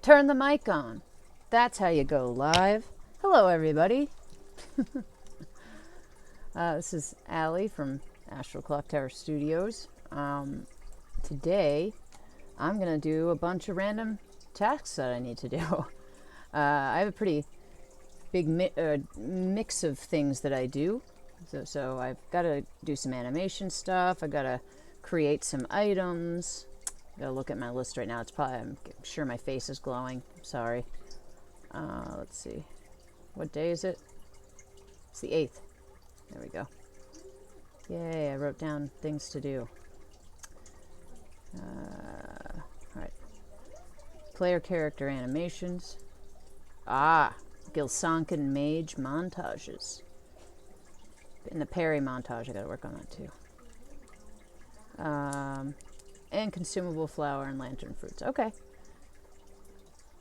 Turn the mic on. That's how you go live. Hello, everybody. This is Allie from Astral Clock Tower Studios. Today, I'm going to do a bunch of random tasks that I need to do. I have a pretty big mix of things that I do. So I've got to do some animation stuff. I've got to create some items. I gotta look at my list right now. It's probably, I'm sure my face is glowing. I'm sorry. Let's see. What day is it? It's the 8th. There we go. Yay, I wrote down things to do. Alright. Player character animations. Gilsankan Mage montages. In the Perry montage, I gotta work on that too. And consumable flower and lantern fruits. Okay.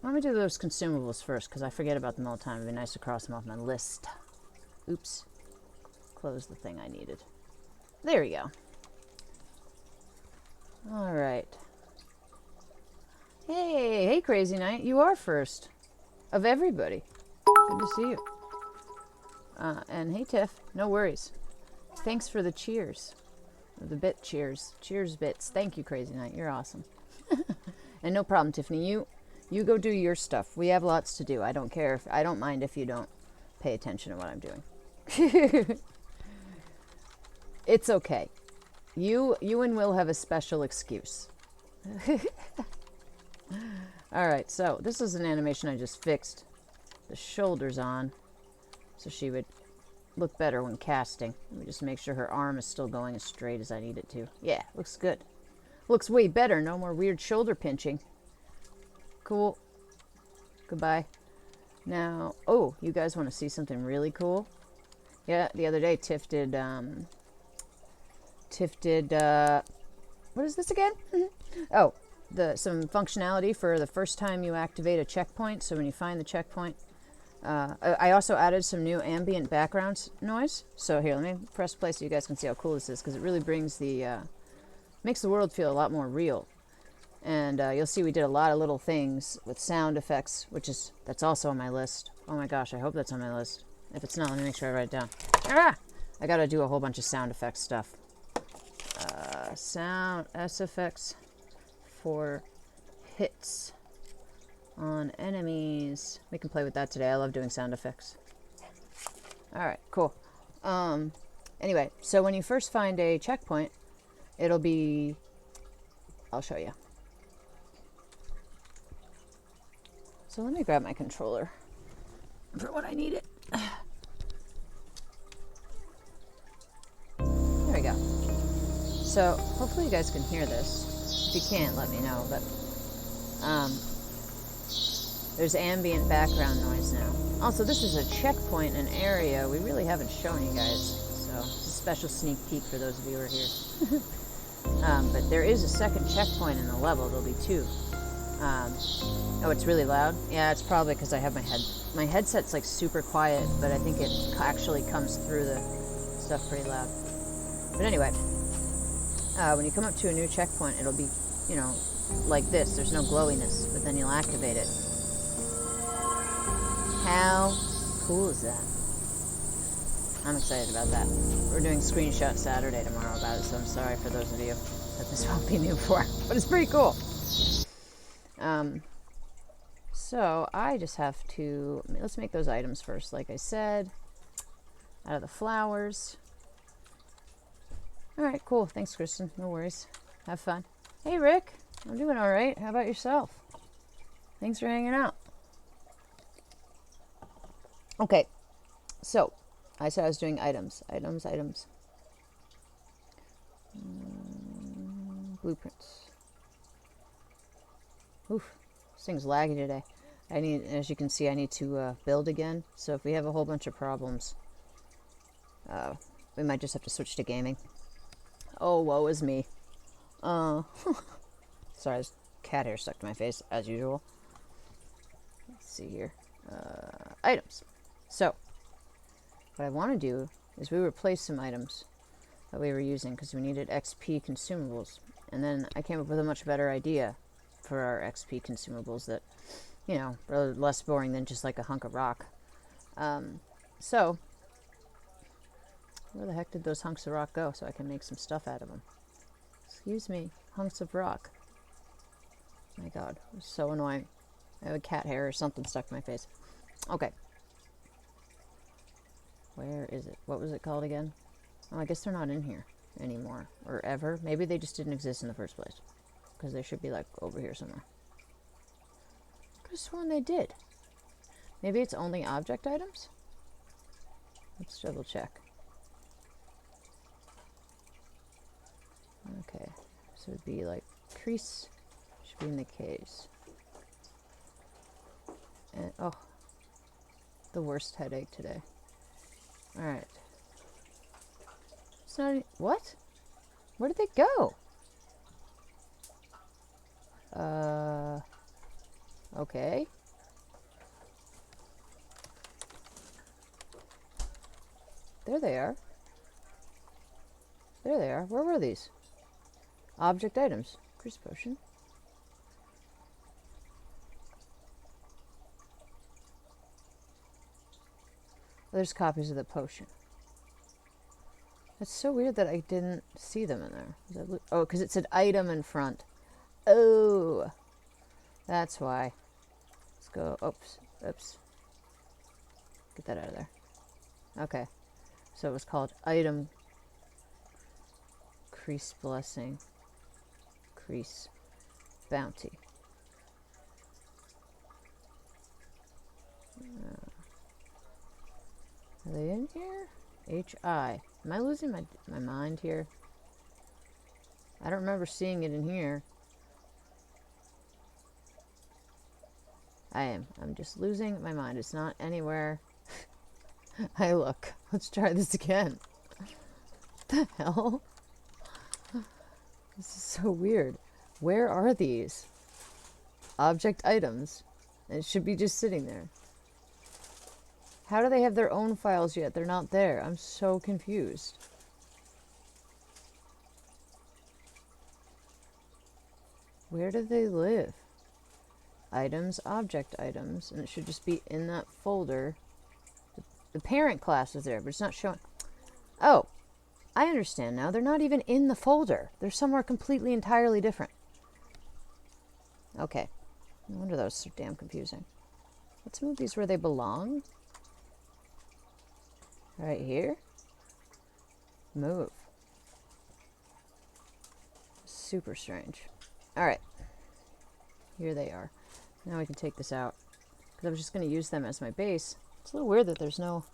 Let me do those consumables first, because I forget about them all the time. It'd be nice to cross them off my list. Oops. Close the thing I needed. There we go. Alright. Hey, Crazy Knight. You are first. Of everybody. Good to see you. And hey, Tiff. No worries. Thanks for the cheers. The bit cheers. Cheers bits. Thank you, Crazy Knight. You're awesome. And no problem, Tiffany. You go do your stuff. We have lots to do. I don't care. I don't mind if you don't pay attention to what I'm doing. It's okay. You and Will have a special excuse. Alright, so this is an animation I just fixed the shoulders on so she would look better when casting. Let me just make sure her arm is still going as straight as I need it to. Yeah, looks good. Looks way better. No more weird shoulder pinching. Cool. Goodbye. Now, oh, you guys want to see something really cool? Yeah, the other day Tiff did, what is this again? Oh, some functionality for the first time you activate a checkpoint. So when you find the checkpoint, I also added some new ambient background noise. So here, let me press play so you guys can see how cool this is, because it really brings makes the world feel a lot more real. And you'll see we did a lot of little things with sound effects, that's also on my list. Oh my gosh, I hope that's on my list. If it's not, let me make sure I write it down. I gotta do a whole bunch of sound effects stuff. Sound effects for hits on enemies. We can play with that today. I love doing sound effects. Alright, cool. Anyway, so when you first find a checkpoint, it'll be... I'll show you. So let me grab my controller for when I need it. There we go. So hopefully you guys can hear this. If you can't, let me know. But there's ambient background noise now. Also, this is a checkpoint in an area we really haven't shown you guys. So it's a special sneak peek for those of you who are here. But there is a second checkpoint in the level. There'll be two. Oh, it's really loud? Yeah, it's probably because I have my headset's like super quiet, but I think it actually comes through the stuff pretty loud. But anyway, when you come up to a new checkpoint, it'll be, you know, like this. There's no glowiness, but then you'll activate it. How cool is that? I'm excited about that. We're doing Screenshot Saturday tomorrow about it, so I'm sorry for those of you that this won't be new for, but it's pretty cool. So I just have to, let's make those items first, like I said, out of the flowers. All right, cool. Thanks, Kristen. No worries. Have fun. Hey, Rick. I'm doing all right. How about yourself? Thanks for hanging out. Okay, so I said I was doing items. Blueprints. Oof, this thing's laggy today. As you can see, I need to build again. So if we have a whole bunch of problems, we might just have to switch to gaming. Oh, woe is me. Sorry, there's cat hair stuck to my face, as usual. Let's see here. Items. So, what I want to do is we replace some items that we were using because we needed XP consumables. And then I came up with a much better idea for our XP consumables that you know, rather less boring than just like a hunk of rock. So, where the heck did those hunks of rock go so I can make some stuff out of them? Excuse me, hunks of rock. My God, it's so annoying. I have a cat hair or something stuck in my face. Okay. Where is it? What was it called again? Oh, I guess they're not in here anymore. Or ever. Maybe they just didn't exist in the first place. Because they should be like over here somewhere. I could have sworn they did. Maybe it's only object items? Let's double check. Okay. So it'd be like crease. Should be in the case. And, oh. The worst headache today. Alright. It's not... What? Where did they go? Okay. There they are. There they are. Where were these? Object items. Cruise potion. There's copies of the potion. That's so weird that I didn't see them in there. Oh, because it said item in front. Oh, that's why. Let's go. Oops. Oops. Get that out of there. Okay. So it was called item. Crease blessing. Crease bounty. Are they in here? H.I. Am I losing my mind here? I don't remember seeing it in here. I am. I'm just losing my mind. It's not anywhere. I look. Let's try this again. What the hell? This is so weird. Where are these? Object items. And it should be just sitting there. How do they have their own files yet? They're not there. I'm so confused. Where do they live? Items, object items, and it should just be in that folder. The parent class is there, but it's not showing. Oh, I understand now. They're not even in the folder. They're somewhere completely, entirely different. Okay. No wonder that was so damn confusing. Let's move these where they belong. Right here. Move. Super strange. Alright. Here they are. Now I can take this out. Because I was just going to use them as my base. It's a little weird that there's no...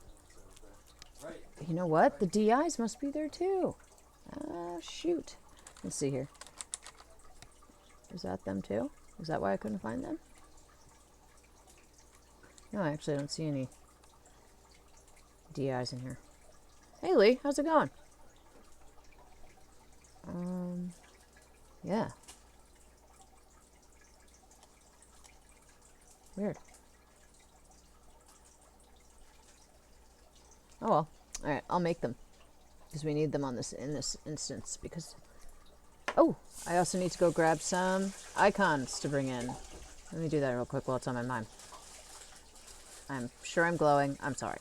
You know what? The DIs must be there too. Shoot. Let's see here. Is that them too? Is that why I couldn't find them? No, I actually don't see any DIs in here. Hey Lee, how's it going? Yeah. Weird. Oh well. Alright, I'll make them. Because we need them on this in this instance. Because... Oh! I also need to go grab some icons to bring in. Let me do that real quick while it's on my mind. I'm sure I'm glowing. I'm sorry.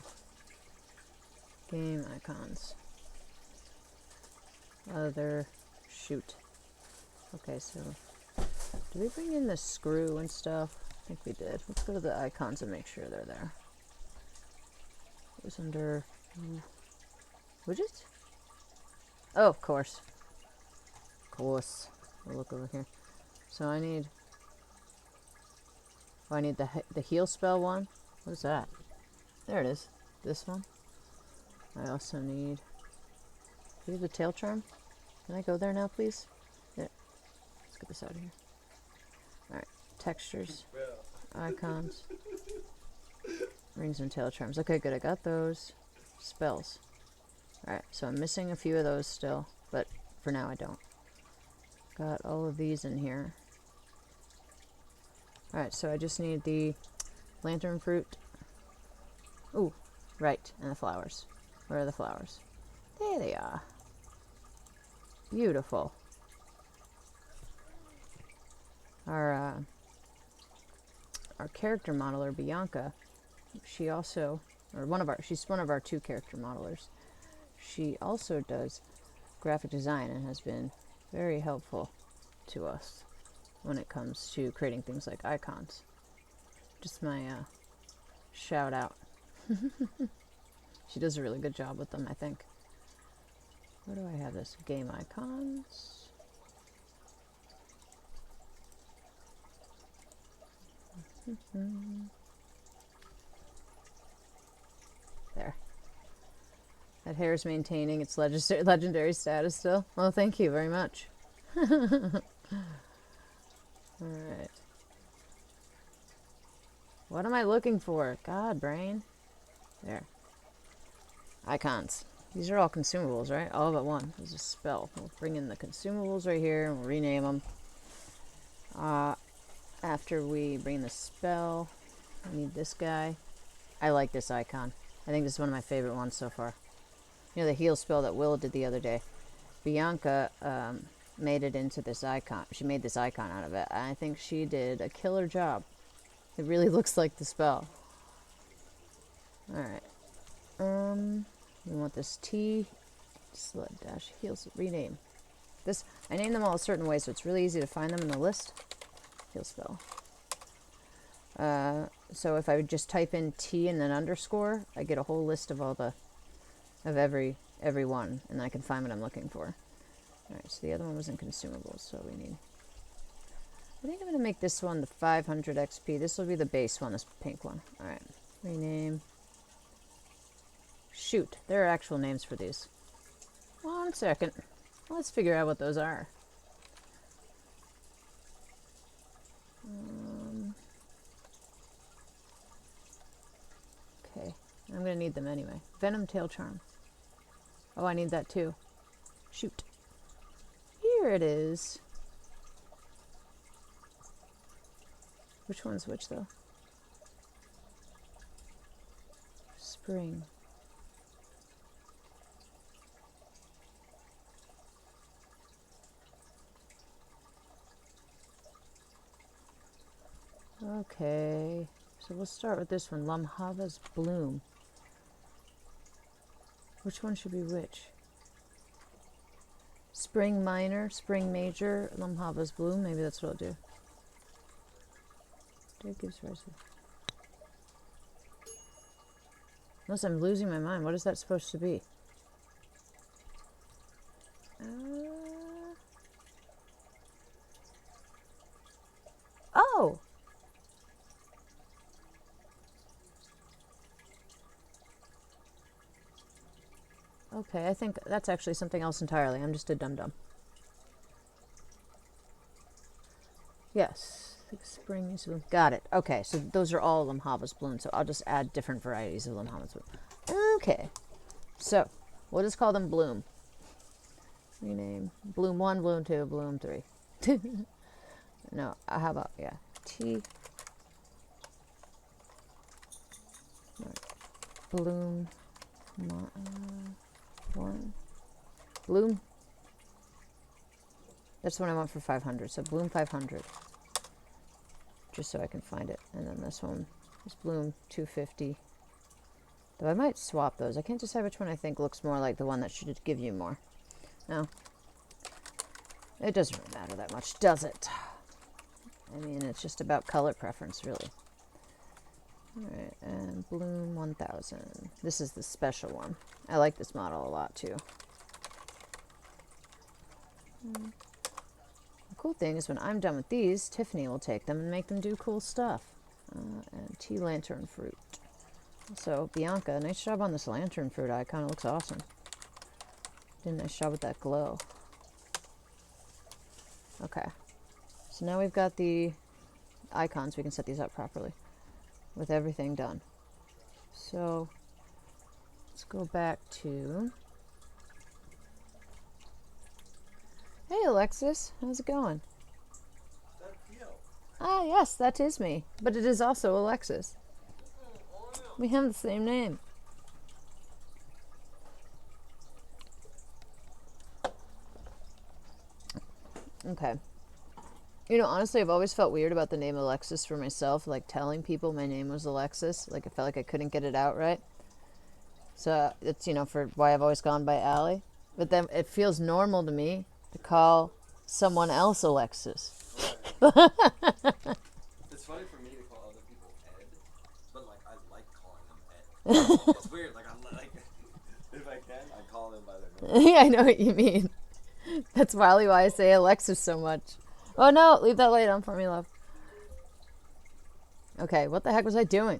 Game icons. Other... Shoot. Okay, so... Did we bring in the screw and stuff? I think we did. Let's go to the icons and make sure they're there. It was under... widgets? Oh, of course. Of course. We'll look over here. So I need... Oh, I need the heal spell one. What is that? There it is. This one. I also need... Do you have the tail charm? Can I go there now, please? Yeah. Let's get this out of here. Alright. Textures. Icons. Rings and tail charms. Okay, good. I got those. Spells. Alright, so I'm missing a few of those still, but for now I don't. Got all of these in here. Alright, so I just need the lantern fruit. Ooh, right, and the flowers. Where are the flowers? There they are. Beautiful. our character modeler, Bianca, she also, she's one of our 2 character modelers. She also does graphic design and has been very helpful to us when it comes to creating things like icons. Just my shout out. She does a really good job with them, I think. Where do I have this? Game icons. There. That hair is maintaining its legendary status still. Well, thank you very much. Alright. What am I looking for? God, brain. There. Icons. These are all consumables, right? All but one. There's a spell. We'll bring in the consumables right here and we'll rename them. After we bring the spell, we need this guy. I like this icon. I think this is one of my favorite ones so far. You know, the heal spell that Will did the other day. Bianca made it into this icon. She made this icon out of it. And I think she did a killer job. It really looks like the spell. Alright. We want this T. Sled dash heals. Rename. This, I named them all a certain way, so it's really easy to find them in the list. Heal spell. So if I would just type in T and then underscore, I get a whole list of all the, of every one, and I can find what I'm looking for. Alright, so the other one was in consumables, so we need, I think I'm going to make this one the 500 XP. This will be the base one, this pink one. Alright, rename. Shoot, there are actual names for these. 1 second. Let's figure out what those are. Okay, I'm going to need them anyway. Venom Tail Charm. Oh, I need that too. Shoot. Here it is. Which one's which, though? Spring. Okay, so we'll start with this one, Lumhava's Bloom. Which one should be which? Spring Minor, Spring Major, Lumhava's Bloom. Maybe that's what I'll do. Day gives rise to... Unless I'm losing my mind, what is that supposed to be? Oh! Okay, I think that's actually something else entirely. I'm just a dum-dum. Yes, spring is bloom. Got it. Okay, so those are all Lumhava's Bloom, so I'll just add different varieties of Lumhava's Bloom. Okay, so we'll just call them Bloom. Rename. Bloom 1, Bloom 2, Bloom 3. No, how about, yeah, T. Bloom 1. Bloom. That's the one I want for 500. So Bloom 500. Just so I can find it. And then this one is Bloom 250. Though I might swap those. I can't decide which one I think looks more like the one that should give you more. No. It doesn't really matter that much, does it? I mean, it's just about color preference, really. Alright, and Bloom 1000. This is the special one. I like this model a lot, too. The cool thing is when I'm done with these, Tiffany will take them and make them do cool stuff. And Tea Lantern Fruit. So, Bianca, nice job on this lantern fruit icon. It looks awesome. Did a nice job with that glow. Okay. So now we've got the icons. We can set these up properly with everything done. So, let's go back to... Hey, Alexis. How's it going? That's you. Ah, yes, that is me. But it is also Alexis. We have the same name. Okay. You know, honestly, I've always felt weird about the name Alexis for myself, like telling people my name was Alexis. Like, I felt like I couldn't get it out right. So it's, you know, for why I've always gone by Allie. But then it feels normal to me to call someone else Alexis. Right. It's funny for me to call other people Ed, but like I like calling them Ed. It's weird. Like I'm like, if I can, I call them by their name. Yeah, I know what you mean. That's probably why I say Alexis so much. Oh no, leave that light on for me, love. Okay, what the heck was I doing?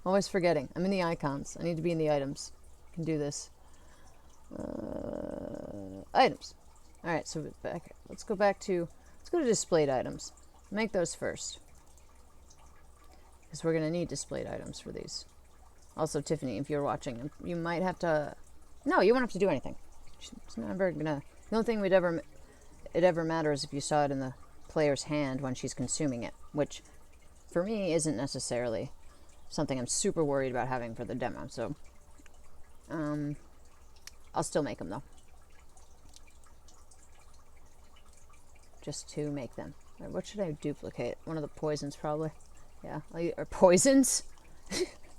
Always forgetting. I'm in the icons. I need to be in the items. I can do this. Items. Alright, so back. Let's go to displayed items. Make those first. Because we're going to need displayed items for these. Also, Tiffany, if you're watching, you might have to... No, you won't have to do anything. It's never gonna... The only thing it ever matters if you saw it in the player's hand when she's consuming it, which for me isn't necessarily something I'm super worried about having for the demo. So, I'll still make them though, just to make them. Right, what should I duplicate? One of the poisons, probably. Yeah, or poisons,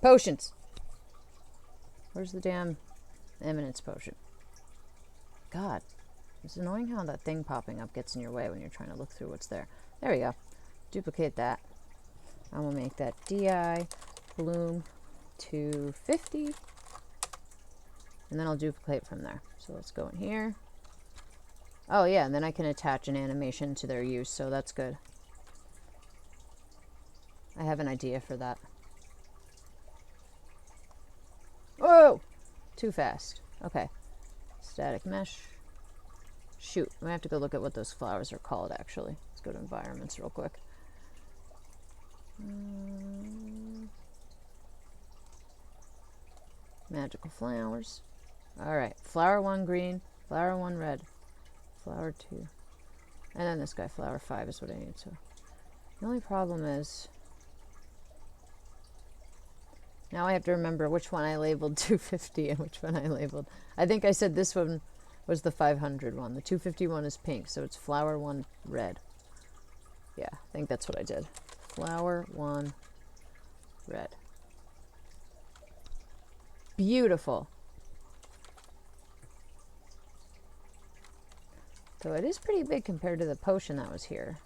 potions. Where's the damn eminence potion? God. It's annoying how that thing popping up gets in your way when you're trying to look through what's there. There we go. Duplicate that. I will make that DI bloom 250. And then I'll duplicate from there. So let's go in here. Oh yeah, and then I can attach an animation to their use, so that's good. I have an idea for that. Whoa! Too fast. Okay. Static mesh. Shoot, I have to go look at what those flowers are called, actually. Let's go to environments real quick. Magical flowers. Alright, flower 1 green, flower 1 red, flower 2. And then this guy, flower 5 is what I need. So the only problem is... Now I have to remember which one I labeled 250 and which one I labeled... I think I said this one was the 500 one. The 250 one is pink, so it's flower 1 red. Yeah, I think that's what I did. Flower 1 red. Beautiful. So it is pretty big compared to the potion that was here.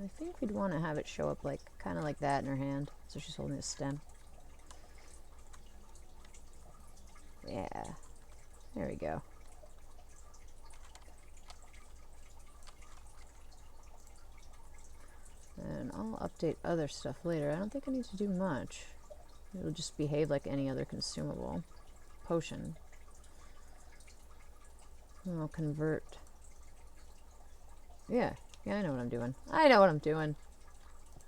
I think we'd want to have it show up like kind of like that in her hand. So she's holding a stem. Yeah. There we go. And I'll update other stuff later. I don't think I need to do much. It'll just behave like any other consumable potion. And I'll convert. Yeah, I know what I'm doing. I know what I'm doing.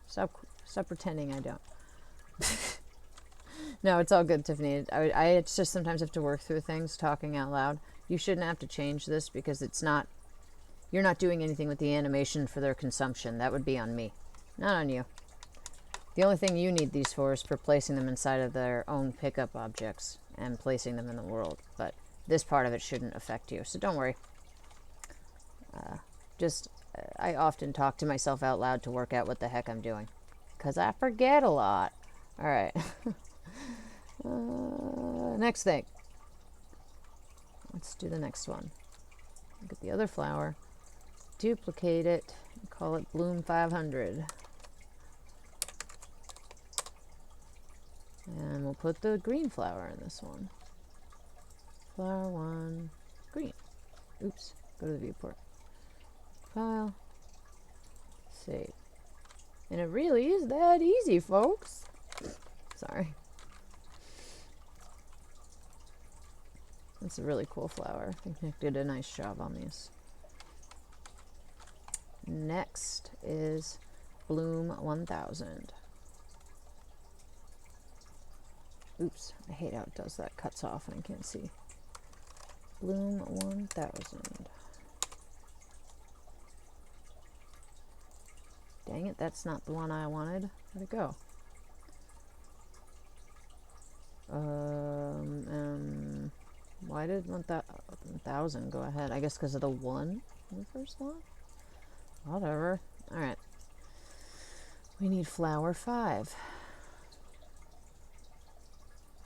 Stop pretending I don't. No, it's all good, Tiffany. I just sometimes have to work through things talking out loud. You shouldn't have to change this because it's not... You're not doing anything with the animation for their consumption. That would be on me, not on you. The only thing you need these for is for placing them inside of their own pickup objects and placing them in the world. But this part of it shouldn't affect you, so don't worry. I often talk to myself out loud to work out what the heck I'm doing. Because I forget a lot. Alright. Next thing. Let's do the next one. Look at the other flower. Duplicate it. Call it Bloom 500. And we'll put the green flower in this one. Flower 1, green. Oops. Go to the viewport. File. Save. And it really is that easy, folks. Sorry. It's a really cool flower. I think Nick did a nice job on these. Next is Bloom 1000. Oops, I hate how it does that. Cuts off and I can't see. Bloom 1000. Dang it, that's not the one I wanted. Where'd it go? Why did 1000 go ahead? I guess because of the 1 in the first one? Whatever. Alright. We need flower 5.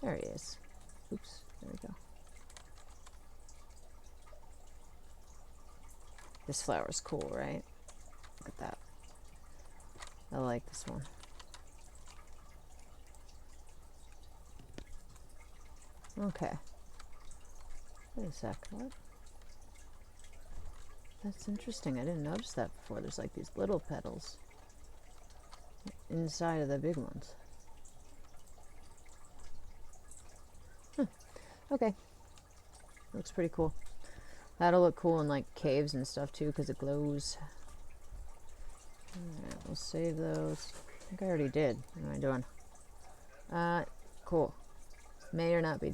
There he is. Oops. There we go. This flower's cool, right? Look at that. I like this one. Okay. Wait a sec. What? That's interesting. I didn't notice that before. There's like these little petals inside of the big ones. Huh. Okay. Looks pretty cool. That'll look cool in like caves and stuff too because it glows. Alright, we'll save those. I think I already did. What am I doing? Cool. May or not be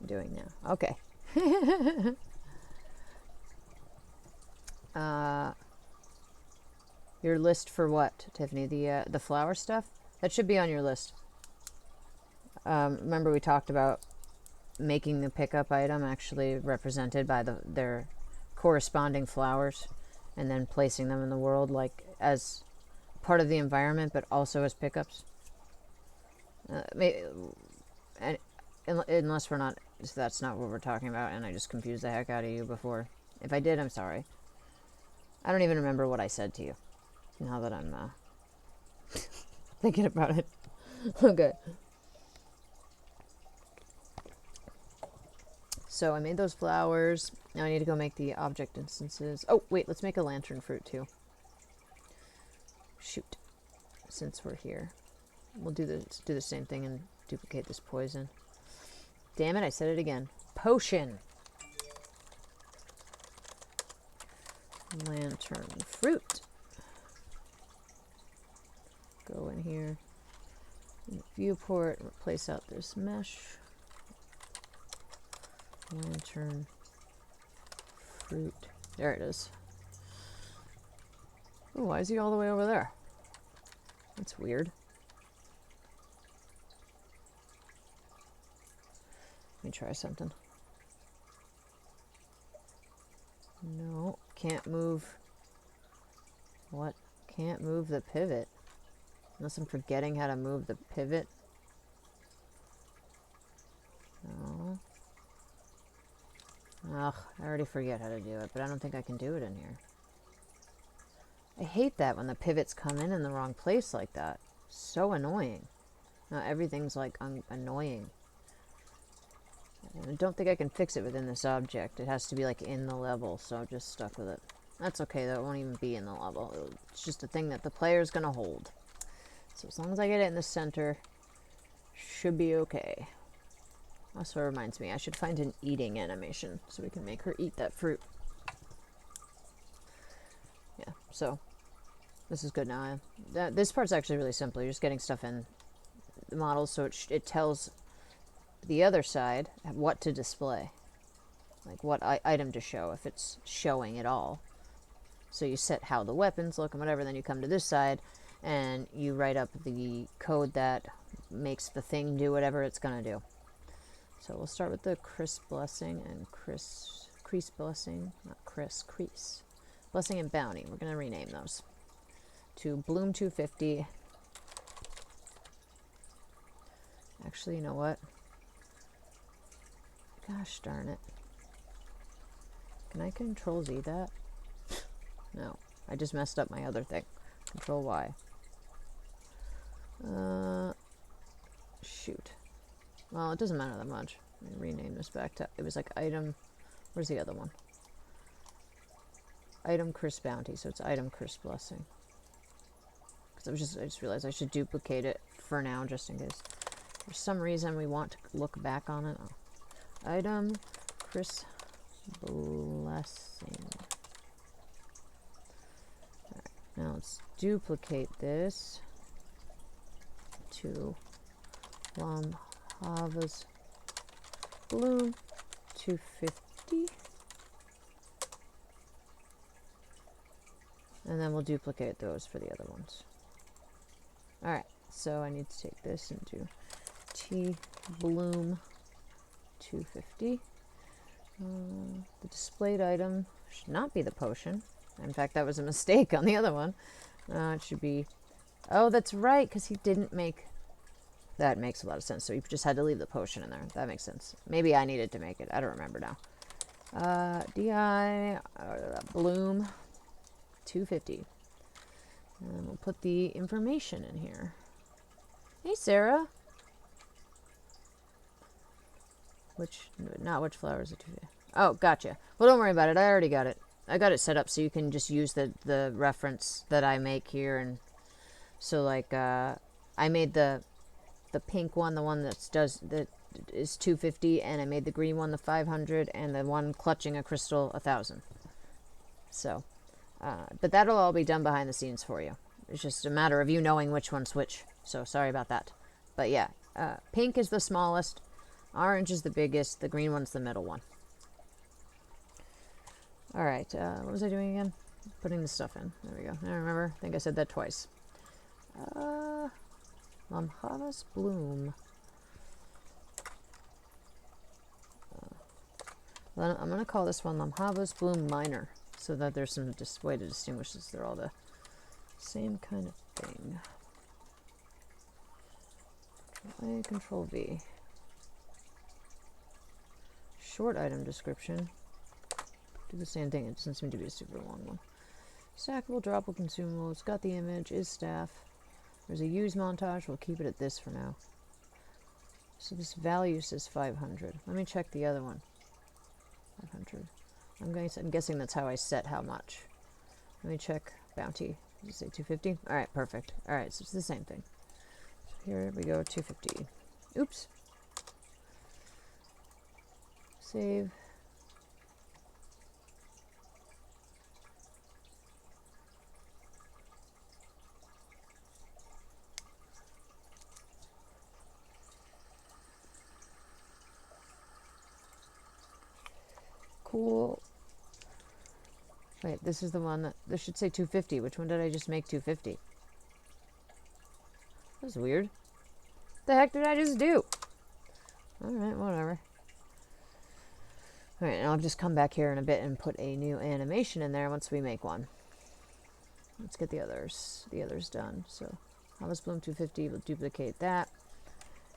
doing now. Okay. Your list for what, Tiffany? The flower stuff? That should be on your list. Remember we talked about making the pickup item actually represented by their corresponding flowers and then placing them in the world like as part of the environment but also as pickups. Unless we're not, if that's not what we're talking about and I just confused the heck out of you before. If I did, I'm sorry. I don't even remember what I said to you now that I'm thinking about it. Okay. So I made those flowers. Now I need to go make the object instances. Oh, wait, let's make a lantern fruit too. Shoot. Since we're here. We'll do the same thing and duplicate this poison. Damn it, I said it again. Potion. Lantern fruit. Go in here. Viewport. Replace out this mesh. Lantern fruit. There it is. Oh, why is he all the way over there? That's weird. Let me try something. No, can't move. What? Can't move the pivot. Unless I'm forgetting how to move the pivot. No. Ugh, I already forget how to do it, but I don't think I can do it in here. I hate that when the pivots come in the wrong place like that. So annoying. Now everything's like annoying. I don't think I can fix it within this object. It has to be like in the level, so I'm just stuck with it. That's okay though, it won't even be in the level. It's just a thing that the player's gonna hold. So as long as I get it in the center, should be okay. Also reminds me, I should find an eating animation so we can make her eat that fruit. Yeah, so this is good now. This part's actually really simple. You're just getting stuff in the models, so it tells the other side what to display, like what item to show if it's showing at all. So you set how the weapons look and whatever, then you come to this side and you write up the code that makes the thing do whatever it's gonna do. So we'll start with the Chris Blessing and Crease Blessing, not Chris, Crease Blessing and Bounty. We're gonna rename those to Bloom 250. Actually, you know what? Gosh darn it. Can I Control Z that? No, I just messed up my other thing. Control Y. Shoot. Well, it doesn't matter that much. Let me rename this back to, it was like item, where's the other one? Item Chris Bounty, so it's item Chris Blessing. Because I just realized I should duplicate it for now, just in case. For some reason we want to look back on it. Oh. Item Chris Blessing. Alright, now let's duplicate this to Havas Bloom 250. And then we'll duplicate those for the other ones. Alright, so I need to take this and do T Bloom 250. The displayed item should not be the potion. In fact, that was a mistake on the other one. It should be... Oh, that's right, because he didn't make... That makes a lot of sense. So you just had to leave the potion in there. That makes sense. Maybe I needed to make it. I don't remember now. DI... Bloom. 250. And we'll put the information in here. Hey, Sarah. Not which flower is it? Oh, gotcha. Well, don't worry about it. I already got it. I got it set up so you can just use the reference that I make here. And so, like, I made the pink one, the one that is 250, and I made the green one the 500, and the one clutching a crystal 1,000. So, but that'll all be done behind the scenes for you. It's just a matter of you knowing which one's which. So sorry about that. But yeah, pink is the smallest, orange is the biggest, the green one's the middle one. All right, what was I doing again? Putting the stuff in. There we go. I remember. I think I said that twice. Lamhavas Bloom. Well, I'm going to call this one Lamhavas Bloom Minor, so that there's some way to distinguish this. They're all the same kind of thing. Control A, Control V. Short item description. Do the same thing. It doesn't seem to be a super long one. Stackable, droppable, consumable. It's got the image. Is staff. There's a use montage. We'll keep it at this for now. So this value says 500. Let me check the other one. 500. I'm guessing that's how I set how much. Let me check bounty. Did you say 250? All right, perfect. All right, so it's the same thing. So here we go, 250. Oops. Save. Cool. Wait, this is the one that... This should say 250. Which one did I just make 250? That's weird. What the heck did I just do? Alright, whatever. Alright, and I'll just come back here in a bit and put a new animation in there once we make one. Let's get the others done. So, Harvest Bloom 250, we'll duplicate that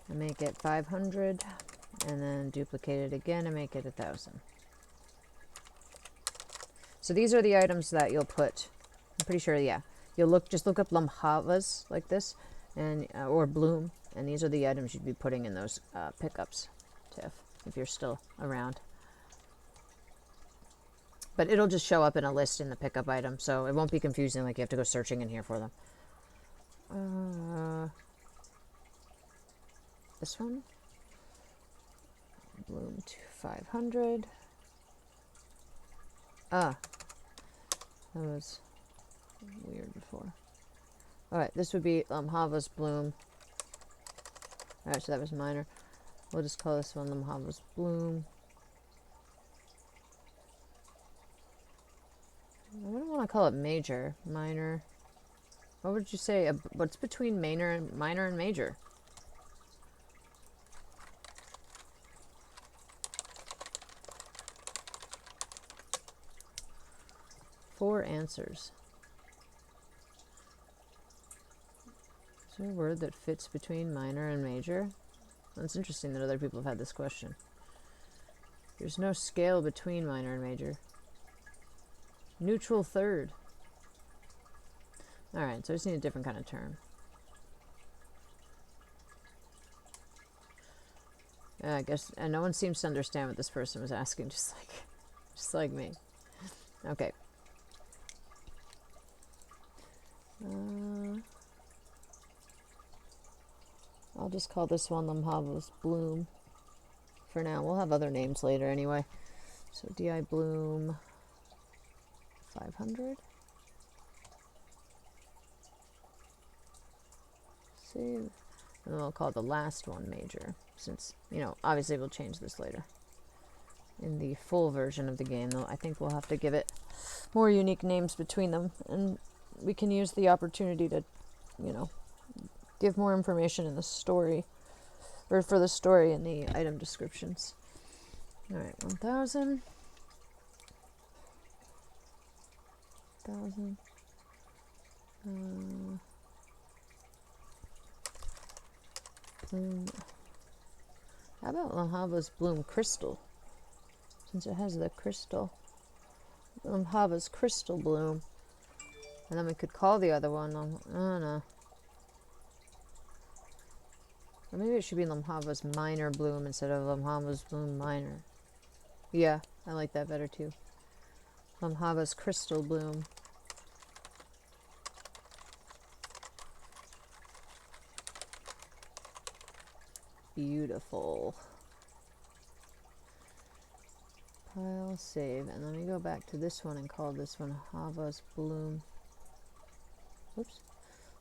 and make it 500, and then duplicate it again and make it 1,000. So these are the items that you'll put. I'm pretty sure, yeah. You'll just look up Lamhavas like this, and or Bloom, and these are the items you'd be putting in those pickups, Tiff, if you're still around. But it'll just show up in a list in the pickup item, so it won't be confusing, like you have to go searching in here for them. This one. Bloom to 500. Ah. That was weird before. Alright, this would be Lamhavas Bloom. Alright, so that was minor. We'll just call this one Lamhavas Bloom. I wouldn't want to call it major. Minor. What would you say? What's between minor and major? Four answers. Is there a word that fits between minor and major? That's interesting that other people have had this question. There's no scale between minor and major. Neutral third. Alright, so I just need a different kind of term. I guess, and no one seems to understand what this person was asking, just like me. Okay. I'll just call this one Lamhavas Bloom for now. We'll have other names later anyway. So DI Bloom 500. Save. And then we'll call the last one major, since, you know, obviously we'll change this later. In the full version of the game, though, I think we'll have to give it more unique names between them, and we can use the opportunity to, you know, give more information in the story, or for the story in the item descriptions. Alright, 1,000. 1,000. Bloom. How about Lamhava's Bloom Crystal? Since it has the crystal. Lamhava's Crystal Bloom. And then we could call the other one. I don't know. Or maybe it should be Lamhava's Minor Bloom instead of Lamhava's Bloom Minor. Yeah, I like that better too. Lamhava's Crystal Bloom. Beautiful. Pile, save, and let me go back to this one and call this one Hava's Bloom. Oops.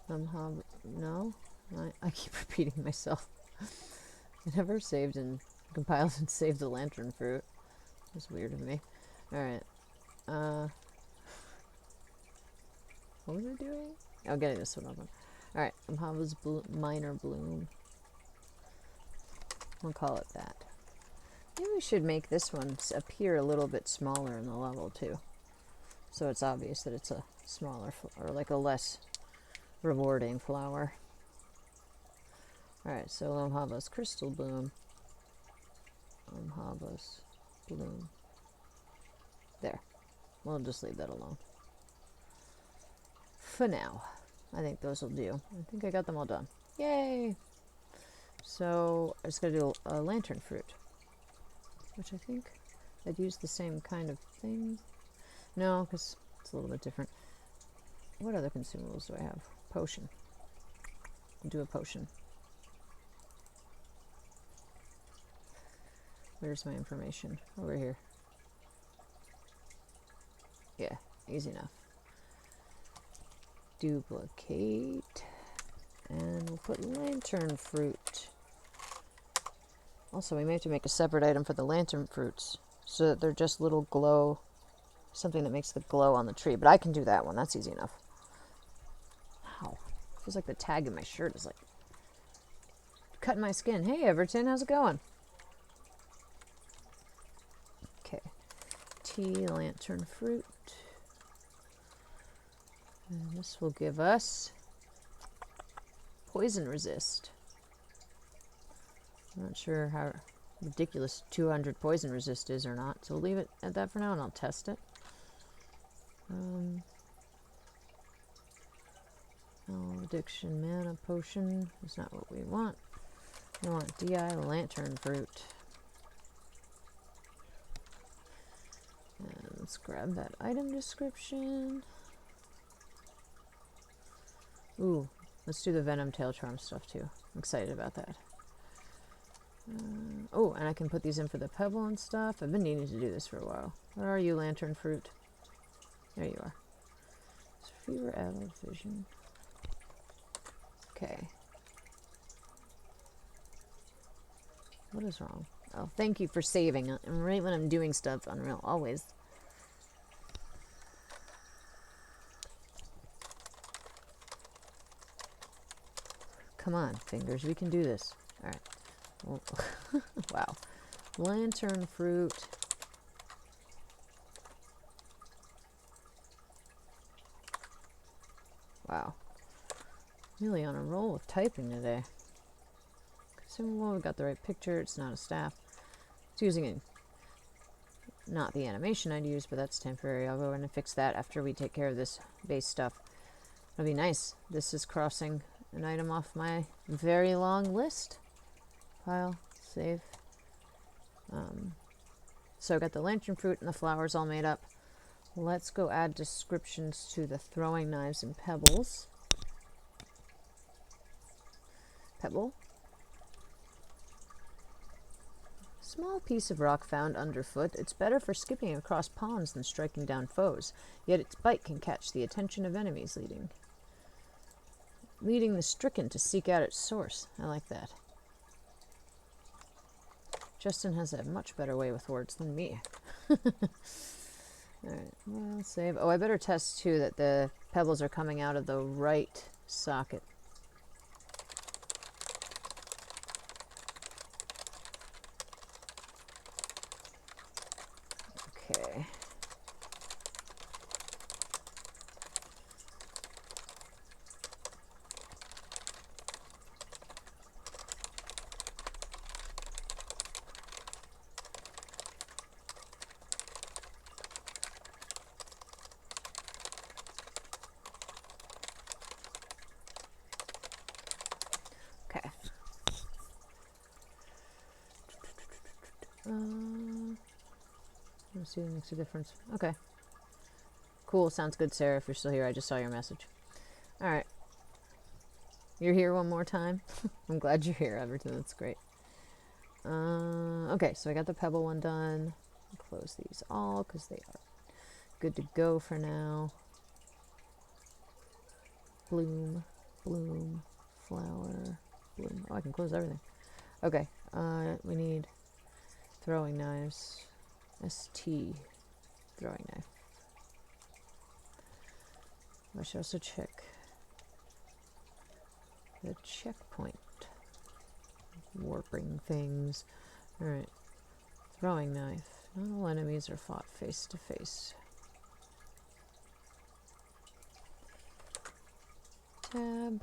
No, I keep repeating myself. I never saved and compiled and saved the lantern fruit. That's weird of me. Alright. What was I doing? Oh, getting this one open. Alright, Hava's Minor Bloom. We'll call it that. Maybe we should make this one appear a little bit smaller in the level too. So it's obvious that it's a smaller, or like a less rewarding flower. Alright, so Lamhava's Crystal Bloom. Lamhava's Bloom. There. We'll just leave that alone. For now. I think those will do. I think I got them all done. Yay! So I just gotta do a lantern fruit. Which I think I'd use the same kind of thing. No, because it's a little bit different. What other consumables do I have? Potion. I'll do a potion. Where's my information? Over here. Yeah, easy enough. Duplicate. And we'll put lantern fruit. Also, we may have to make a separate item for the lantern fruits so that they're just little glow, something that makes the glow on the tree. But I can do that one. That's easy enough. Ow. Feels like the tag in my shirt is like cutting my skin. Hey, Everton, how's it going? Okay. Tea, lantern fruit. And this will give us poison resist. I'm not sure how ridiculous 200 poison resist is or not, so we'll leave it at that for now and I'll test it. Addiction mana potion is not what we want. We want DI lantern fruit. And let's grab that item description. Ooh, let's do the Venom Tail Charm stuff too. I'm excited about that. Oh, and I can put these in for the pebble and stuff. I've been needing to do this for a while. Where are you, lantern fruit? There you are. It's fever, adult vision. Okay. What is wrong? Oh, thank you for saving. And right when I'm doing stuff, Unreal, always. Come on, fingers, we can do this. All right. Wow. Lantern fruit. Wow. Really on a roll with typing today. Consumable, we got the right picture. It's not a staff. It's using it. Not the animation I'd use, but that's temporary. I'll go in and fix that after we take care of this base stuff. That'll be nice. This is crossing an item off my very long list. File, save. So I got the lantern fruit and the flowers all made up. Let's go add descriptions to the throwing knives and pebbles. Pebble. Small piece of rock found underfoot. It's better for skipping across ponds than striking down foes. Yet its bite can catch the attention of enemies, leading the stricken to seek out its source. I like that. Justin has a much better way with words than me. Alright, well, save. Oh, I better test too that the pebbles are coming out of the right socket. Okay. Let's see if it makes a difference. Okay. Cool. Sounds good, Sarah. If you're still here, I just saw your message. All right. You're here one more time. I'm glad you're here, Everton. That's great. Okay, so I got the pebble one done. Close these all because they are good to go for now. Bloom, bloom, flower, bloom. Oh, I can close everything. Okay, we need throwing knives. ST throwing knife. I should also check the checkpoint. Warping things. Alright. Throwing knife. Not all enemies are fought face to face. Tab.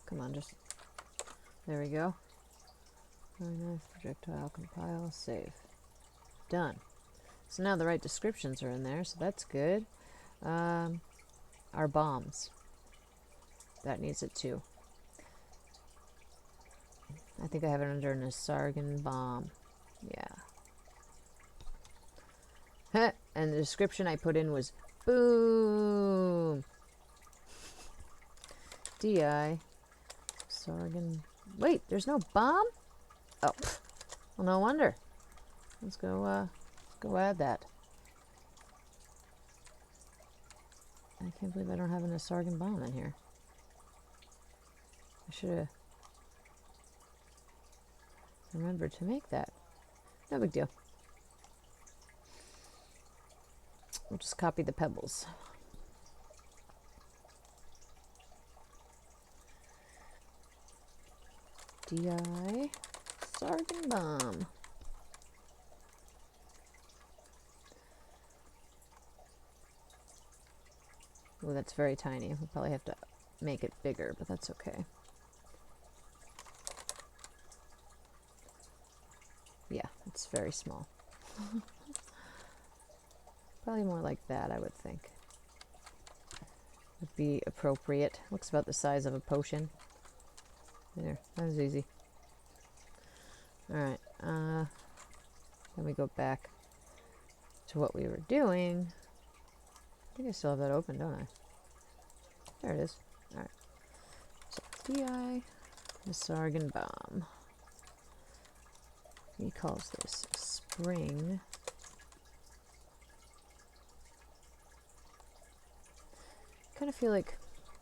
Come on, just... There we go. Throwing knife, projectile, compile, save. Done. So now the right descriptions are in there, so that's good. Our bombs. That needs it too. I think I have it under an Asargan bomb. Yeah. And the description I put in was boom. DI. Asargan. Wait, there's no bomb? Oh. Well, no wonder. Let's go add that. I can't believe I don't have an Asargan bomb in here. I should have remembered to make that. No big deal. We'll just copy the pebbles. DI Sargon bomb. Oh, that's very tiny. We'll probably have to make it bigger, but that's okay. Yeah, it's very small. Probably more like that, I would think. Would be appropriate. Looks about the size of a potion. There, that was easy. Alright, then we go back to what we were doing. I think I still have that open, don't I? There it is. Alright. So, DI, the Sargon bomb. He calls this spring. I kind of feel like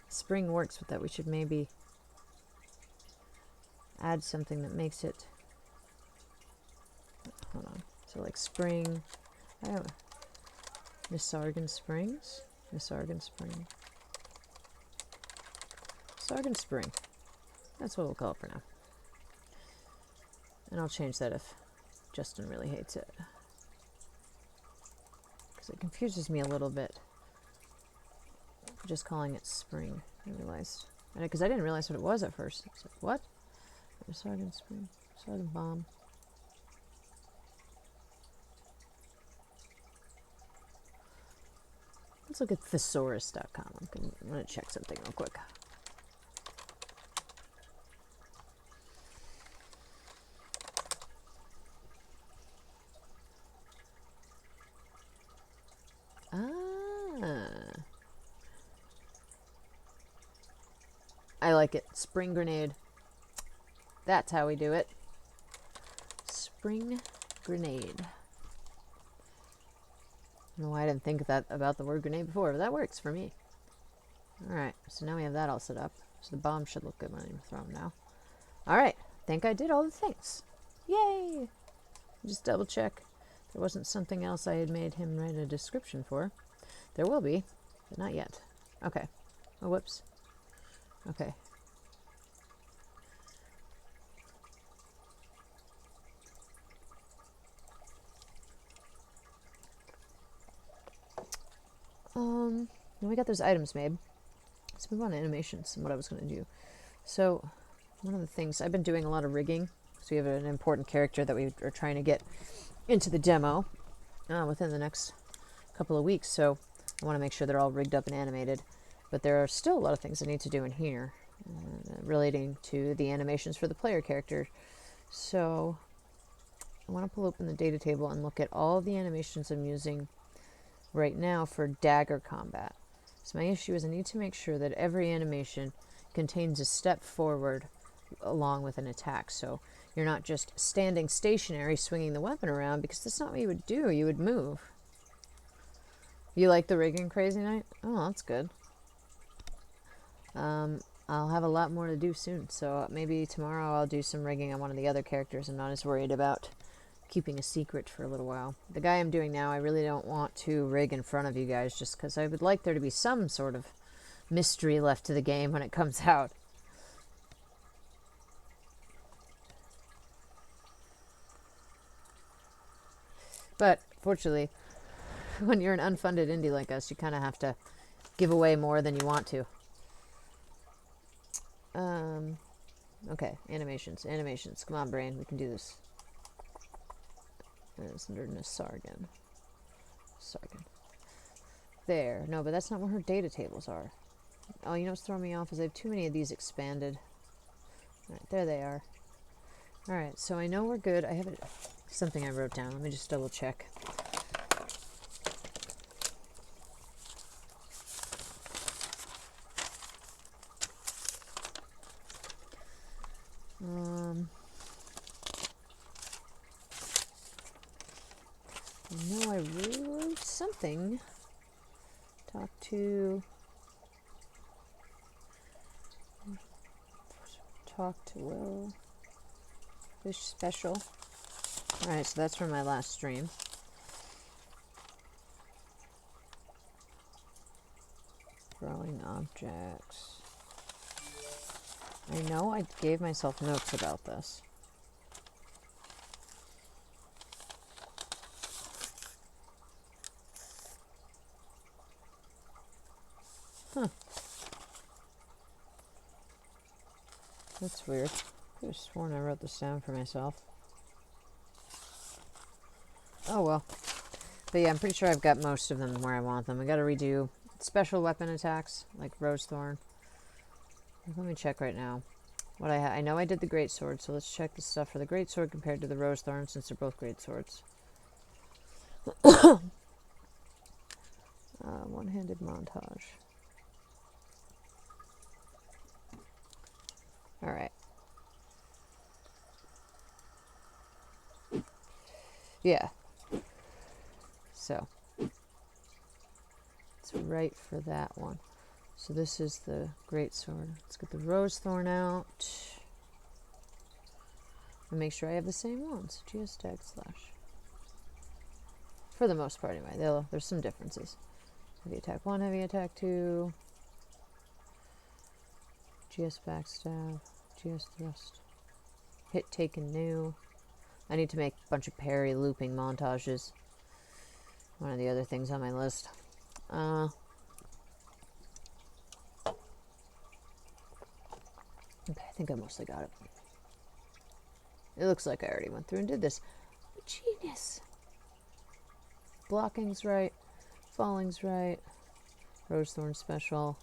spring works with that. We should maybe add something that makes it... Hold on. So like spring... I don't know. Nisargan Springs? Nisargan Spring. Nisargan Spring. That's what we'll call it for now. And I'll change that if Justin really hates it. Because it confuses me a little bit. Just calling it spring, I realized. Because I didn't realize what it was at first. I was like, what? Nisargan Spring. Nisargan Bomb. Let's look at thesaurus.com. I'm going to check something real quick. I like it. Spring grenade. That's how we do it. Spring grenade. I don't know why I didn't think of that about the word grenade before, but that works for me. Alright, so now we have that all set up. So the bomb should look good when you throw them now. Alright, think I did all the things. Yay! Just double check. There wasn't something else I had made him write a description for. There will be, but not yet. Okay. Oh, whoops. Okay. Then we got those items made. Let's move on to animations and what I was going to do. So, one of the things, I've been doing a lot of rigging. So we have an important character that we are trying to get into the demo within the next couple of weeks. So I want to make sure they're all rigged up and animated. But there are still a lot of things I need to do in here relating to the animations for the player character. So I want to pull open the data table and look at all the animations I'm using right now for dagger combat. So my issue is I need to make sure that every animation contains a step forward along with an attack. So you're not just standing stationary swinging the weapon around, because that's not what you would do. You would move. You like the rigging, Crazy Night? Oh, that's good. I'll have a lot more to do soon, so maybe tomorrow I'll do some rigging on one of the other characters. I'm not as worried about keeping a secret for a little while. The guy I'm doing now, I really don't want to rig in front of you guys, just because I would like there to be some sort of mystery left to the game when it comes out. But fortunately, when you're an unfunded indie like us, you kind of have to give away more than you want to. Okay, animations. Come on, brain, we can do this. It's under Sargon. There. No, but that's not where her data tables are. Oh, you know what's throwing me off is I have too many of these expanded. Alright, there they are. Alright, so I know we're good. I have something I wrote down. Let me just double check. I know I really wrote something. Talk to Will. Fish special. Alright, so that's from my last stream. Throwing objects. I know I gave myself notes about this. Huh. That's weird. Could have sworn I wrote this down for myself. Oh well. But yeah, I'm pretty sure I've got most of them where I want them. I gotta redo special weapon attacks, like Rose Thorn. Let me check right now. What I know I did the Great Sword, so let's check the stuff for the Great Sword compared to the Rose Thorn, since they're both Great Swords. One-handed montage. Alright. Yeah. So. It's right for that one. So this is the Great Sword. Let's get the Rose Thorn out. And make sure I have the same ones. GS tag slash. For the most part, anyway. There's some differences. Heavy attack 1, heavy attack 2. GS backstab. GS thrust. Hit taken new. I need to make a bunch of parry looping montages. One of the other things on my list. Okay, I think I mostly got it. It looks like I already went through and did this. Genius! Blocking's right. Falling's right. Rose Thorn special.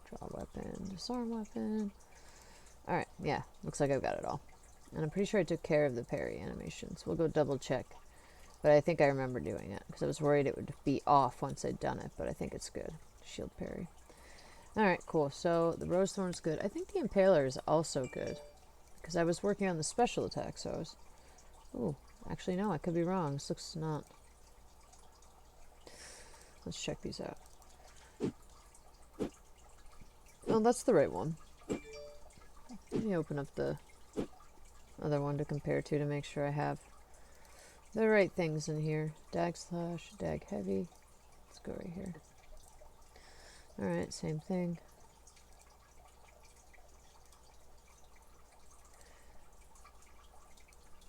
Draw weapon. Disarm weapon. Alright, yeah. Looks like I've got it all. And I'm pretty sure I took care of the parry animations. We'll go double check. But I think I remember doing it, because I was worried it would be off once I'd done it, but I think it's good. Shield parry. Alright, cool. So the Rose Thorn's good. I think the Impaler is also good, because I was working on the special attack, so I was... Ooh, actually no, I could be wrong. This looks not... Let's check these out. Oh, that's the right one. Let me open up the other one to compare to make sure I have the right things in here. Dag slash, dag heavy. Let's go right here. Alright, same thing.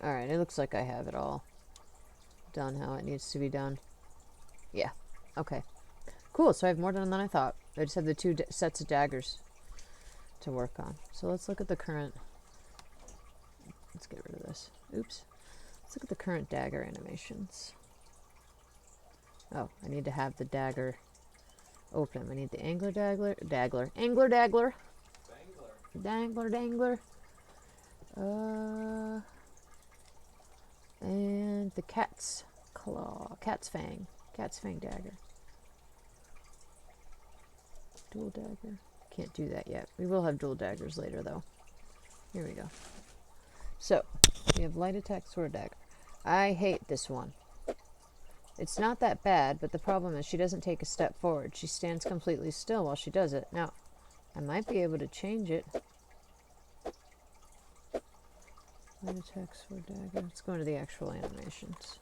Alright, it looks like I have it all done how it needs to be done. Yeah, okay. Cool, so I have more done than I thought. I just have the two sets of daggers to work on. So let's look at the current... Let's get rid of this. Oops. Let's look at the current dagger animations. Oh, I need to have the dagger open. I need the angler dangler. Dangler. And the cat's claw, cat's fang dagger. Dual dagger. Can't do that yet. We will have dual daggers later though. Here we go. So, we have light attack sword dagger. I hate this one. It's not that bad, but the problem is she doesn't take a step forward. She stands completely still while she does it. Now, I might be able to change it. Light attack sword dagger. Let's go into the actual animations.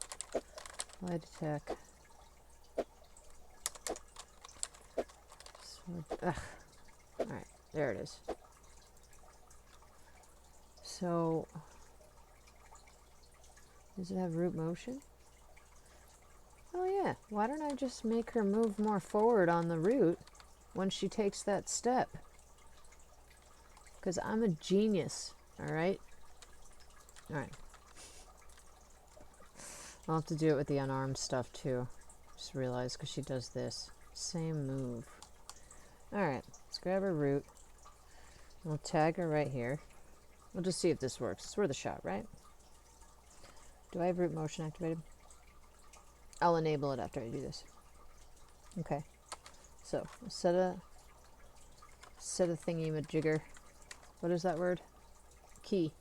Light attack. Sword. Ugh. Alright, there it is. So, does it have root motion? Oh yeah, why don't I just make her move more forward on the root when she takes that step? Because I'm a genius, alright? Alright. I'll have to do it with the unarmed stuff too. Just realized because she does this. Same move. Alright, let's grab her root. We'll tag her right here. We'll just see if this works. It's worth a shot, right? Do I have root motion activated? I'll enable it after I do this. Okay. So, set a thingy-majigger. What is that word? Key.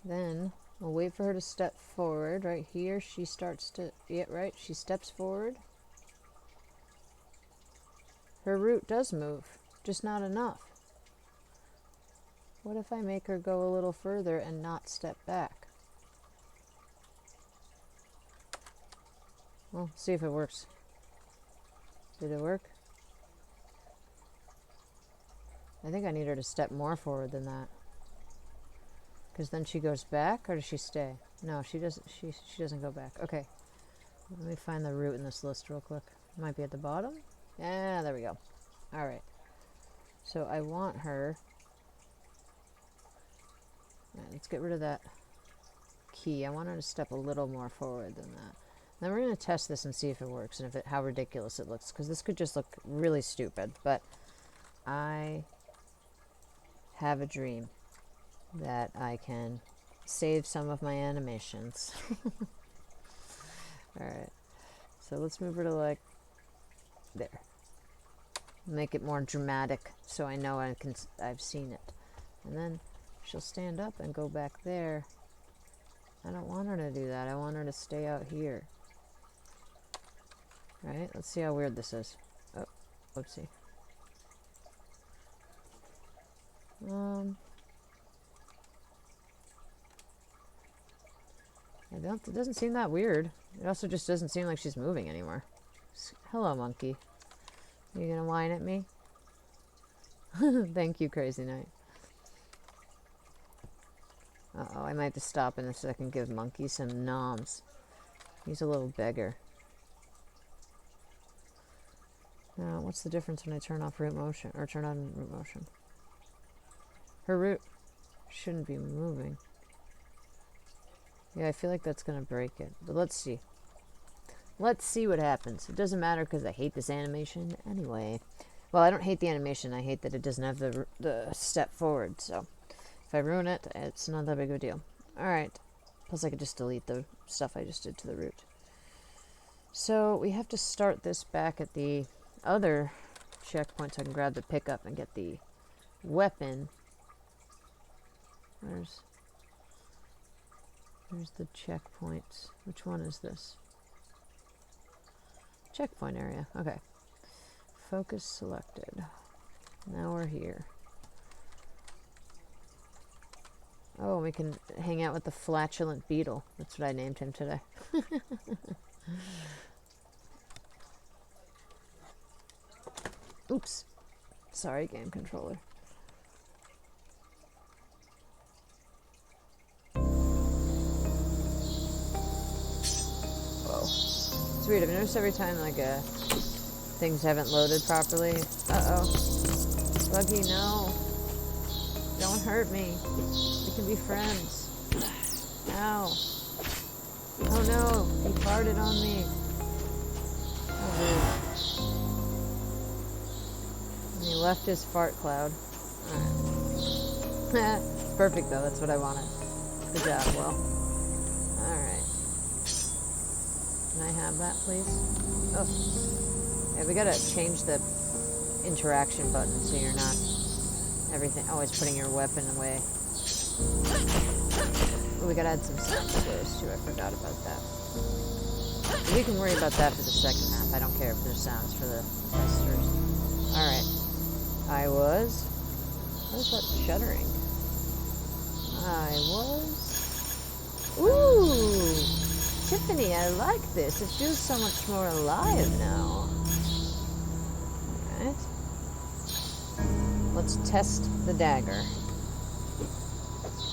Then, we'll wait for her to step forward. Right here, she starts to... Yeah, right. She steps forward. Her root does move, just not enough. What if I make her go a little further and not step back? Well, see if it works. Did it work? I think I need her to step more forward than that. Because then she goes back, or does she stay? No, she doesn't. She doesn't go back. Okay. Let me find the root in this list real quick. It might be at the bottom. Yeah, there we go. All right. So I want her. All right, let's get rid of that key. I want her to step a little more forward than that. Then we're going to test this and see if it works and how ridiculous it looks, because this could just look really stupid. But I have a dream that I can save some of my animations. Alright, so let's move her to like there. Make it more dramatic so I know I've seen it. And then she'll stand up and go back there. I don't want her to do that. I want her to stay out here. Right, let's see how weird this is. Oh, whoopsie. It doesn't seem that weird. It also just doesn't seem like she's moving anymore. Hello, monkey. You gonna whine at me? Thank you, Crazy Knight. Uh-oh, I might have to stop in a second, give Monkey some noms. He's a little beggar. Now, what's the difference when I turn off root motion, or turn on root motion? Her root shouldn't be moving. Yeah, I feel like that's going to break it. But let's see. Let's see what happens. It doesn't matter because I hate this animation anyway. Well, I don't hate the animation. I hate that it doesn't have the step forward. So if I ruin it, it's not that big of a deal. Alright. Plus I could just delete the stuff I just did to the root. So we have to start this back at the other checkpoint so I can grab the pickup and get the weapon. Where's the checkpoints? Which one is this? Checkpoint area. Okay. Focus selected. Now we're here. Oh, we can hang out with the flatulent beetle. That's what I named him today. Oops. Sorry, game controller. Whoa. It's weird. I've noticed every time, like, things haven't loaded properly. Uh-oh. Buggy, no. Don't hurt me. We can be friends. Ow. Oh no, he farted on me. Oh, dude. And he left his fart cloud. Alright. Perfect though, that's what I wanted. Good job, Will. Can I have that, please? Oh. Yeah, we gotta change the interaction button so you're not always putting your weapon away. Oh, we gotta add some sound squares too. I forgot about that. We can worry about that for the second half. I don't care if there's sounds for the testers. Alright. What is that shuddering? Ooh! Tiffany, I like this. It feels so much more alive now. Alright. Let's test the dagger.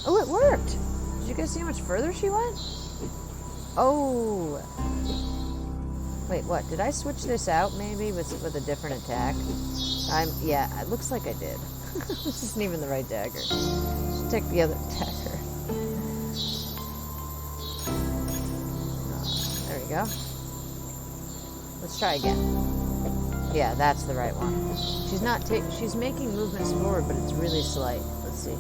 Oh, it worked! Did you guys see how much further she went? Oh! Wait, what? Did I switch this out maybe with a different attack? Yeah, it looks like I did. This isn't even the right dagger. Should take the other dagger. There we go. Let's try again. Yeah, that's the right one. She's making movements forward, but it's really slight. Let's see.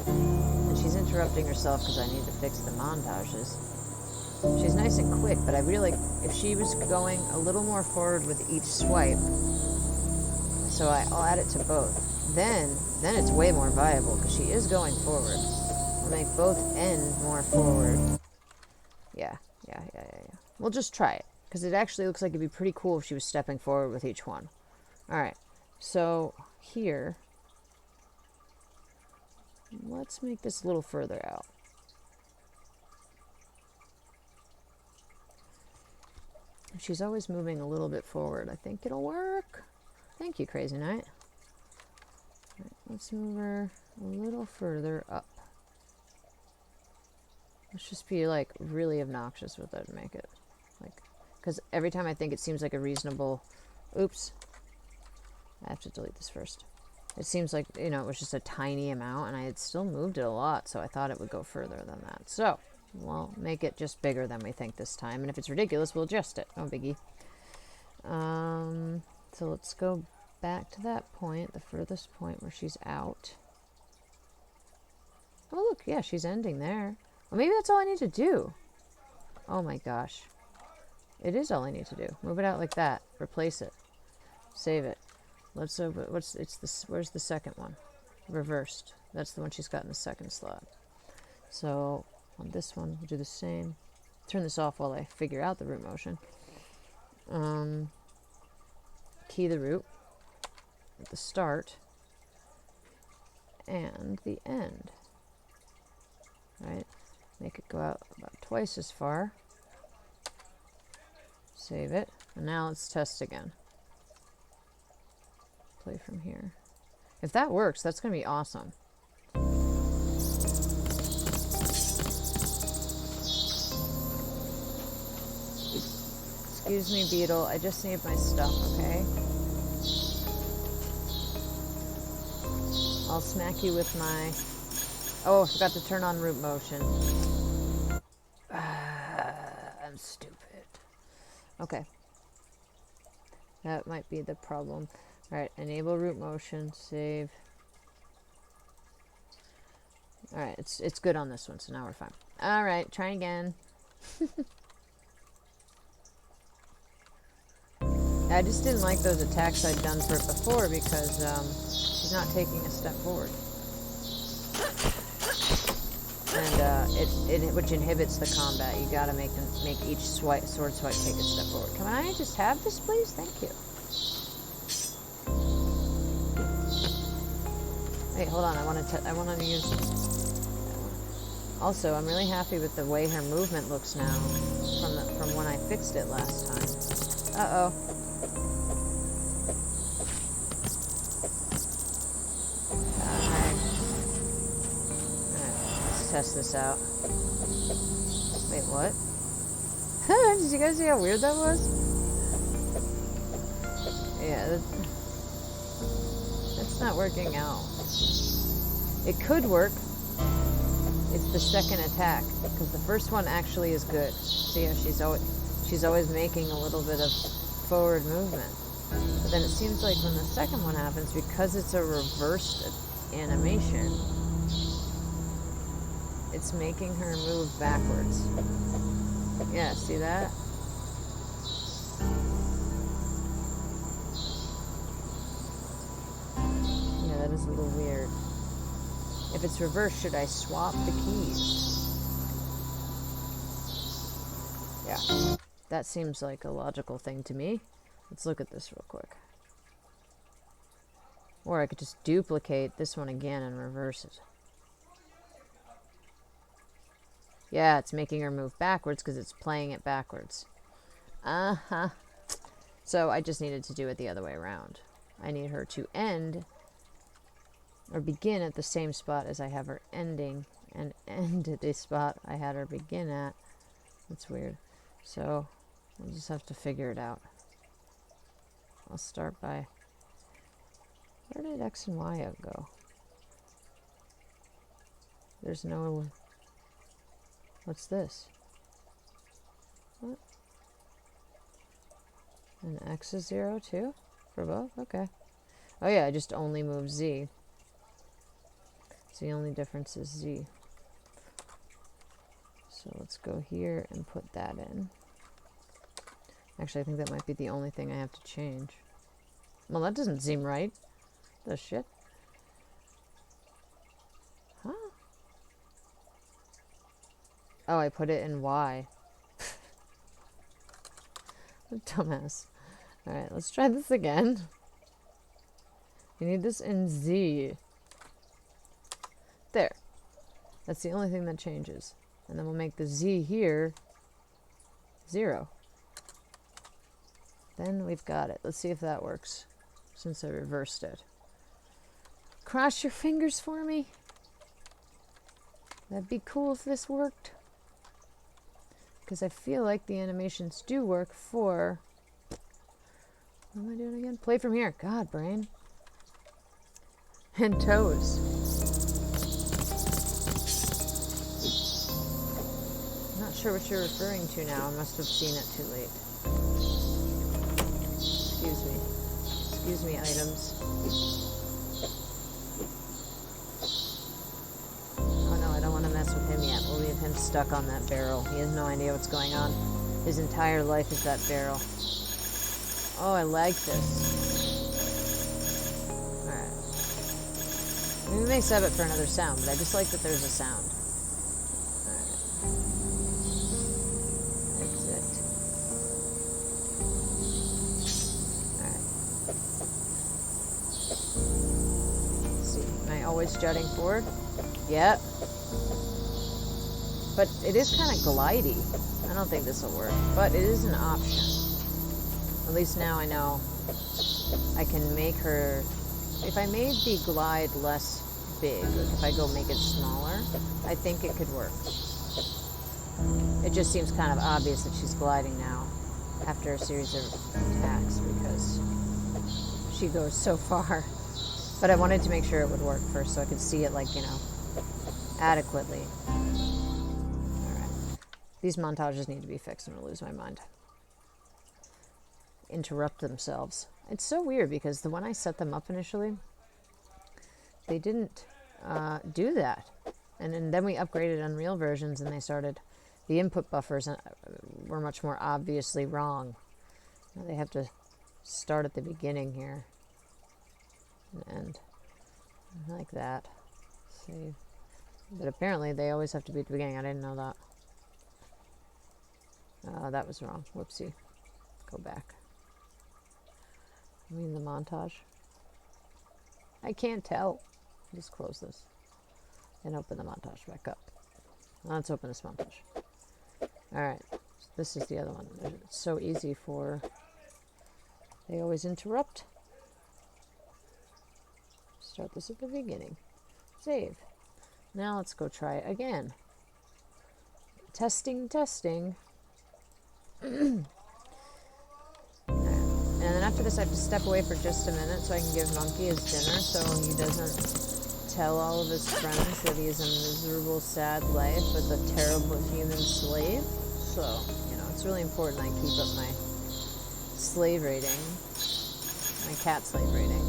And she's interrupting herself because I need to fix the montages. She's nice and quick, but I really like if she was going a little more forward with each swipe. So I'll add it to both. Then it's way more viable because she is going forward. We'll make both end more forward. Yeah. We'll just try it because it actually looks like it'd be pretty cool if she was stepping forward with each one. All right. So here, let's make this a little further out. She's always moving a little bit forward. I think it'll work. Thank you, Crazy Knight. Right, let's move her a little further up. Let's just be like really obnoxious with it and make it like, because every time I think it seems like a reasonable, oops, I have to delete this first. It seems like, it was just a tiny amount and I had still moved it a lot, so I thought it would go further than that. So we'll make it just bigger than we think this time. And if it's ridiculous, we'll adjust it. No biggie. So let's go back to that point, the furthest point where she's out. Oh, look. Yeah, she's ending there. Well, maybe that's all I need to do. Oh, my gosh. It is all I need to do. Move it out like that. Replace it. Save it. Let's open... Where's the second one? Reversed. That's the one she's got in the second slot. So... on this one, we'll do the same. Turn this off while I figure out the root motion. Key the root at the start and the end. Right? Make it go out about twice as far. Save it. And now let's test again. Play from here. If that works, that's going to be awesome. Excuse me, Beetle. I just need my stuff, okay? I'll smack you with my... Oh, I forgot to turn on root motion. I'm stupid. Okay. That might be the problem. Alright, enable root motion. Save. Alright, it's good on this one, so now we're fine. Alright, try again. I just didn't like those attacks I'd done for it before because she's not taking a step forward. And which inhibits the combat. You gotta make each sword swipe take a step forward. Can I just have this, please? Thank you. Wait, hold on. I want to use... Also, I'm really happy with the way her movement looks now from when I fixed it last time. Uh-oh. Test this out. Wait, what? Did you guys see how weird that was? Yeah, that's not working out. It could work. It's the second attack, because the first one actually is good. See how she's always making a little bit of forward movement. But then it seems like when the second one happens, because it's a reversed animation, it's making her move backwards. Yeah, see that? Yeah, that is a little weird. If it's reversed, should I swap the keys? Yeah, that seems like a logical thing to me. Let's look at this real quick. Or I could just duplicate this one again and reverse it. Yeah, it's making her move backwards because it's playing it backwards. Uh-huh. So I just needed to do it the other way around. I need her to end or begin at the same spot as I have her ending, and end at the spot I had her begin at. That's weird. So we'll just have to figure it out. I'll start by... Where did X and Y go? There's no... What's this? What? And X is 0 too? For both? Okay. Oh yeah, I just only moved Z. So the only difference is Z. So let's go here and put that in. Actually, I think that might be the only thing I have to change. Well, that doesn't seem right. The shit. Huh? Oh, I put it in Y. Dumbass. Alright, let's try this again. You need this in Z. There. That's the only thing that changes. And then we'll make the Z here 0. Then we've got it. Let's see if that works, since I reversed it. Cross your fingers for me. That'd be cool if this worked. Because I feel like the animations do work for... What am I doing again? Play from here. God, brain. And toes. I'm not sure what you're referring to now. I must have seen it too late. Excuse me. Excuse me, items. Oh no, I don't want to mess with him yet. We'll leave him stuck on that barrel. He has no idea what's going on. His entire life is that barrel. Oh, I like this. Alright. Maybe we may save it for another sound, but I just like that there's a sound. Alright. Exit. Alright. Let's see. Am I always jutting forward? Yep. But it is kind of glidey. I don't think this will work, but it is an option. At least now I know I can make her... If I made the glide less big, like if I go make it smaller, I think it could work. It just seems kind of obvious that she's gliding now after a series of attacks because she goes so far. But I wanted to make sure it would work first so I could see it, like, you know, adequately. Alright. These montages need to be fixed. I'm going to lose my mind. Interrupt themselves. It's so weird because when I set them up initially, they didn't do that. And then we upgraded Unreal versions and they started... The input buffers were much more obviously wrong. Now they have to start at the beginning here. And end. Like that. Save. But apparently they always have to be at the beginning. I didn't know that. That was wrong. Whoopsie. Go back. I mean the montage. I can't tell. Just close this. And open the montage back up. Let's open this montage. Alright. This is the other one. It's so easy for... They always interrupt. Start this at the beginning. Save. Now let's go try it again. Testing, testing. And then after this I have to step away for just a minute so I can give Monkey his dinner so he doesn't tell all of his friends that he is a miserable, sad life with a terrible human slave. So, you know, it's really important I keep up my slave rating. My cat slave rating.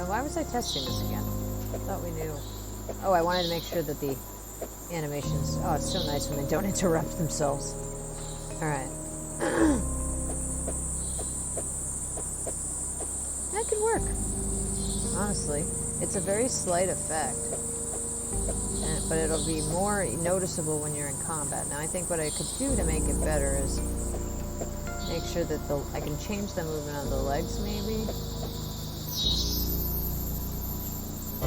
Why was I testing this again? I thought we knew. Oh, I wanted to make sure that the animations. Oh, it's so nice when they don't interrupt themselves. Alright. That could work. Honestly. It's a very slight effect. But it'll be more noticeable when you're in combat. Now, I think what I could do to make it better is make sure that I can change the movement of the legs, maybe.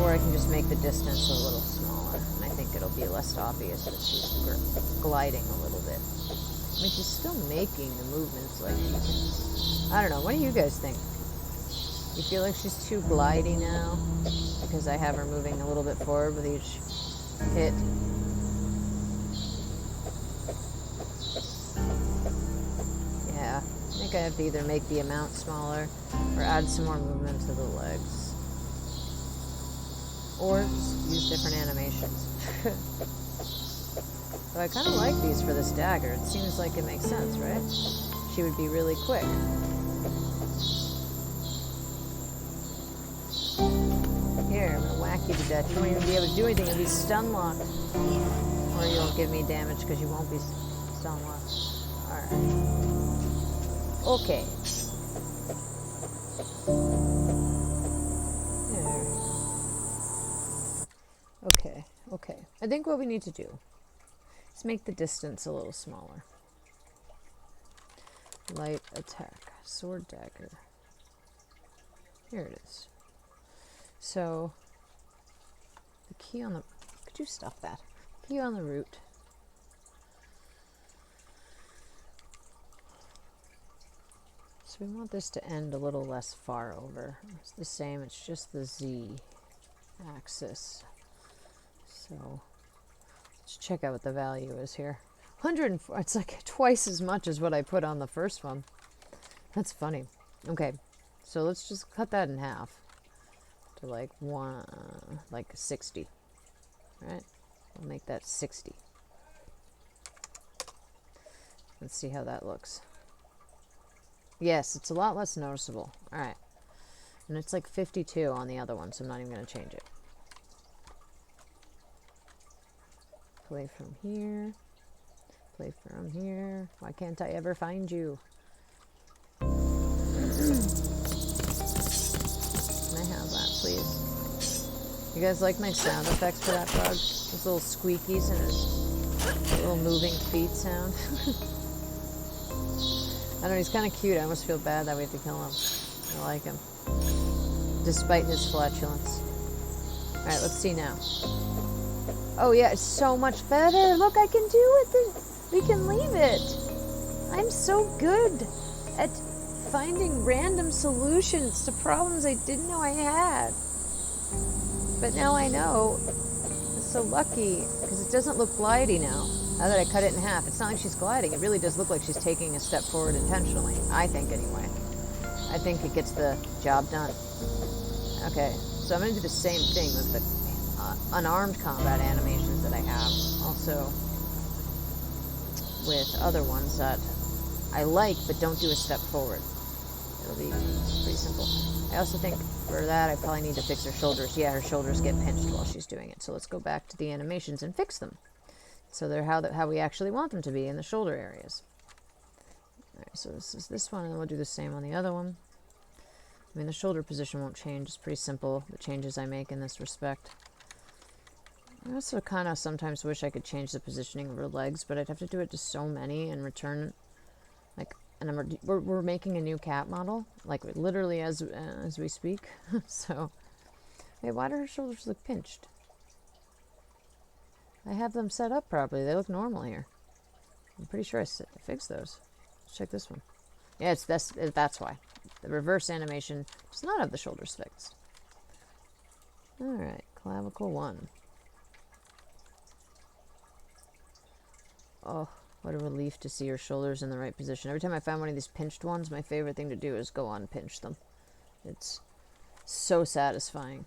Or I can just make the distance a little smaller. And I think it'll be less obvious that she's gliding a little bit. I mean, she's still making the movements like she can. I don't know. What do you guys think? You feel like she's too glidey now? Because I have her moving a little bit forward with each hit. Yeah, I think I have to either make the amount smaller or add some more movement to the legs. Or just use different animations. So I kind of like these for this dagger. It seems like it makes sense, right? She would be really quick. Here, I'm gonna whack you to death. You won't even be able to do anything. You'll be stun locked. Or you'll give me damage because you won't be stun locked. Alright. Okay. There. Okay. I think what we need to do is make the distance a little smaller. Light attack. Sword dagger. Here it is. So, the key on the... Could you stop that? Key on the root. So we want this to end a little less far over. It's the same, it's just the Z axis. So, let's check out what the value is here. 104, it's like twice as much as what I put on the first one. That's funny. Okay, so let's just cut that in half. To like 60. Right? We'll make that 60. Let's see how that looks. Yes, it's a lot less noticeable. Alright. And it's like 52 on the other one, so I'm not even going to change it. Play from here. Play from here. Why can't I ever find you? Can I have that, please? You guys like my sound effects for that bug? Those little squeakies and his little moving feet sound. I don't know, he's kind of cute. I almost feel bad that we have to kill him. I like him. Despite his flatulence. Alright, let's see now. Oh yeah, it's so much better. Look, I can do it. We can leave it. I'm so good at finding random solutions to problems I didn't know I had. But now I know. I'm so lucky, because it doesn't look glidey now. Now that I cut it in half, it's not like she's gliding. It really does look like she's taking a step forward intentionally. I think, anyway. I think it gets the job done. Okay, so I'm going to do the same thing with the unarmed combat animations that I have. Also, with other ones that I like, but don't do a step forward. It'll be pretty simple. I also think for that I probably need to fix her shoulders. Yeah, her shoulders get pinched while she's doing it. So let's go back to the animations and fix them. So they're how we actually want them to be in the shoulder areas. Alright, so this is this one, and we'll do the same on the other one. I mean, the shoulder position won't change. It's pretty simple, the changes I make in this respect. I also kind of sometimes wish I could change the positioning of her legs, but I'd have to do it to so many and return, like, and we're making a new cat model, like literally as we speak. So, wait, why do her shoulders look pinched? I have them set up properly. They look normal here. I'm pretty sure I fixed those. Let's check this one. Yeah, that's why. The reverse animation does not have the shoulders fixed. Alright, clavicle 1. Oh, what a relief to see her shoulders in the right position. Every time I find one of these pinched ones, my favorite thing to do is go unpinch them. It's so satisfying.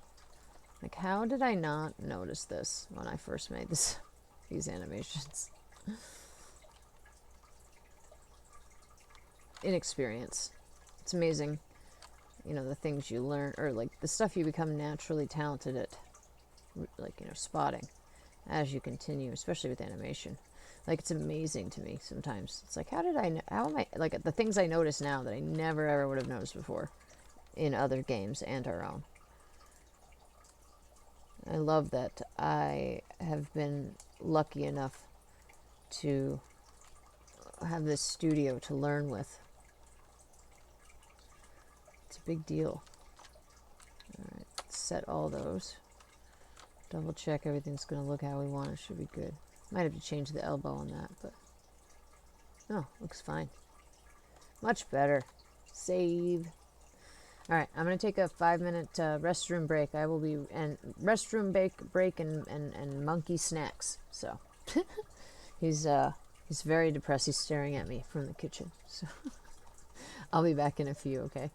Like, how did I not notice this when I first made these animations? Inexperience. It's amazing, you know, the things you learn, or like the stuff you become naturally talented at, like, you know, spotting. as you continue, especially with animation. Like, it's amazing to me sometimes. It's like, how am I, like, the things I notice now that I never ever would have noticed before in other games and our own. I love that I have been lucky enough to have this studio to learn with. It's a big deal. Alright, set all those. Double check everything's going to look how we want it. Should be good. Might have to change the elbow on that, but no, looks fine. Much better. Save. All right, I'm going to take a 5-minute restroom break. I will be and restroom break and monkey snacks. So he's very depressed. He's staring at me from the kitchen. So I'll be back in a few. Okay.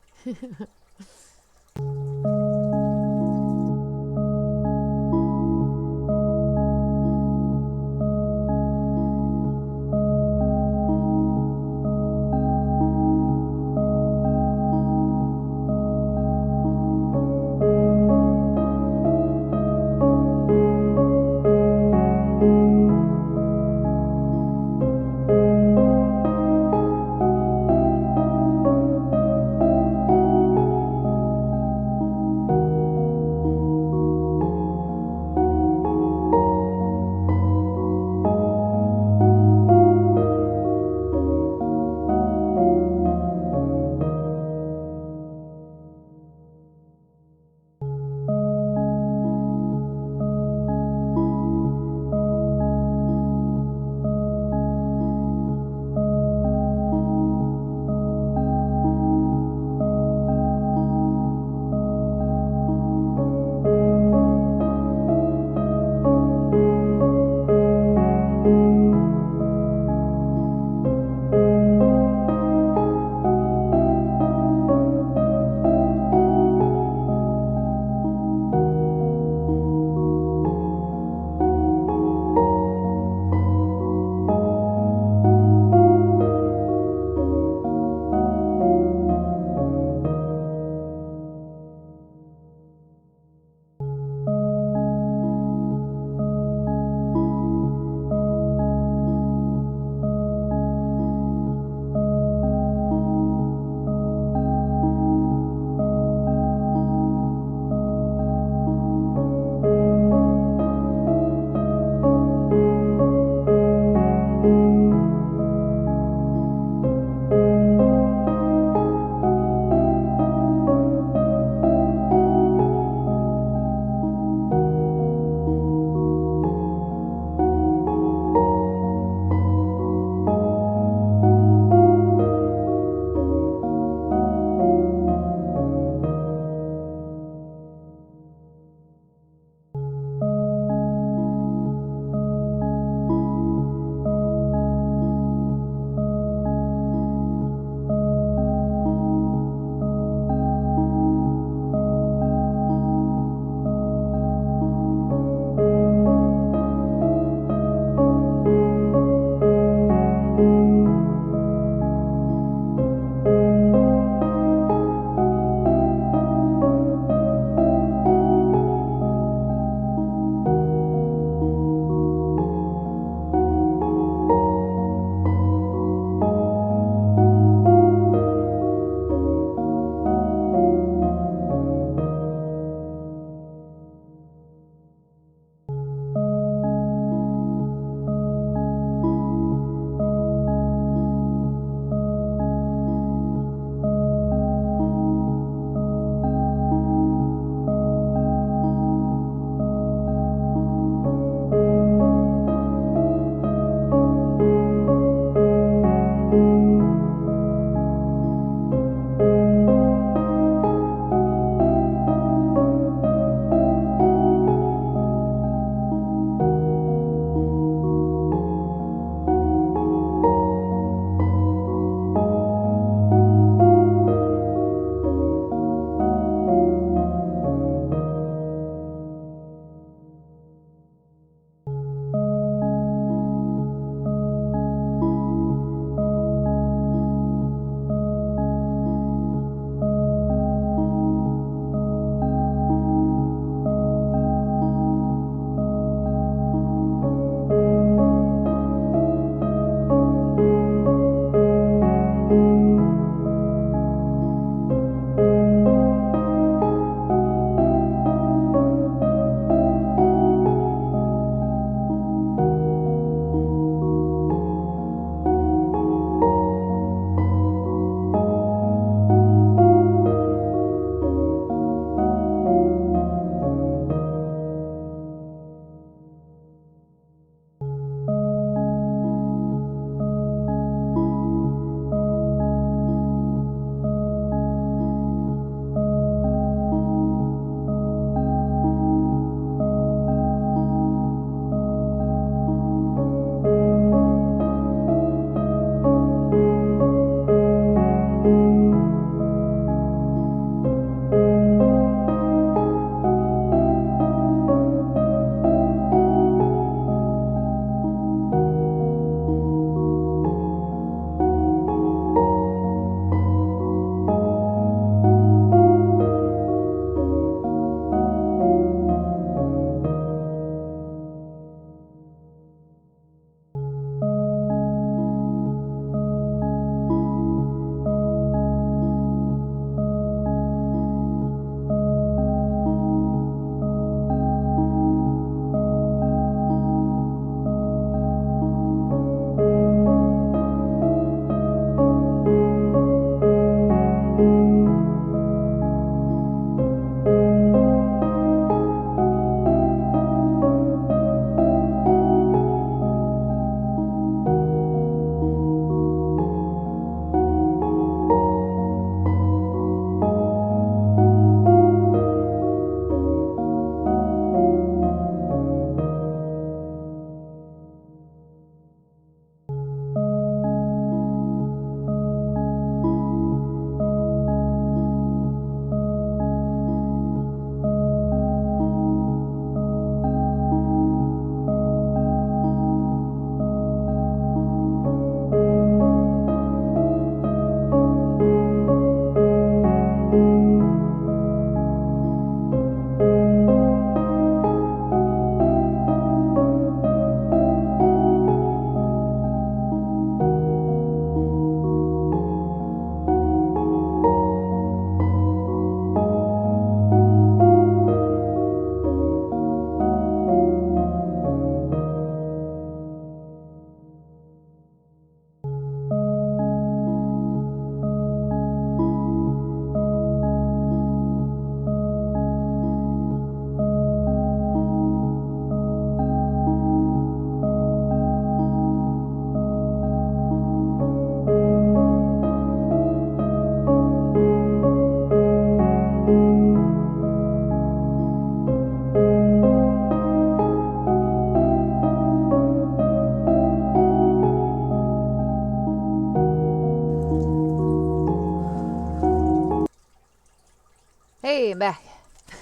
Hey, I'm back.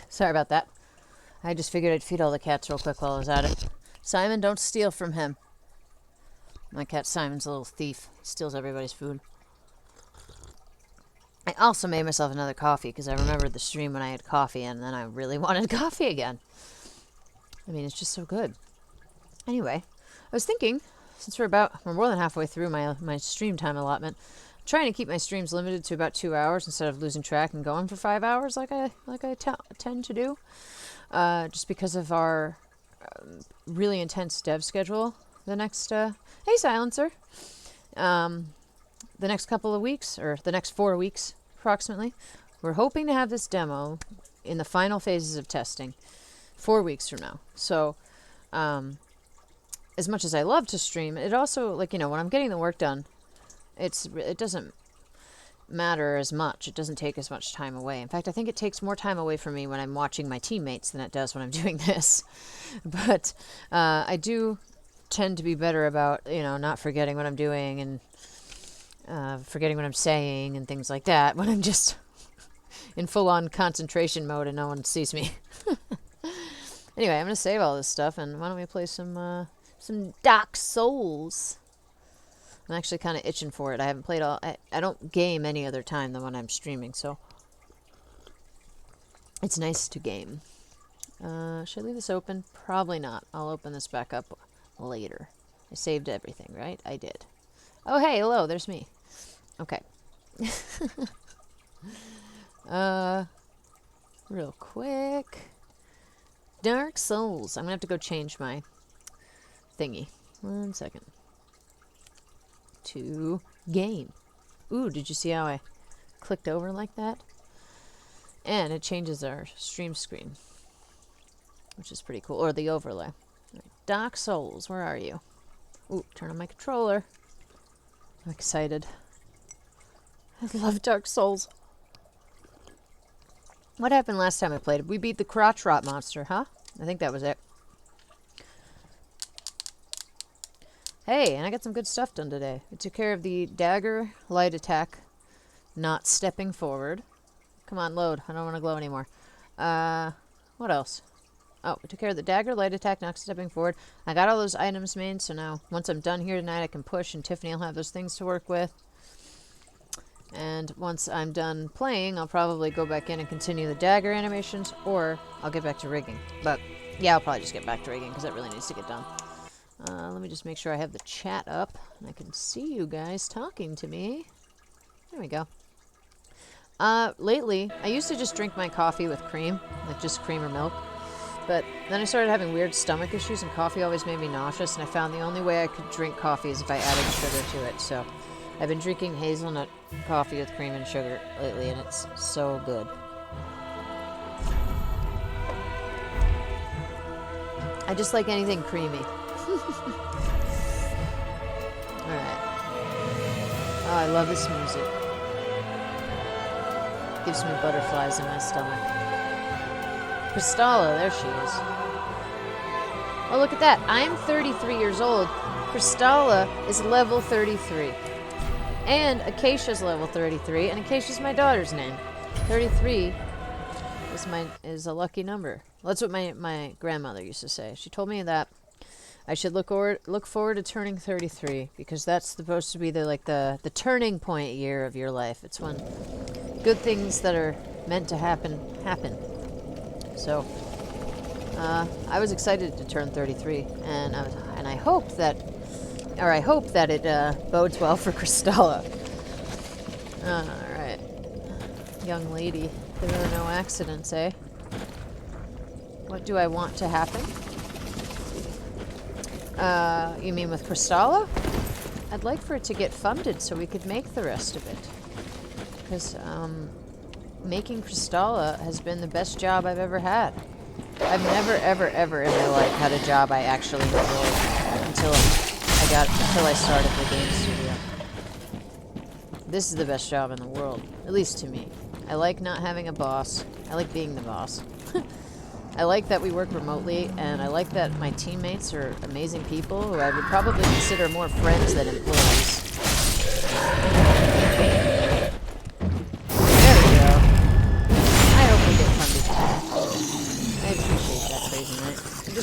Sorry about that. I just figured I'd feed all the cats real quick while I was at it. Simon, don't steal from him. My cat Simon's a little thief. Steals everybody's food. I also made myself another coffee because I remembered the stream when I had coffee and then I really wanted coffee again. I mean, it's just so good. Anyway, I was thinking, since we're more than halfway through my stream time allotment, I'm trying to keep my streams limited to about 2 hours instead of losing track and going for 5 hours like I tend to do. Just because of our really intense dev schedule the next, hey Silencer, the next couple of weeks, or the next 4 weeks approximately. We're hoping to have this demo in the final phases of testing 4 weeks from now. So, as much as I love to stream, it also, like, when I'm getting the work done, it doesn't matter as much. It doesn't take as much time away. In fact, I think it takes more time away from me when I'm watching my teammates than it does when I'm doing this. But I do tend to be better about, not forgetting what I'm doing and forgetting what I'm saying and things like that when I'm just in full-on concentration mode and no one sees me. Anyway, I'm going to save all this stuff, and why don't we play some Dark Souls? I'm actually kind of itching for it. I haven't played I don't game any other time than when I'm streaming, so it's nice to game. Should I leave this open? Probably not. I'll open this back up later. I saved everything, right? I did. Oh, hey, hello, there's me. Okay. Real quick. Dark Souls. I'm gonna have to go change my thingy. 1 second. To game. Ooh, did you see how I clicked over like that? And it changes our stream screen, which is pretty cool. Or the overlay. Right. Dark Souls, where are you? Ooh, turn on my controller. I'm excited. I love Dark Souls. What happened last time I played? We beat the crotch rot monster, huh? I think that was it. Hey, and I got some good stuff done today. I took care of the dagger light attack not stepping forward. Come on, load. I don't want to glow anymore. What else? Oh, we took care of the dagger light attack not stepping forward. I got all those items made, so now once I'm done here tonight, I can push, and Tiffany will have those things to work with. And once I'm done playing, I'll probably go back in and continue the dagger animations, or I'll get back to rigging. But yeah, I'll probably just get back to rigging because that really needs to get done. Let me just make sure I have the chat up and I can see you guys talking to me. There we go. Lately, I used to just drink my coffee with cream, like just cream or milk. But then I started having weird stomach issues, and coffee always made me nauseous, and I found the only way I could drink coffee is if I added sugar to it. So I've been drinking hazelnut coffee with cream and sugar lately, and it's so good. I just like anything creamy. Alright. Oh, I love this music. Gives me butterflies in my stomach. Kristala, there she is. Oh, look at that. I'm 33 years old. Kristala is level 33. And Acacia's level 33, and Acacia's my daughter's name. 33 is a lucky number. Well, that's what my grandmother used to say. She told me that I should look forward to turning 33 because that's supposed to be the turning point year of your life. It's when good things that are meant to happen. So I was excited to turn 33, and I hope that it bodes well for Kristala. All right, young lady, there are no accidents, eh? What do I want to happen? You mean with Kristala? I'd like for it to get funded so we could make the rest of it. Because making Kristala has been the best job I've ever had. I've never, ever, ever in my life had a job I actually enjoyed until I started the game studio. This is the best job in the world, at least to me. I like not having a boss. I like being the boss. I like that we work remotely, and I like that my teammates are amazing people who I would probably consider more friends than employees. There we go. I hope we get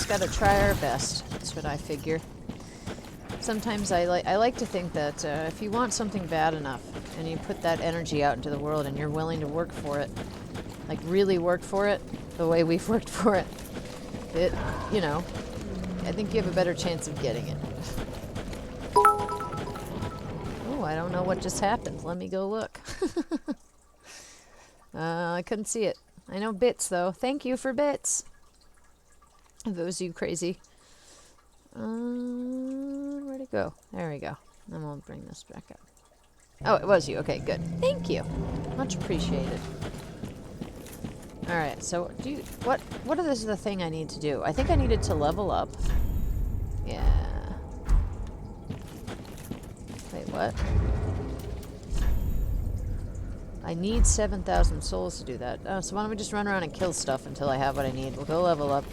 just gotta try our best. That's what I figure. Sometimes I like to think that if you want something bad enough and you put that energy out into the world and you're willing to work for it, like really work for it, the way we've worked for it, you know, I think you have a better chance of getting it. Oh, I don't know what just happened. Let me go look. I couldn't see it. I know bits, though. Thank you for bits. If it was you crazy. Where'd it go? There we go. Then we'll bring this back up. Oh, it was you. Okay, good. Thank you. Much appreciated. Alright, so what is the thing I need to do? I think I needed to level up. Yeah. Wait, what? I need 7,000 souls to do that. Oh, so why don't we just run around and kill stuff until I have what I need? We'll go level up.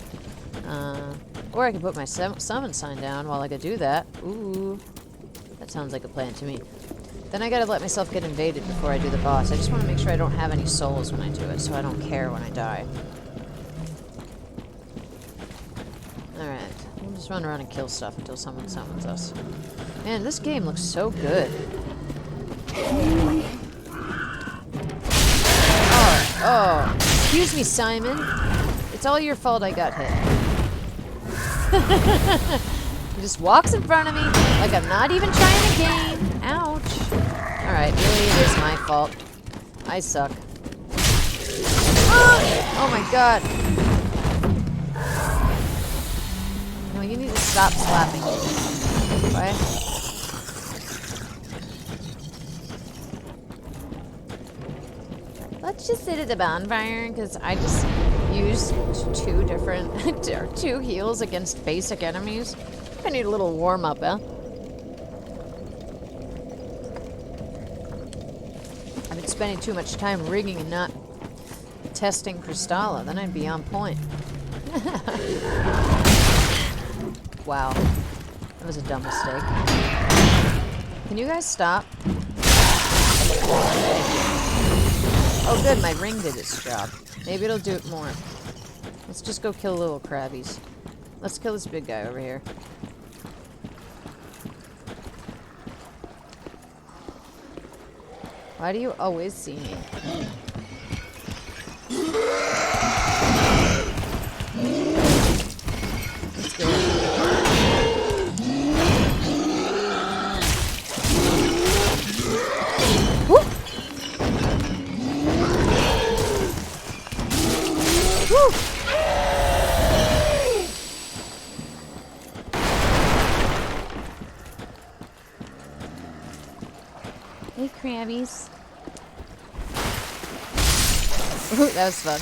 Or I could put my summon sign down while I could do that. Ooh. That sounds like a plan to me. Then I gotta let myself get invaded before I do the boss. I just want to make sure I don't have any souls when I do it, so I don't care when I die. Alright. We'll just run around and kill stuff until someone summons us. Man, this game looks so good. Oh, excuse me, Simon. It's all your fault I got hit. He just walks in front of me like I'm not even trying to game. Ouch. Alright, really it is my fault. I suck. Oh my god. No, you need to stop slapping me. What? Let's just sit at the bonfire, because I just used two heals against basic enemies. I need a little warm-up, huh? I've been spending too much time rigging and not testing Kristala, then I'd be on point. Wow. That was a dumb mistake. Can you guys stop? Oh good, my ring did its job. Maybe it'll do it more. Let's just go kill little crabbies. Let's kill this big guy over here. Why do you always see me? Let's go. Woo! Woo! Hey, crabbies. Ooh, that was fun.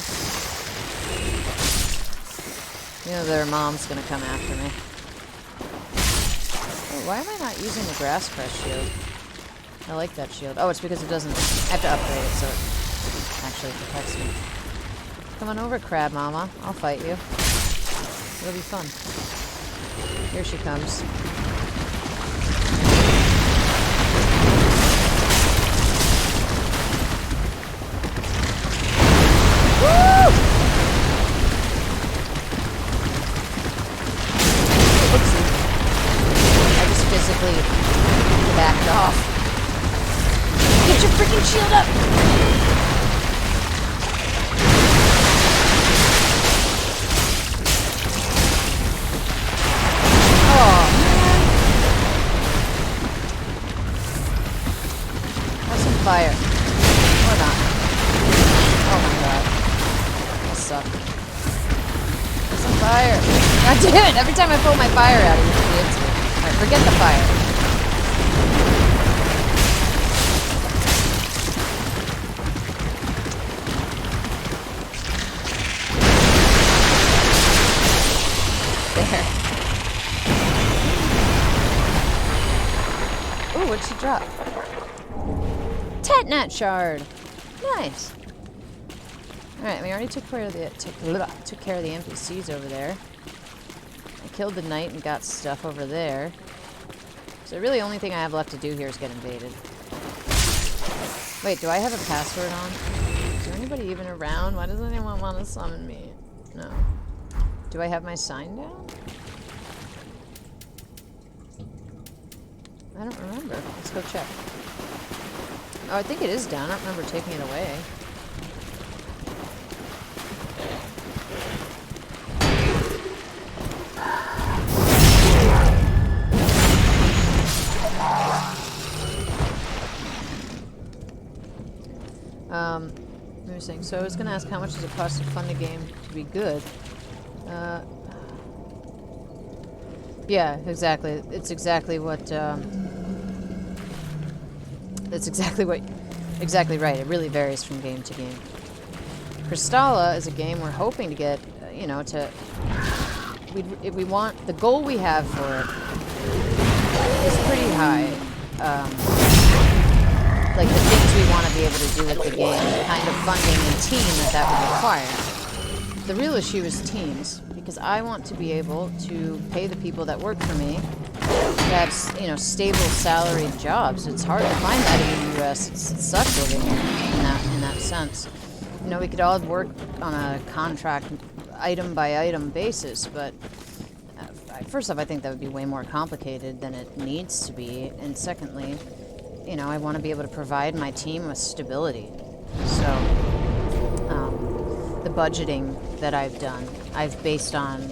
You know their mom's gonna come after me. Oh, why am I not using the grass crest shield? I like that shield. Oh, it's because it doesn't... I have to upgrade it so it actually protects me. Come on over, crab mama. I'll fight you. It'll be fun. Here she comes. Woo! Oopsie. I just physically backed off. Get your freaking shield up! Oh, man. Have some fire. Or not. Oh my god. I suck. Have some fire. God damn it! Every time I pull my fire out, it usually hits me. Alright, forget the fire. There. Ooh, what'd she drop? Tetnat shard! Nice. Alright, we already took care of the NPCs over there. I killed the knight and got stuff over there. So really the only thing I have left to do here is get invaded. Wait, do I have a password on? Is there anybody even around? Why doesn't anyone want to summon me? No. Do I have my sign down? I don't remember. Let's go check. Oh, I think it is down. I don't remember taking it away. Let me think. So I was going to ask how much does it cost to fund a game to be good? Yeah, exactly. It's exactly what, exactly right. It really varies from game to game. Kristala is a game we're hoping to get, you know, we want, the goal we have for it is pretty high. Like the things we want to be able to do with the game, the kind of funding and team that would require. The real issue is teams, because I want to be able to pay the people that work for me to have, you know, stable salaried jobs. It's hard to find that in the U.S. It sucks living in that sense. You know, we could all work on a contract item by item basis, but first off, I think that would be way more complicated than it needs to be, and secondly, you know, I want to be able to provide my team with stability. So, the budgeting that I've done, I've based on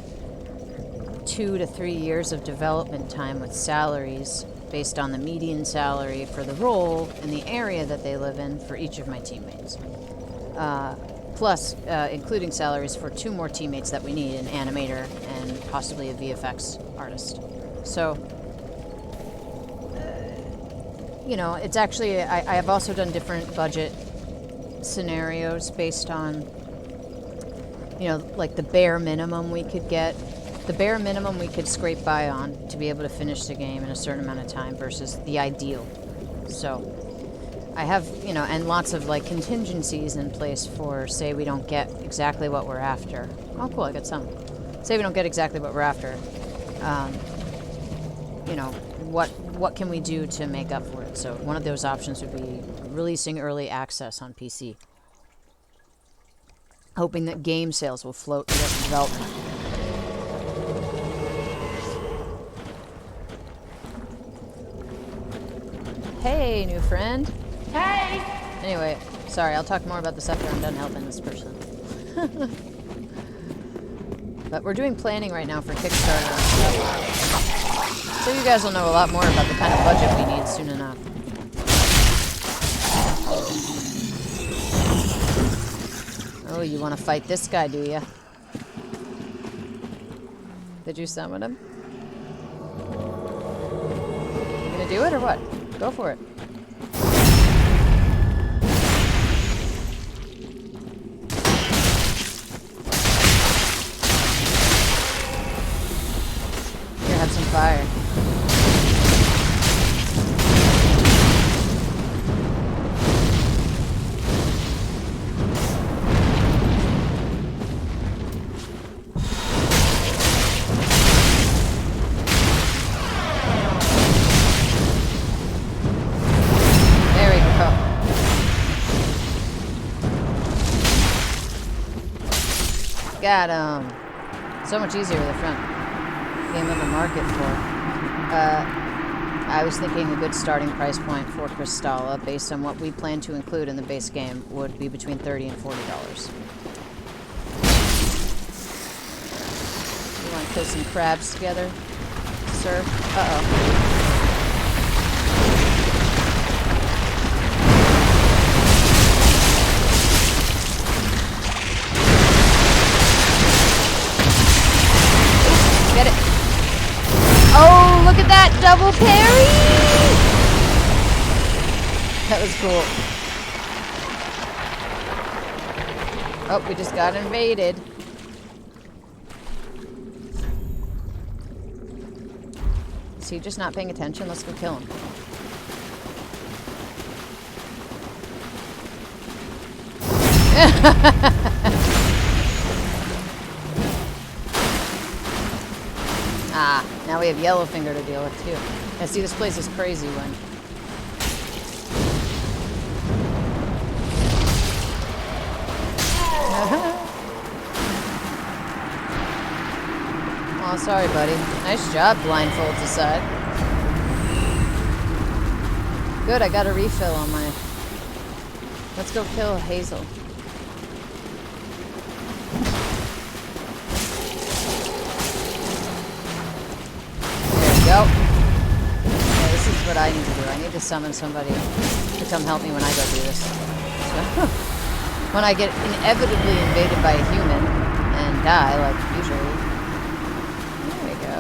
2 to 3 years of development time with salaries based on the median salary for the role and the area that they live in for each of my teammates. Plus, including salaries for 2 more teammates that we need, an animator and possibly a VFX artist. So, you know, it's actually, I have also done different budget scenarios based on, you know, like the bare minimum we could get, the bare minimum we could scrape by on to be able to finish the game in a certain amount of time versus the ideal. So, I have, you know, and lots of like contingencies in place for, say we don't get exactly what we're after. Oh cool, I got some. Say we don't get exactly what we're after. You know, what can we do to make up for it? So one of those options would be releasing early access on PC. Hoping that game sales will float the rest of development. Hey, new friend. Hey! Anyway, sorry, I'll talk more about this after I'm done helping this person. But we're doing planning right now for Kickstarter and stuff. So you guys will know a lot more about the kind of budget we need soon enough. Oh, you want to fight this guy, do you? Did you summon him? You gonna do it or what? Go for it. Here, have some fire. Got so much easier with the front game of the market for. I was thinking a good starting price point for Kristala, based on what we plan to include in the base game, would be between $30 and $40. You want to kill some crabs together, sir? Uh-oh. Get it. Oh, look at that double parry! That was cool. Oh, we just got invaded. Is he just not paying attention? Let's go kill him. Ah, now we have Yellowfinger to deal with too. I see this place is crazy when... Oh, sorry, buddy. Nice job, blindfolds aside. Good, I got a refill on my... Let's go kill Hazel. There we go. Yeah, this is what I need to do. I need to summon somebody to come help me when I go do this. So, when I get inevitably invaded by a human and die, like usually. There we go.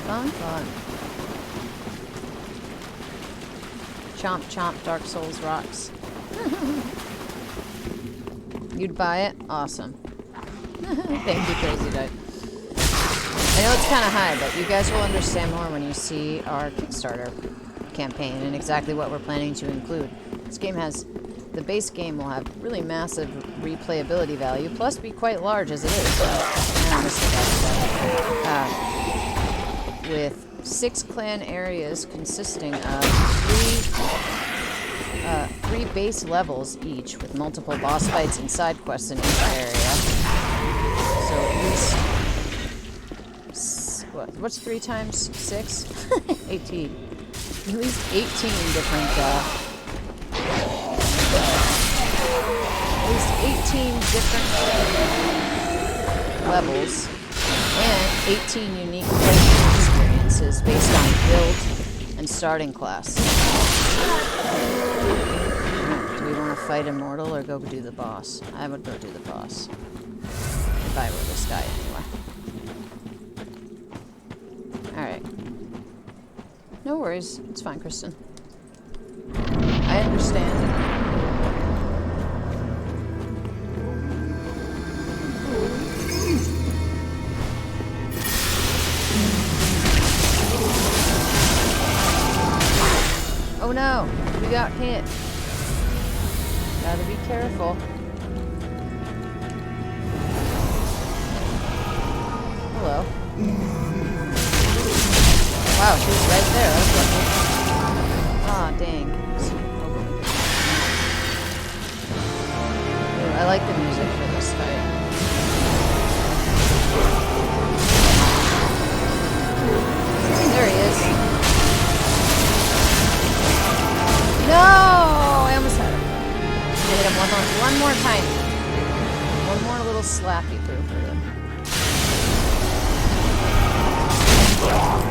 Fun, fun. Chomp, chomp, Dark Souls rocks. You'd buy it? Awesome. Thank you, Crazy Dyke. I know it's kind of high, but you guys will understand more when you see our Kickstarter campaign and exactly what we're planning to include. This game has... The base game will have really massive replayability value, plus be quite large as it is. With 6 clan areas consisting of 3 base levels each, with multiple boss fights and side quests in each area. So at least... What's 3 times 6? 18. At least 18 different... At least 18 different levels and 18 unique playing experiences based on build and starting class. Do we want to fight Immortal or go do the boss? I would go do the boss. If I were this guy anyway. Alright. No worries. It's fine, Kristen. I understand. Oh no, we got hit. Gotta be careful. Hello. Wow, she was right there. That was lucky. Aw, dang. Ooh, I like the music for this fight. There he is. No! I almost had him. I hit him one more time. One more little slappy through for him.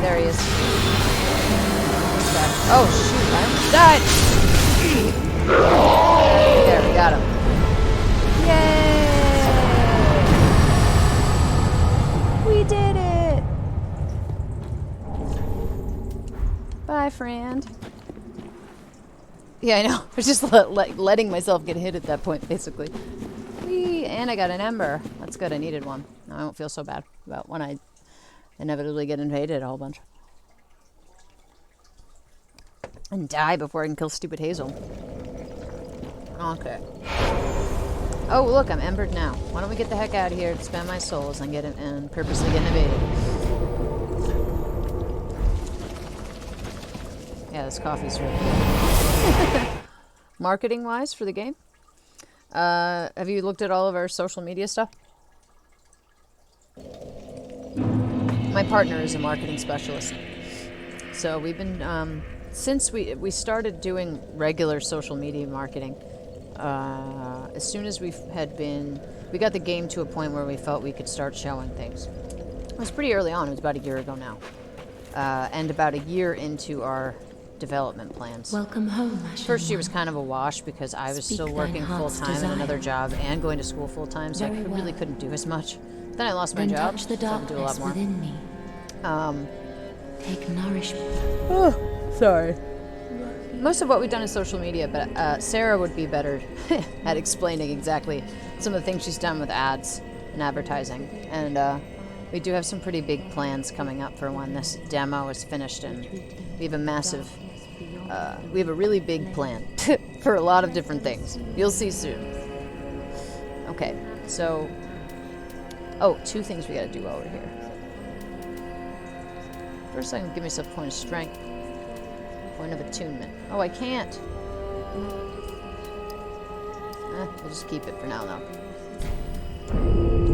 There he is. Oh shoot, I almost died! There, we got him. Yay! We did it! Bye, friend. Yeah, I know. I was just letting myself get hit at that point, basically. Whee! And I got an ember. That's good. I needed one. Now I don't feel so bad about when I inevitably get invaded a whole bunch. And die before I can kill stupid Hazel. Okay. Oh, look, I'm embered now. Why don't we get the heck out of here, spend my souls, and purposely get invaded. Yeah, this coffee's really good. Marketing-wise for the game, have you looked at all of our social media stuff? My partner is a marketing specialist. So we've been, since we started doing regular social media marketing, as soon as we got the game to a point where we felt we could start showing things. It was pretty early on. It was about a year ago now. And about a year into our development plans. Welcome home, First year was kind of a wash because I was still working full-time at another job and going to school full-time, so I really couldn't do as much. Then I lost my job, so I could do a lot more. Me. Take nourishment. Oh, sorry. Most of what we've done is social media, but Sarah would be better at explaining exactly some of the things she's done with ads and advertising. And we do have some pretty big plans coming up for when this demo is finished, and we have a massive... we have a really big plan for a lot of different things. You'll see soon. Okay, so... Oh, 2 things we gotta do while we're here. First, I can give myself a point of strength. Point of attunement. Oh, I can't! We'll just keep it for now, though.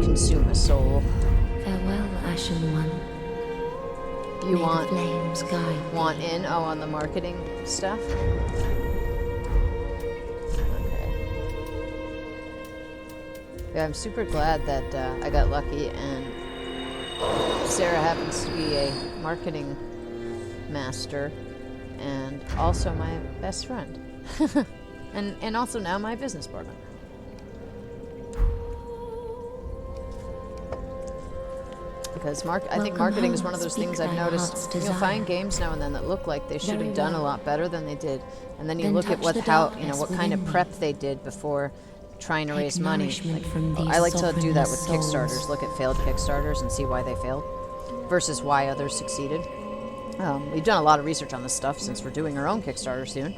consume a soul. Farewell, Ashen One. You May want the flames guide want thee. in? Oh, on the marketing stuff? Okay. Yeah, I'm super glad that I got lucky and Sarah happens to be a marketing master and also my best friend. and also now my business partner. Because I think Welcome marketing is home. one of those Speak things I've thy noticed. heart's You'll desire. find games now and then that look like they should Very have done a well. lot better than they did, and then you Then look at touch the how darkness what kind of within prep thee. they did before trying to Take raise money. nourishment from these I like to do that with sovereignless Kickstarters. souls. Look at failed Kickstarters and see why they failed, versus why others succeeded. We've done a lot of research on this stuff since we're doing our own Kickstarter soon.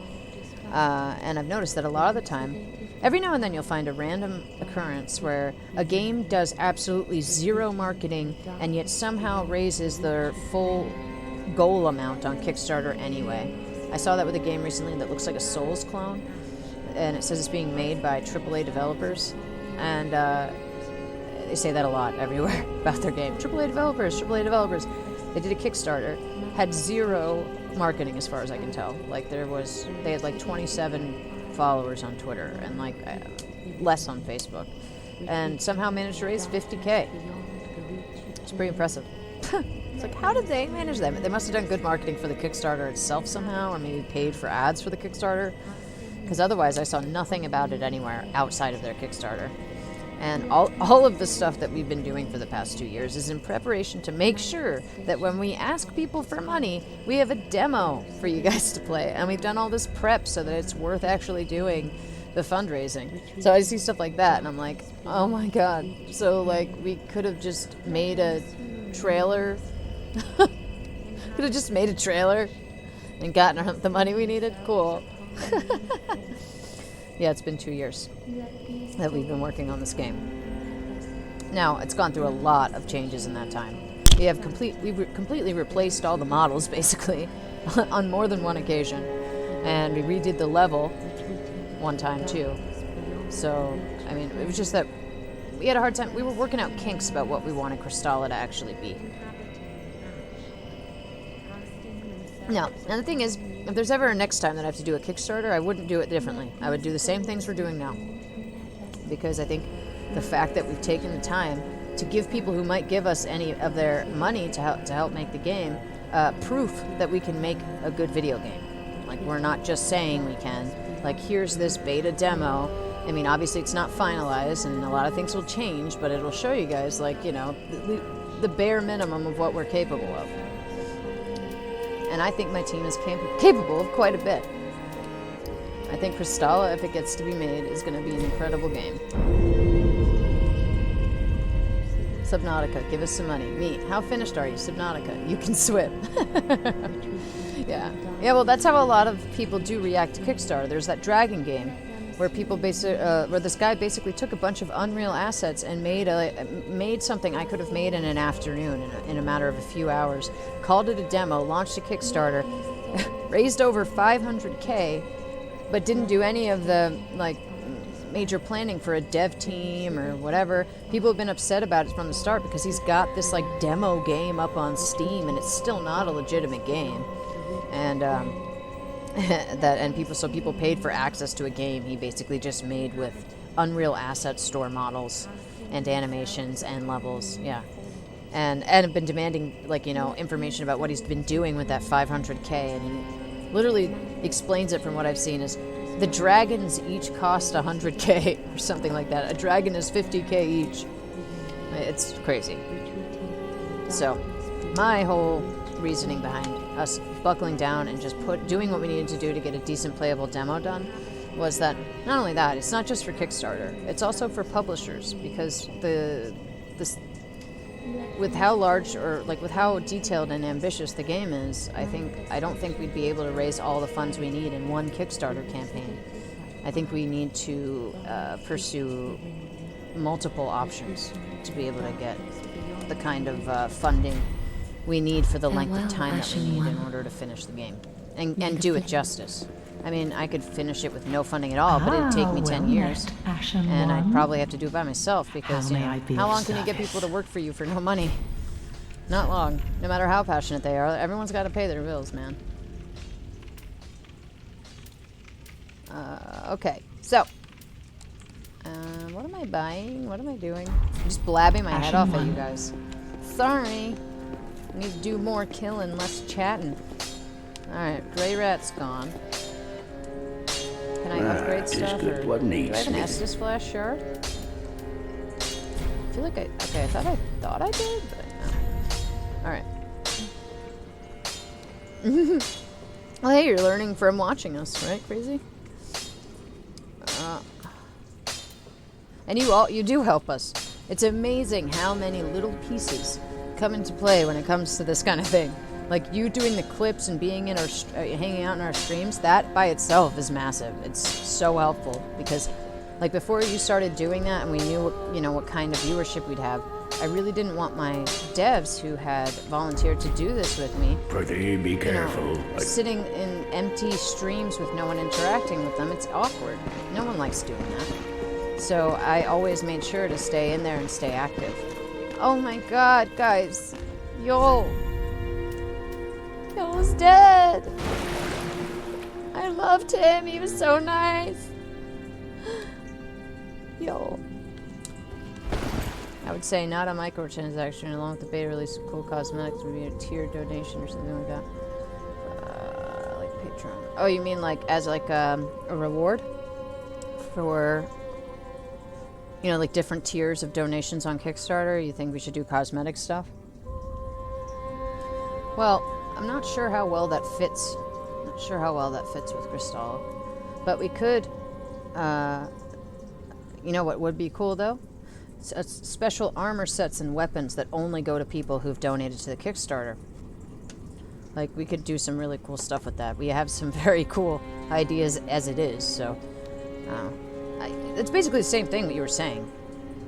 And I've noticed that a lot of the time, every now and then you'll find a random occurrence where a game does absolutely zero marketing and yet somehow raises their full goal amount on Kickstarter anyway. I saw that with a game recently that looks like a Souls clone, and it says it's being made by AAA developers, and they say that a lot everywhere about their game. AAA developers, AAA developers. They did a Kickstarter, had zero marketing as far as I can tell. Like they had like 27 followers on Twitter and like less on Facebook, and somehow managed to raise $50K. It's pretty impressive. It's like, how did they manage that? They must have done good marketing for the Kickstarter itself somehow, or maybe paid for ads for the Kickstarter, because otherwise I saw nothing about it anywhere outside of their Kickstarter. And all of the stuff that we've been doing for the past 2 years is in preparation to make sure that when we ask people for money, we have a demo for you guys to play. And we've done all this prep so that it's worth actually doing the fundraising. So I see stuff like that and I'm like, oh my god. So like we could have just made a trailer. Could have just made a trailer and gotten the money we needed. Cool. Yeah, it's been 2 years that we've been working on this game. Now, it's gone through a lot of changes in that time. We've completely replaced all the models, basically, on more than one occasion. And we redid the level one time, too. So, I mean, it was just that we had a hard time. We were working out kinks about what we wanted Kristala to actually be. Now, and the thing is, if there's ever a next time that I have to do a Kickstarter, I wouldn't do it differently. I would do the same things we're doing now. Because I think the fact that we've taken the time to give people who might give us any of their money to help make the game, proof that we can make a good video game. Like, we're not just saying we can. Like, here's this beta demo. I mean, obviously it's not finalized, and a lot of things will change, but it'll show you guys, like, you know, the bare minimum of what we're capable of. And I think my team is capable of quite a bit. I think Kristala, if it gets to be made, is going to be an incredible game. Subnautica, give us some money. Me, how finished are you? Subnautica, you can swim. Yeah. Yeah, well, that's how a lot of people do react to Kickstarter. There's that dragon game where where this guy basically took a bunch of Unreal assets and made something I could have made in an afternoon, in a matter of a few hours, called it a demo, launched a Kickstarter, raised over $500K, but didn't do any of the like major planning for a dev team or whatever. People have been upset about it from the start because he's got this like demo game up on Steam and it's still not a legitimate game, and people paid for access to a game he basically just made with Unreal Asset Store models and animations and levels. Yeah. And have been demanding, like, you know, information about what he's been doing with that $500K, and he literally explains it from what I've seen as the dragons each cost $100K or something like that. A dragon is $50K each. It's crazy. So my whole reasoning behind us buckling down and just doing what we needed to do to get a decent playable demo done was that not only that, it's not just for Kickstarter, it's also for publishers, because with how large or like with how detailed and ambitious the game is, I don't think we'd be able to raise all the funds we need in one Kickstarter campaign. I think we need to pursue multiple options to be able to get the kind of funding we need for the length of time that we need in order to finish the game and do it justice. I mean, I could finish it with no funding at all, but it'd take me 10 years. And I'd probably have to do it by myself because, you know, how long can you get people to work for you for no money? Not long. No matter how passionate they are, everyone's got to pay their bills, man. Okay, so. What am I buying? What am I doing? I'm just blabbing my head off at you guys. Sorry. I need to do more killing, less chatting. Alright, Grey Rat's gone. Can I upgrade stuff? Or do I have an Estus Flash shard? I feel like I thought I did, but no. Alright. Well, hey, you're learning from watching us, right, Crazy? And you do help us. It's amazing how many little pieces come into play when it comes to this kind of thing. Like you doing the clips and being in our hanging out in our streams, that by itself is massive. It's so helpful because, like, before you started doing that and we knew, you know, what kind of viewership we'd have, I really didn't want my devs who had volunteered to do this with me. Pretty be careful. You know, sitting in empty streams with no one interacting with them, it's awkward. No one likes doing that. So I always made sure to stay in there and stay active. Oh my god, guys. Yoel's dead. I loved him. He was so nice. Yoel. I would say not a microtransaction along with the beta release of cool cosmetics would be a tiered donation or something like that. Like Patreon. Oh, you mean like as like a reward? For... You know, like different tiers of donations on Kickstarter. You think we should do cosmetic stuff? Well, I'm not sure how well that fits. Not sure how well that fits with Kristala. But we could, you know what would be cool though? Special armor sets and weapons that only go to people who've donated to the Kickstarter. Like, we could do some really cool stuff with that. We have some very cool ideas as it is, so... it's basically the same thing that you were saying.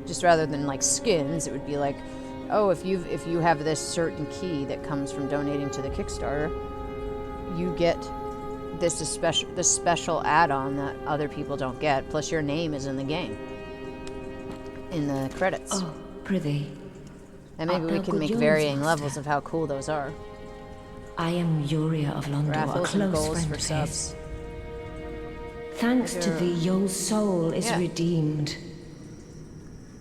Just rather than like skins, it would be like, oh, if you have this certain key that comes from donating to the Kickstarter, you get this special add-on that other people don't get. Plus, your name is in the game, in the credits. Oh, prithee. And maybe we can make varying levels of how cool those are. I am Uria of London, a Raffles and close goals friend for of subs. his. Thanks to thee, your soul is redeemed.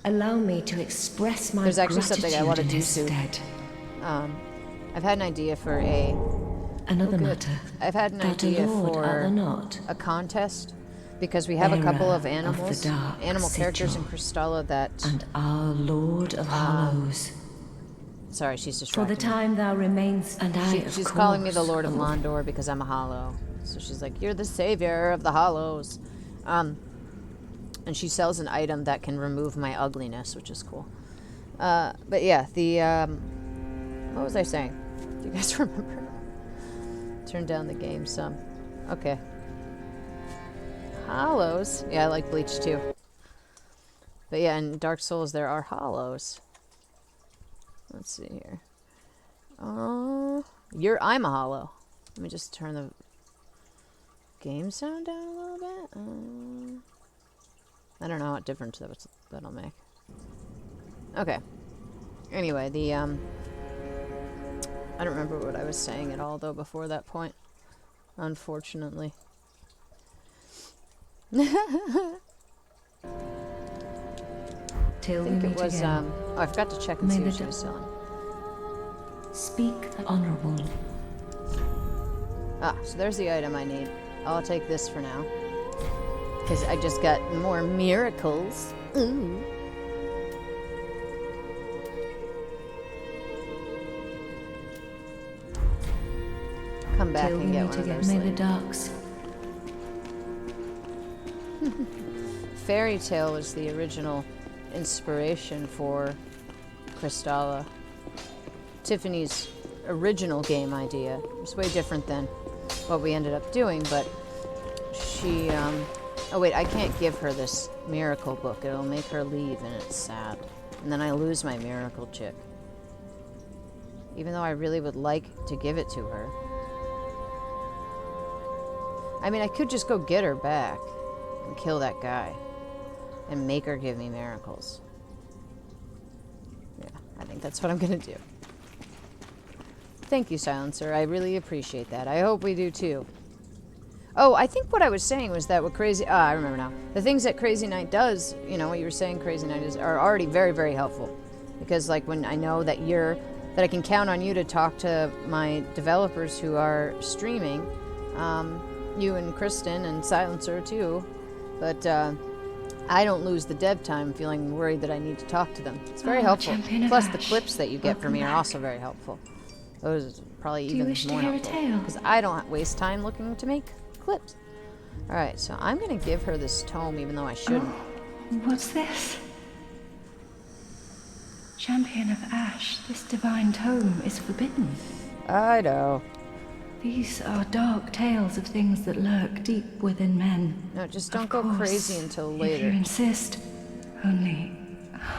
Allow me to express my There's actually gratitude something I want to in do his too. stead. I've had an idea for a... Another matter. I've had an that idea a lord for at the knot, a contest because we have a couple of bearer of the animals, dark animal characters in sigil, Kristala that... and our Lord of Hollows. Sorry, she's For distracted. the time thou remainst, and I, of She's course, calling me the Lord of Londor because I'm a hollow. So she's like, you're the savior of the hollows. And she sells an item that can remove my ugliness, which is cool. But yeah, the, what was I saying? Do you guys remember? Turn down the game some. Okay. Hollows. Yeah, I like Bleach too. But yeah, in Dark Souls there are hollows. Let's see here. I'm a hollow. Let me just turn the game sound down a little bit. I don't know what difference that'll make. Okay. Anyway, the I don't remember what I was saying at all though before that point. Unfortunately. Till I we think it meet was again. oh, I forgot to check and May see the what she was selling. Speak honorable. Ah, so there's the item I need. I'll take this for now. Because I just got more miracles. Ooh. Come back Till and we get meet one of again. those May the later. darks. Fairy Tale was the original inspiration for Kristala. Tiffany's original game idea. It was way different than what we ended up doing, but she, oh wait, I can't give her this miracle book. It'll make her leave and it's sad. And then I lose my miracle chick. Even though I really would like to give it to her. I mean, I could just go get her back and kill that guy and make her give me miracles. Yeah, I think that's what I'm gonna do. Thank you, Silencer. I really appreciate that. I hope we do too. Oh, I think what I was saying was that what Crazy... I remember now. The things that Crazy Knight does, you know, what you were saying Crazy Knight is, are already very, very helpful. Because, like, when I know that that I can count on you to talk to my developers who are streaming, you and Kristen and Silencer too, but I don't lose the dev time feeling worried that I need to talk to them. It's very helpful. Plus, the clips that you get from me are also very helpful. Those are probably even more helpful. Because I don't waste time looking to make clips. Alright, so I'm going to give her this tome even though I shouldn't. Oh, what's this? Champion of Ash, this divine tome is forbidden. I know. These are dark tales of things that lurk deep within men. No, just don't go crazy until later. If you insist, only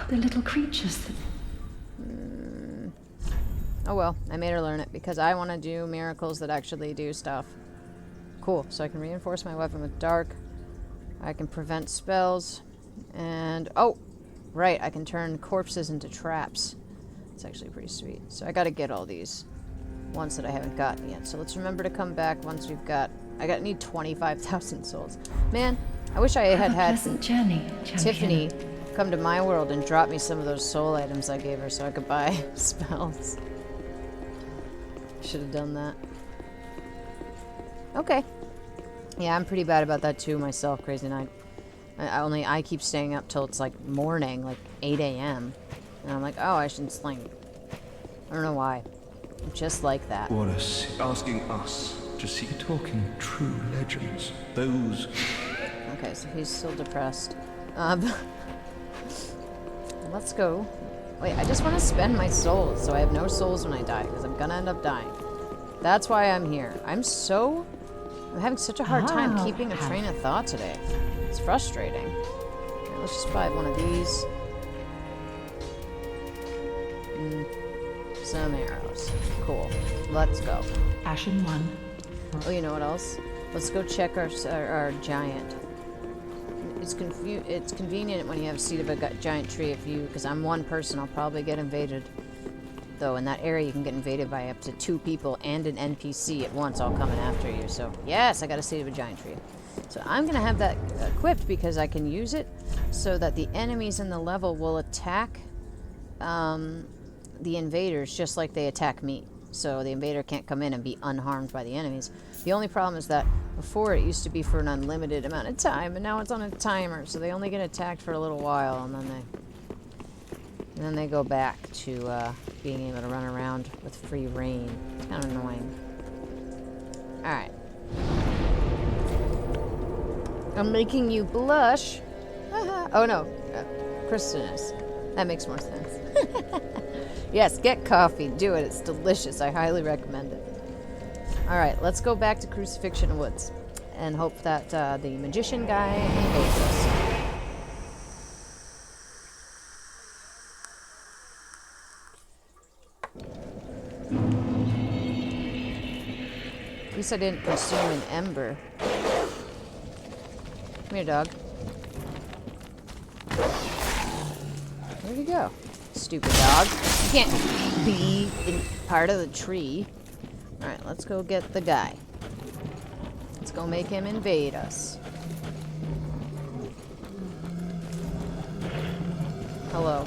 the little creatures that... Oh well, I made her learn it because I want to do miracles that actually do stuff. Cool, so I can reinforce my weapon with dark. I can prevent spells. And, oh, right, I can turn corpses into traps. It's actually pretty sweet. So I gotta get all these ones that I haven't gotten yet. So let's remember to come back once we've got... need 25,000 souls. Man, I wish I had Tiffany come to my world and drop me some of those soul items I gave her so I could buy spells. Should have done that. Okay. Yeah, I'm pretty bad about that too myself, Crazy Knight. I keep staying up till it's like morning, like 8 a.m. And I'm like, oh, I shouldn't sleep. I don't know why. I'm just like that. Wallace asking us to see talking true legends. Those... Okay, so he's still depressed. Let's go. Wait, I just want to spend my souls so I have no souls when I die, because I'm gonna end up dying. That's why I'm here. I'm having such a hard time keeping a train of thought today. It's frustrating. Right, let's just buy one of these. Some arrows. Cool. Let's go. Ashen one. Oh, you know what else? Let's go check our giant. It's convenient when you have a seed of a giant tree because I'm one person, I'll probably get invaded. Though in that area you can get invaded by up to 2 people and an NPC at once all coming after you. So yes, I got a seed of a giant tree. So I'm going to have that equipped because I can use it so that the enemies in the level will attack the invaders just like they attack me. So the invader can't come in and be unharmed by the enemies. The only problem is that before it used to be for an unlimited amount of time, and now it's on a timer, so they only get attacked for a little while, and then they go back to being able to run around with free reign. It's kind of annoying. Alright. I'm making you blush. Oh no, Kristen is. That makes more sense. Yes, get coffee. Do it. It's delicious. I highly recommend it. Alright, let's go back to Crucifixion Woods and hope that the magician guy invades us. At least I didn't consume an ember. Come here, dog. Where'd he go? Stupid dog. You can't be in part of the tree. Alright, let's go get the guy. Let's go make him invade us. Hello.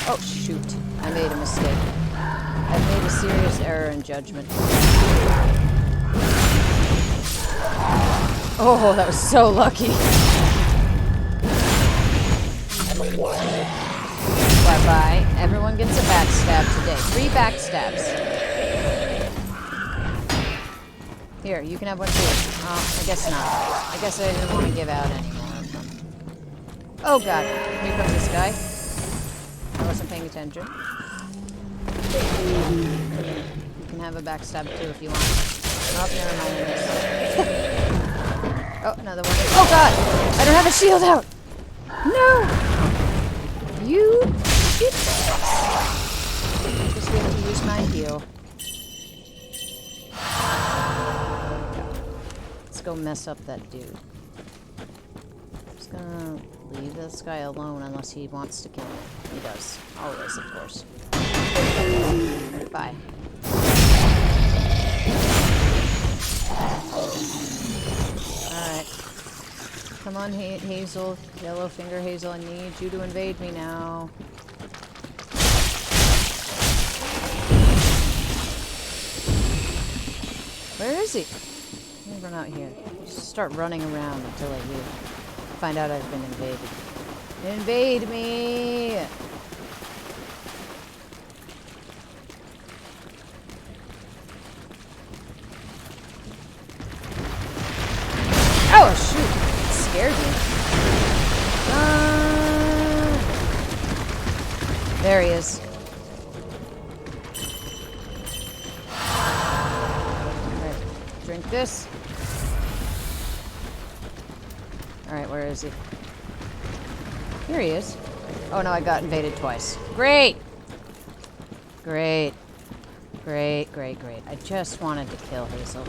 Oh, shoot. I made a mistake. I made a serious error in judgment. Oh, that was so lucky. Bye-bye. Everyone gets a backstab today. 3 backstabs. Here, you can have one too. Oh, I guess not. I guess I didn't want to give out any more of them. Oh god. Here comes this guy. I wasn't paying attention. You can have a backstab too if you want. Oh, never mind. Oh, another one. Oh god! I don't have a shield out! No! You bitch! Just have to use my heal. Let's go mess up that dude. Just gonna leave this guy alone unless he wants to kill me. He does. Always, of course. Bye. Alright. Come on, Hazel. Yellow finger Hazel, I need you to invade me now. Where is he? Let me run out here. Just start running around until I find out I've been invaded. Invade me! Oh, shoot! It scared me. There he is. Alright, drink this. Alright, where is he? Here he is. Oh no, I got invaded twice. Great! Great. Great, great, great. I just wanted to kill Hazel.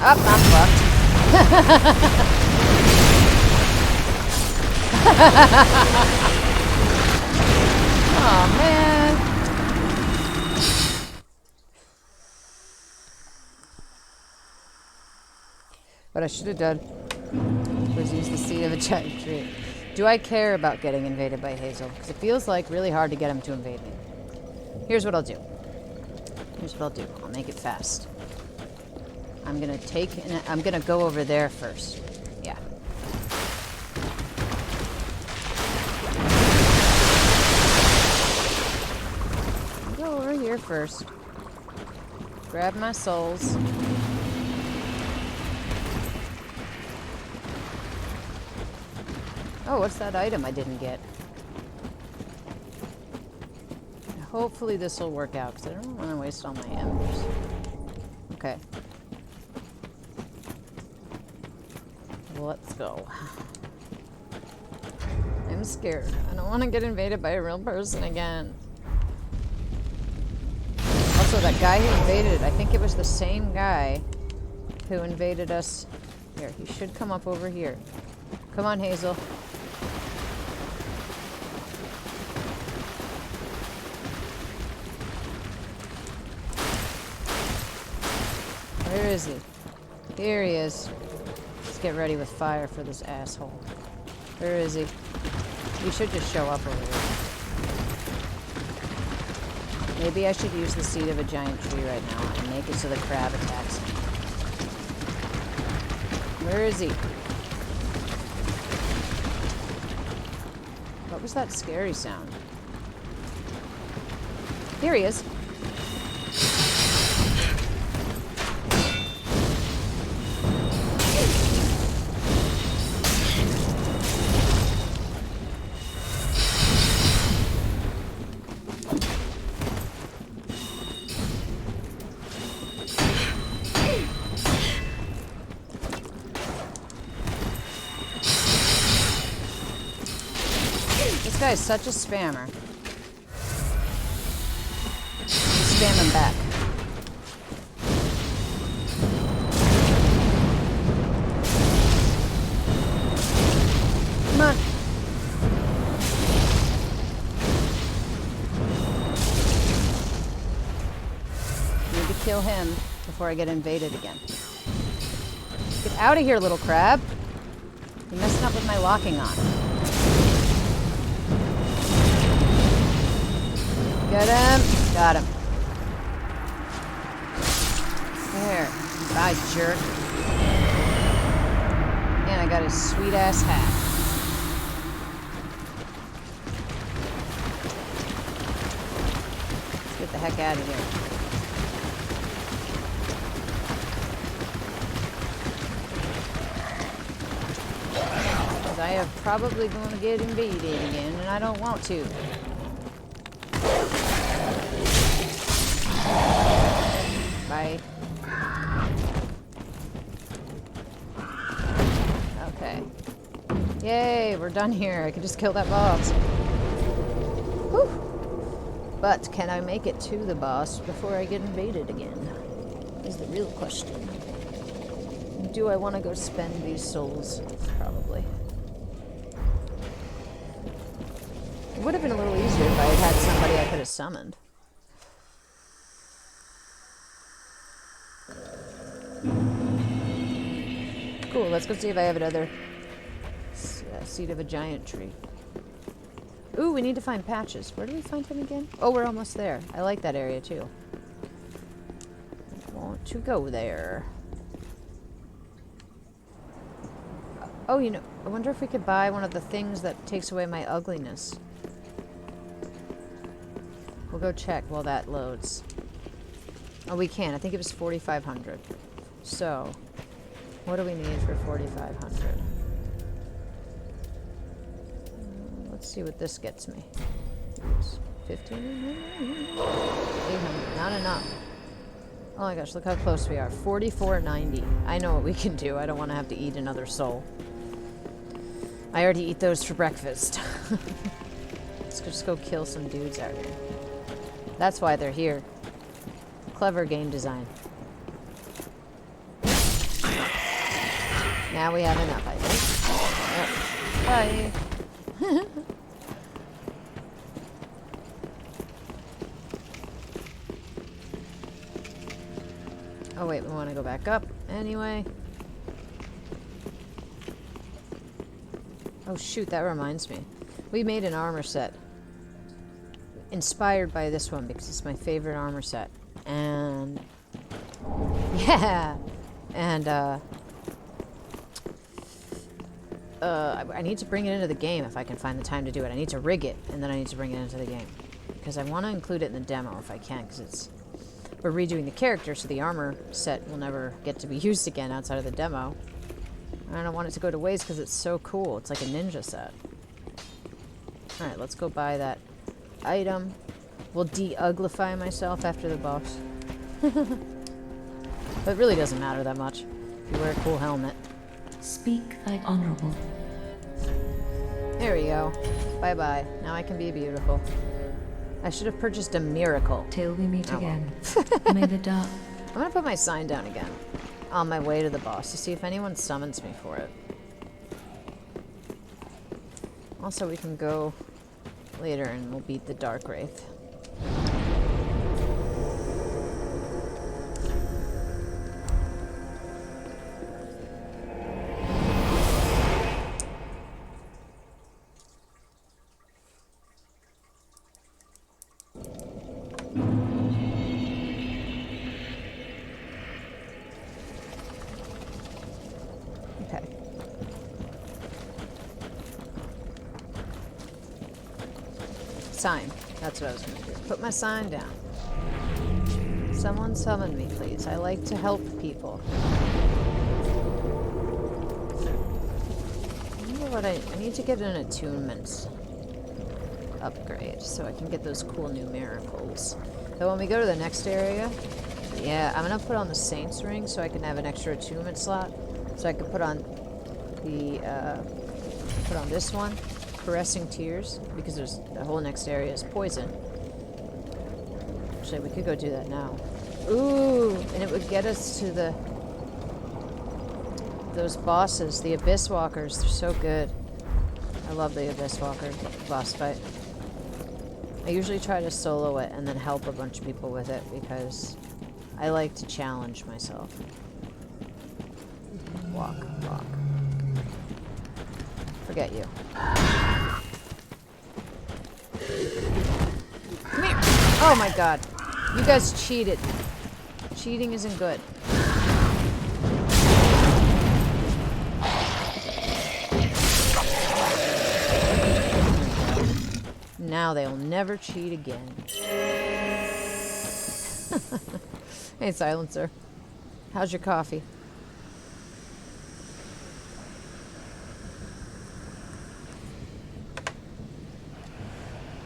Up, I'm fucked. Oh man. What I should have done was use the seed of a giant tree. Do I care about getting invaded by Hazel? Because it feels like really hard to get him to invade me. Here's what I'll do. I'll make it fast. I'm gonna go over there first. Yeah. I'll go over here first. Grab my souls. Oh, what's that item I didn't get? Hopefully this will work out, because I don't want to waste all my embers. Okay. Let's go. I'm scared. I don't want to get invaded by a real person again. Also, that guy who invaded, I think it was the same guy who invaded us. Here, he should come up over here. Come on, Hazel. Where is he? Here he is. Let's get ready with fire for this asshole. Where is he? He should just show up over here. Maybe I should use the seed of a giant tree right now and make it so the crab attacks him. Where is he? What was that scary sound? Here he is. This guy's such a spammer. Spam him back. Come on. Need to kill him before I get invaded again. Get out of here, little crab. You're messing up with my locking on. Get him. Got him. There. Bye, jerk. And I got his sweet ass hat. Let's get the heck out of here. Because I am probably going to get invaded again, and I don't want to. Bye. Okay. Yay, we're done here. I can just kill that boss. Whew. But can I make it to the boss before I get invaded again? Is the real question. Do I want to go spend these souls? Probably. It would have been a little easier if I had had somebody I could have summoned. Cool, let's go see if I have another seed of a giant tree. Ooh, we need to find patches. Where do we find them again? Oh, we're almost there. I like that area too. I want to go there. Oh, you know, I wonder if we could buy one of the things that takes away my ugliness. We'll go check while that loads. Oh, we can. I think it was 4,500. So, what do we need for 4,500? Let's see what this gets me. 1,500? 800. Not enough. Oh my gosh, look how close we are. 44.90. I know what we can do. I don't want to have to eat another soul. I already eat those for breakfast. Let's just go kill some dudes out here. That's why they're here. Clever game design. Now we have enough, I think. Bye. Oh wait, we want to go back up anyway. Oh shoot, that reminds me. We made an armor set. Inspired by this one because it's my favorite armor set. And yeah. And I need to bring it into the game if I can find the time to do it. I need to rig it and then I need to bring it into the game. Because I want to include it in the demo if I can, because we're redoing the character, so the armor set will never get to be used again outside of the demo. And I don't want it to go to waste because it's so cool. It's like a ninja set. Alright, let's go buy that item. We'll de-uglify myself after the boss. But it really doesn't matter that much. If you wear a cool helmet. Speak thy honorable. There we go. Bye-bye. Now I can be beautiful. I should have purchased a miracle. Till we meet again. May the dark... I'm gonna put my sign down again. On my way to the boss to see if anyone summons me for it. Also, we can go later and we'll beat the Dark Wraith. Okay. Sign. That's what I was going to do. Put my sign down. Someone summon me, please. I like to help people. You know what? I need to get an attunement upgrade so I can get those cool new miracles. So when we go to the next area, yeah, I'm going to put on the Saint's Ring so I can have an extra attunement slot. So I can put on the, put on this one, Caressing Tears, because there's the whole next area is poison. Actually, we could go do that now. Ooh, and it would get us to those bosses, the Abyss Walkers. They're so good. I love the Abyss Walker boss fight. I usually try to solo it and then help a bunch of people with it because I like to challenge myself. Walk, walk. Forget you. Come here! Oh my god. You guys cheated. Cheating isn't good. Now they'll never cheat again. Hey, Silencer. How's your coffee?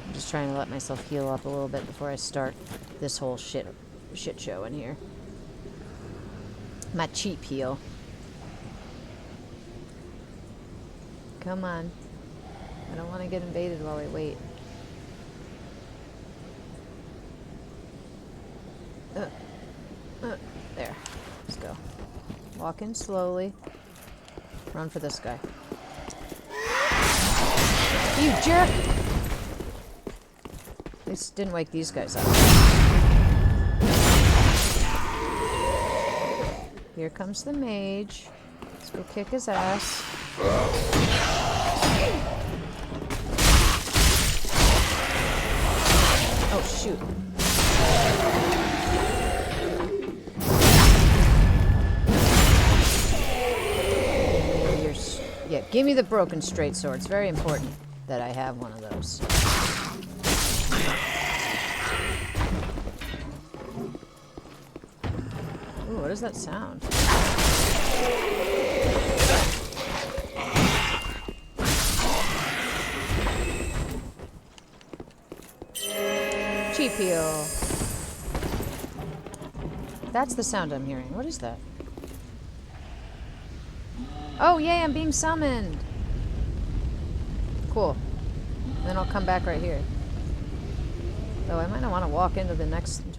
I'm just trying to let myself heal up a little bit before I start this whole shit show in here. My cheap heal. Come on. I don't want to get invaded while I wait. Walk in slowly. Run for this guy. You jerk! At least didn't wake these guys up. Here comes the mage. Let's go kick his ass. Oh, shoot. Yeah, give me the broken straight sword. It's very important that I have one of those. Ooh, what is that sound? Cheap heal. That's the sound I'm hearing. What is that? Oh, yay, I'm being summoned. Cool. Then I'll come back right here. Though I might not want to walk into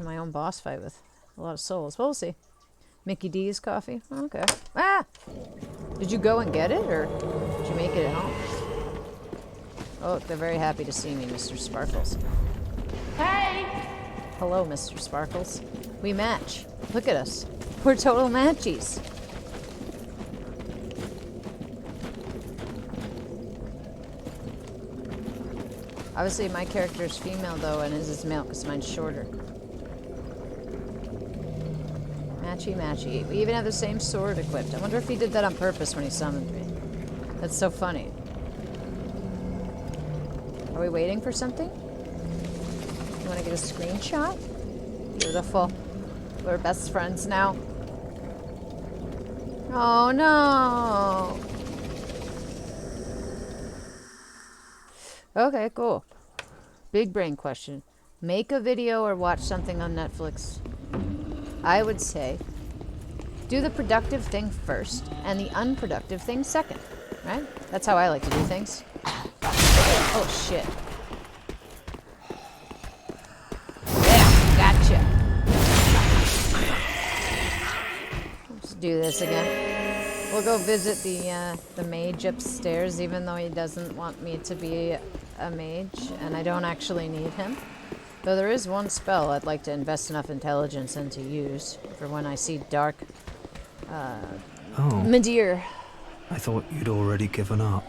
my own boss fight with a lot of souls. But we'll see. Mickey D's coffee. Okay. Ah! Did you go and get it, or did you make it at home? Oh, they're very happy to see me, Mr. Sparkles. Hey! Hello, Mr. Sparkles. We match. Look at us. We're total matchies. Obviously, my character is female, though, and his is male, because mine's shorter. Matchy, matchy. We even have the same sword equipped. I wonder if he did that on purpose when he summoned me. That's so funny. Are we waiting for something? You want to get a screenshot? Beautiful. We're best friends now. Oh, no. Okay, cool. Big brain question. Make a video or watch something on Netflix. I would say do the productive thing first and the unproductive thing second. Right? That's how I like to do things. Oh, shit. Yeah, gotcha. Let's do this again. We'll go visit the mage upstairs, even though he doesn't want me to be a mage, and I don't actually need him. Though there is one spell I'd like to invest enough intelligence in to use for when I see dark Madeir. I thought you'd already given up.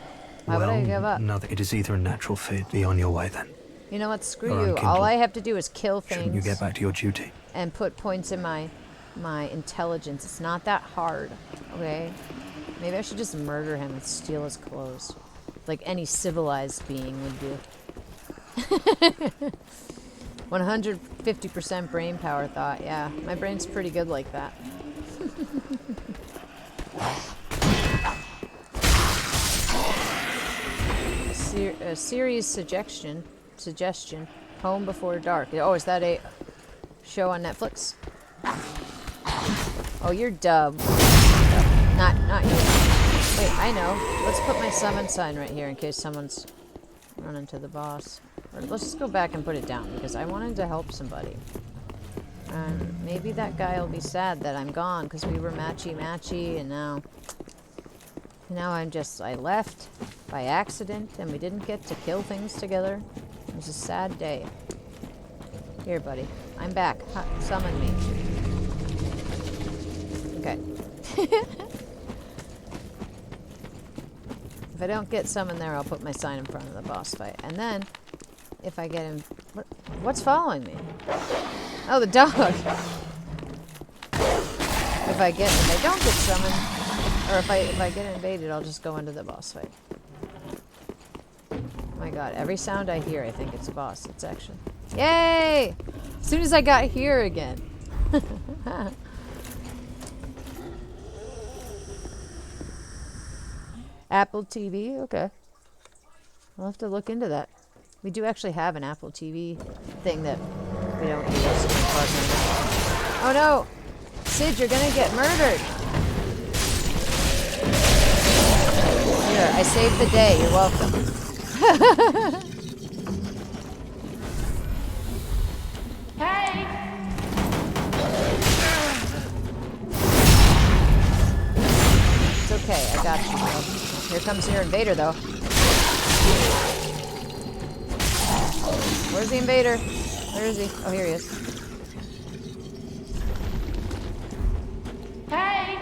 Why would I give up? Now it is either a natural fate. Be on your way then. You know what? Screw Or you. unkindle. All I have to do is kill Shouldn't you things get back to your duty? and put points in my intelligence. It's not that hard, okay? Maybe I should just murder him and steal his clothes. Like any civilized being would do. 150% brain power thought. Yeah, my brain's pretty good like that. A series suggestion. Home Before Dark. Oh, is that a show on Netflix? Oh, you're dubbed. Not you. Wait, I know. Let's put my summon sign right here in case someone's running to the boss. Or let's just go back and put it down because I wanted to help somebody. And maybe that guy will be sad that I'm gone because we were matchy and now I left by accident and we didn't get to kill things together. It was a sad day. Here, buddy. I'm back. Summon me. Okay. If I don't get summoned there, I'll put my sign in front of the boss fight. And then, if I get him... What's following me? Oh, the dog! If I don't get summoned, or if I get invaded, I'll just go into the boss fight. Oh my god, every sound I hear, I think it's a boss. It's action. Yay! As soon as I got here again. Apple TV? Okay. I'll have to look into that. We do actually have an Apple TV thing that we don't use. Oh no! Sid, you're gonna get murdered! Here, I saved the day. You're welcome. Hey! okay, I got you, bro. Here comes your invader, though. Where's the invader? Where is he? Oh, here he is. Hey!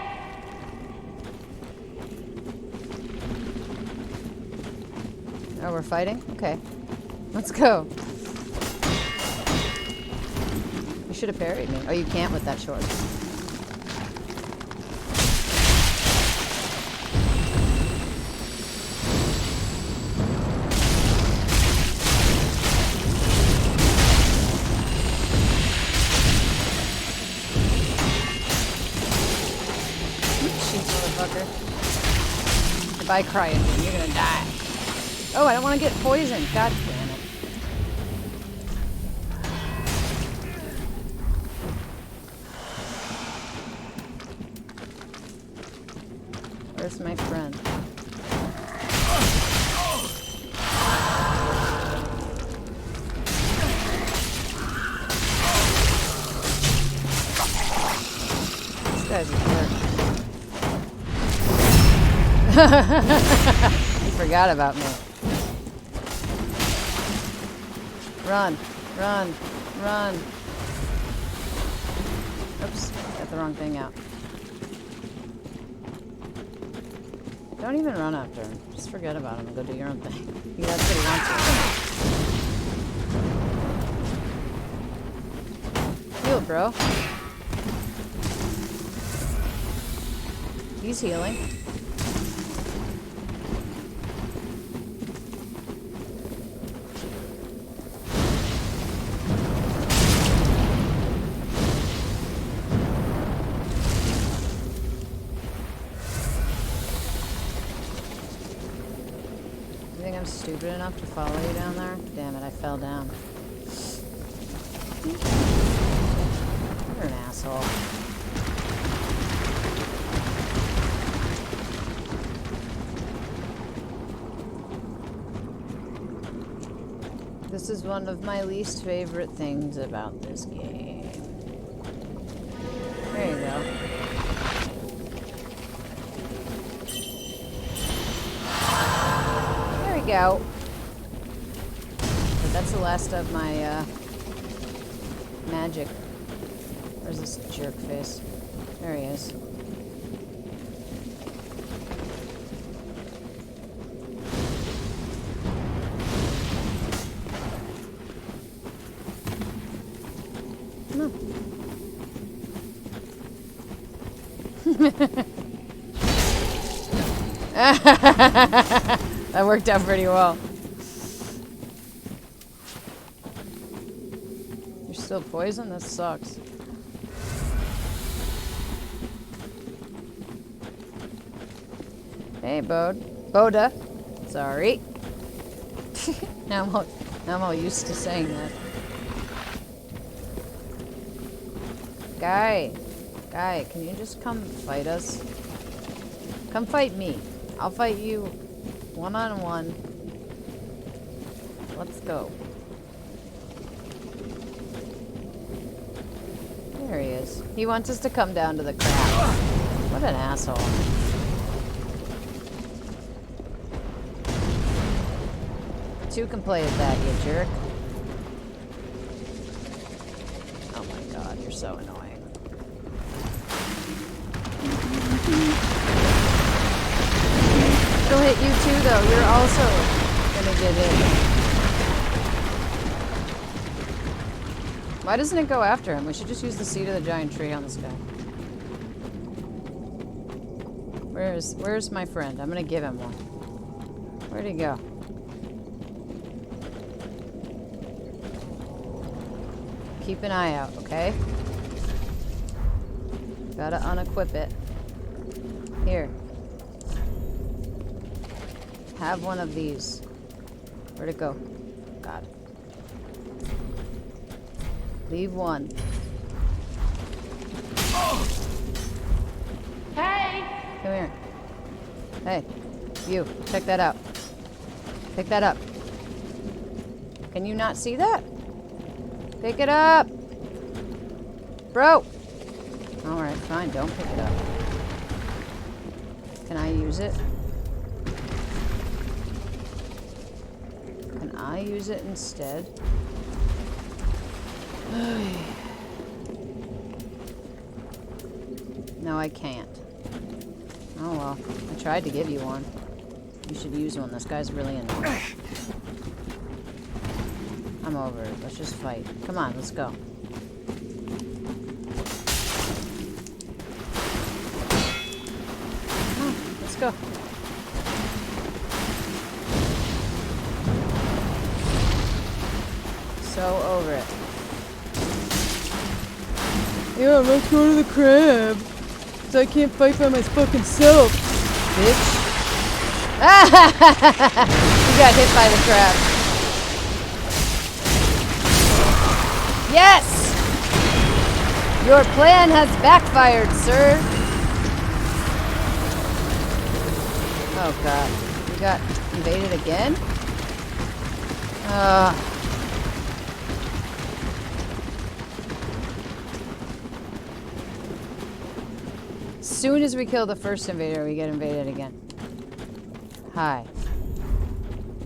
Oh, we're fighting? Okay. Let's go. You should have parried me. Oh, you can't with that sword. If I cry at you, you're gonna die. Oh, I don't want to get poisoned. God damn it. Where's my friend? This guy's a jerk. He forgot about me. Run, run, run. Oops, got the wrong thing out. Don't even run after him. Just forget about him and go do your own thing. That's what he wants to. Heal, bro. He's healing. I'm stupid enough to follow you down there? Damn it, I fell down. You're an asshole. This is one of my least favorite things about this game. There you go. Go. But that's the last of my magic. Where's this jerk face? There he is. Come on. That worked out pretty well. You're still poisoned? That sucks. Hey, Boda. Sorry. now I'm all used to saying that. Guy, can you just come fight us? Come fight me. I'll fight you. One-on-one. Let's go. There he is. He wants us to come down to the crowd. What an asshole. Two can play at that, you jerk. Oh my god, you're so annoying. It'll hit you too, though. You're also gonna get hit. Why doesn't it go after him? We should just use the seed of the giant tree on this guy. Where's my friend? I'm gonna give him one. Where'd he go? Keep an eye out, okay? Gotta unequip it. Here. Have one of these. Where'd it go? God. Leave one. Hey! Come here. Hey, you. Check that out. Pick that up. Can you not see that? Pick it up! Bro! Alright, fine. Don't pick it up. Can I use it? Can I use it instead? No, I can't. Oh well. I tried to give you one. You should use one. This guy's really annoying. I'm over it. Let's just fight. Come on, let's go. Come on, let's go. So over it. Yeah, let's go to the crib. Cause I can't fight by my fucking self, bitch. You got hit by the crab. Yes! Your plan has backfired, sir. Oh god. We got invaded again? As soon as we kill the first invader, we get invaded again. Hi.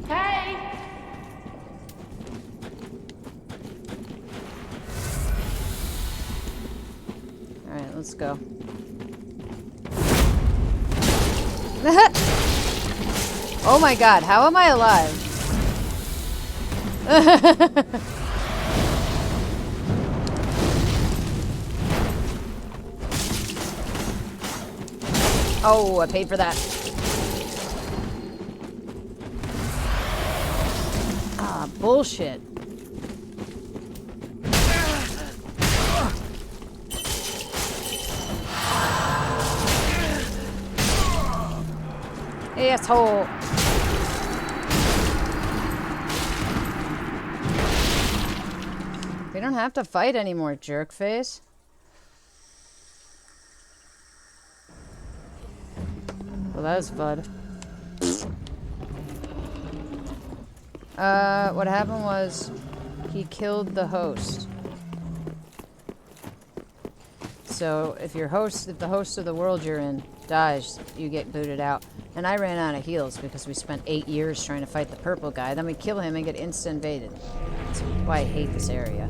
Hey! Alright, let's go. Oh my god, how am I alive? Oh, I paid for that. Ah, bullshit. Asshole. We don't have to fight anymore, jerk face. Well, that was fun. What happened was he killed the host. So if the host of the world you're in dies, you get booted out. And I ran out of heals because we spent 8 years trying to fight the purple guy. Then we kill him and get instant-invaded. That's why I hate this area.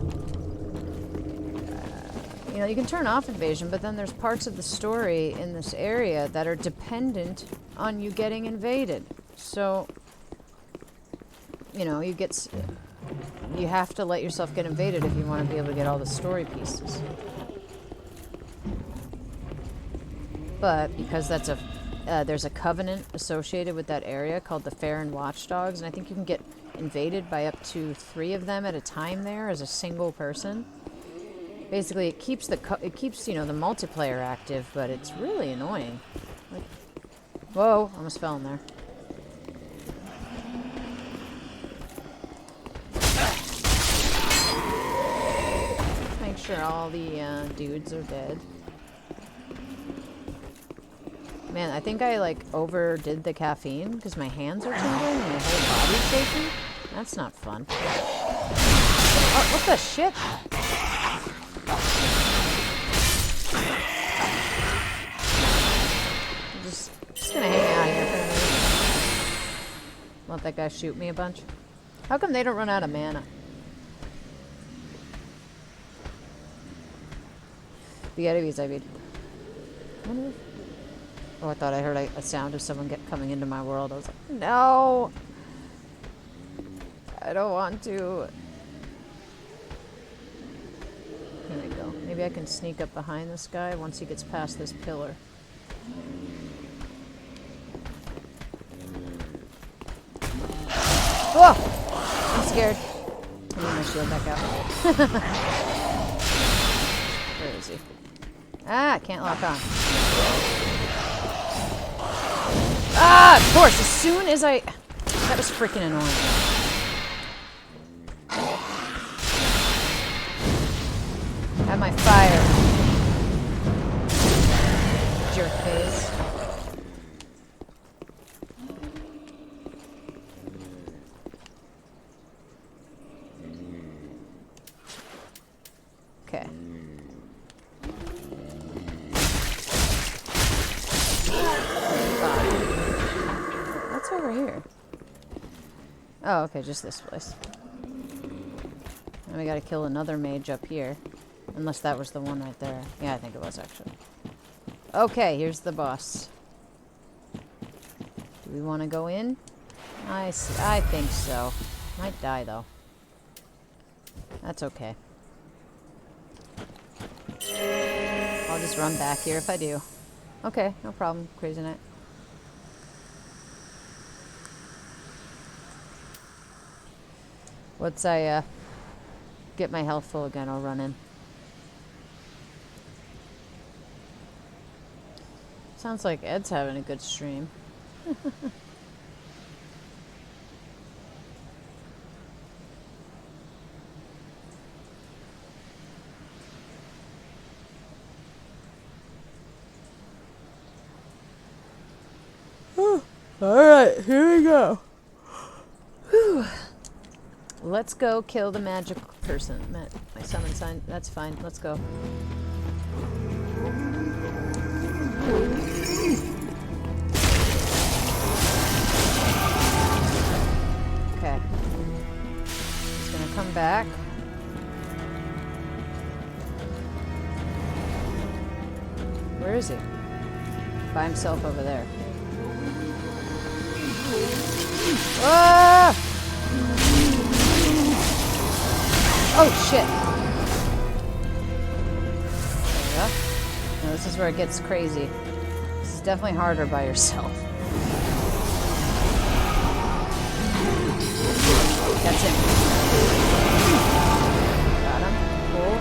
You know, you can turn off invasion, but then there's parts of the story in this area that are dependent on you getting invaded. So, you know, you have to let yourself get invaded if you want to be able to get all the story pieces. But because that's there's a covenant associated with that area called the Farron Watchdogs, and I think you can get invaded by up to 3 of them at a time there as a single person. Basically, it keeps the multiplayer active, but it's really annoying. Like, whoa, almost fell in there. Make sure all the dudes are dead. Man, I think I like overdid the caffeine because my hands are tingling and my whole body's shaking. That's not fun. Oh, what the shit? I'm just gonna hang out here for a minute. Let that guy shoot me a bunch. How come they don't run out of mana? The enemies, I mean. Oh, I thought I heard a sound of someone coming into my world. I was like, no! I don't want to. Here we go. Maybe I can sneak up behind this guy once he gets past this pillar. Oh! I'm scared. I need my shield back out. Where is he? Ah, I can't lock on. Ah, of course, as soon as I... That was freaking annoying. Have my fire. Jerk face. Okay. Oh, okay, just this place. And we gotta kill another mage up here. Unless that was the one right there. Yeah, I think it was, actually. Okay, here's the boss. Do we want to go in? I think so. Might die, though. That's okay. I'll just run back here if I do. Okay, no problem, Crazy Knight. Once I get my health full again, I'll run in. Sounds like Ed's having a good stream. Alright, here we go. Whew. Let's go kill the magic person. My summon sign. That's fine. Let's go. Okay. He's gonna come back. Where is he? By himself over there. Ah! Oh shit! There we go. Now this is where it gets crazy. This is definitely harder by yourself. That's him. Got him. Cool.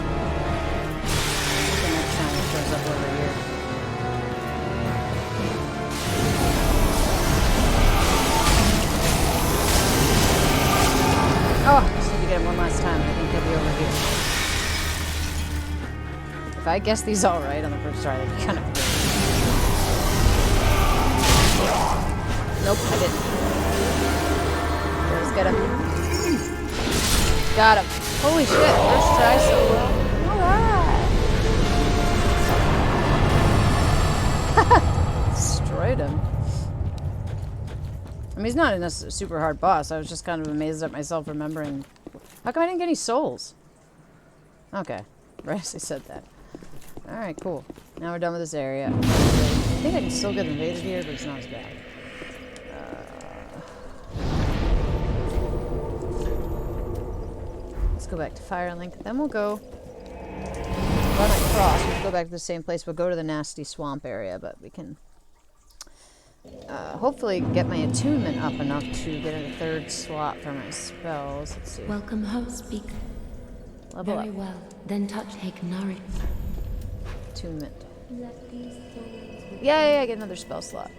The next time he shows up over here. Oh, just need to get him one last time. I think he'll be over here. If I guess these all right on the first try, that'd be kind of good. Nope, I didn't. Let's get him. Got him. Holy shit, first try so well. Alright. Destroyed him. I mean, he's not a super hard boss. I was just kind of amazed at myself remembering. How come I didn't get any souls? Okay. Right as I said that. Alright, cool. Now we're done with this area. I think I can still get invaded here, but it's not as bad. Let's go back to Firelink. Then we'll go run across. We'll go back to the same place. We'll go to the nasty swamp area, but we can hopefully get my attunement up enough to get a third slot for my spells. Let's see. Welcome home, speaker. Level Very up. well. Then take nourish. Attunement. Yay, I get another spell slot.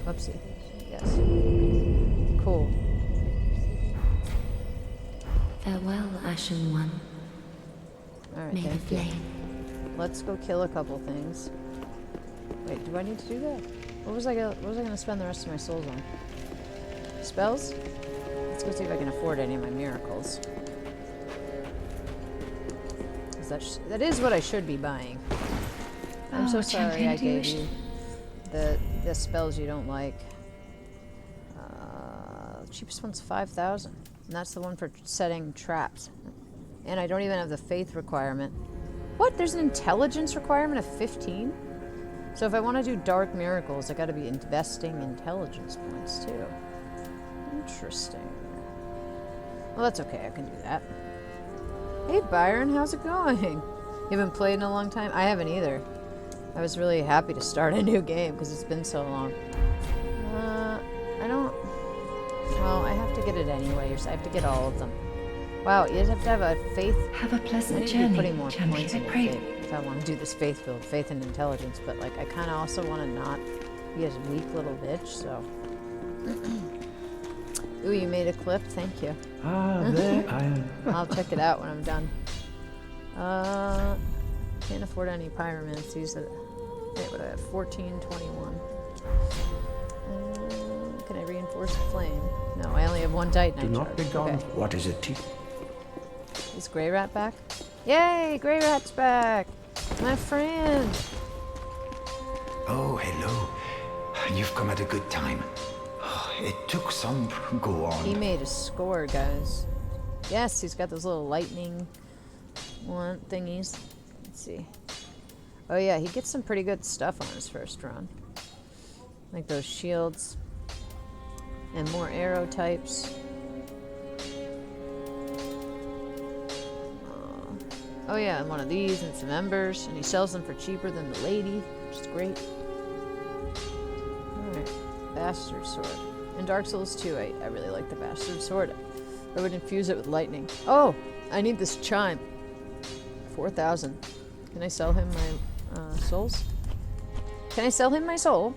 Whoopsie. Yes. Cool. Farewell, Ashen One. Alright, May the thank you. flame. Let's go kill a couple things. Wait, do I need to do that? What was I gonna spend the rest of my souls on? Spells? Let's go see if I can afford any of my miracles. 'Cause that is what I should be buying. I'm so sorry I gave you the spells you don't like. Cheapest one's 5,000. And that's the one for setting traps. And I don't even have the faith requirement. What? There's an intelligence requirement of 15? So if I want to do dark miracles, I gotta be investing intelligence points too. Interesting. Well, that's okay. I can do that. Hey, Byron. How's it going? You haven't played in a long time? I haven't either. I was really happy to start a new game because it's been so long. I don't... Well, I have to get it anyway. I have to get all of them. Wow, you have to have a faith... Have a I pleasant need to journey, be putting more champion. points in I the pray. faith if I want to do this faith build, faith and intelligence, but like I kind of also want to not be a weak little bitch, so... Ooh, you made a clip? Thank you. Ah, there I am. I'll check it out when I'm done. Can't afford any pyromancies. Wait, what do I have? 14, 21. Can I reinforce the flame? No, I only have one Titanite Do not be charge. gone. Okay. What is it? Is Grey Rat back? Yay! Grey Rat's back! My friend! Oh, hello. You've come at a good time. Oh, it took some... Go on. He made a score, guys. Yes, he's got those little lightning thingies. Let's see. Oh yeah, he gets some pretty good stuff on his first run. Like those shields. And more arrow types. Oh yeah, and one of these and some embers. And he sells them for cheaper than the lady, which is great. Alright, Bastard Sword. In Dark Souls 2, I really like the Bastard Sword. I would infuse it with lightning. Oh, I need this chime. 4,000. Can I sell him my souls? Can I sell him my soul?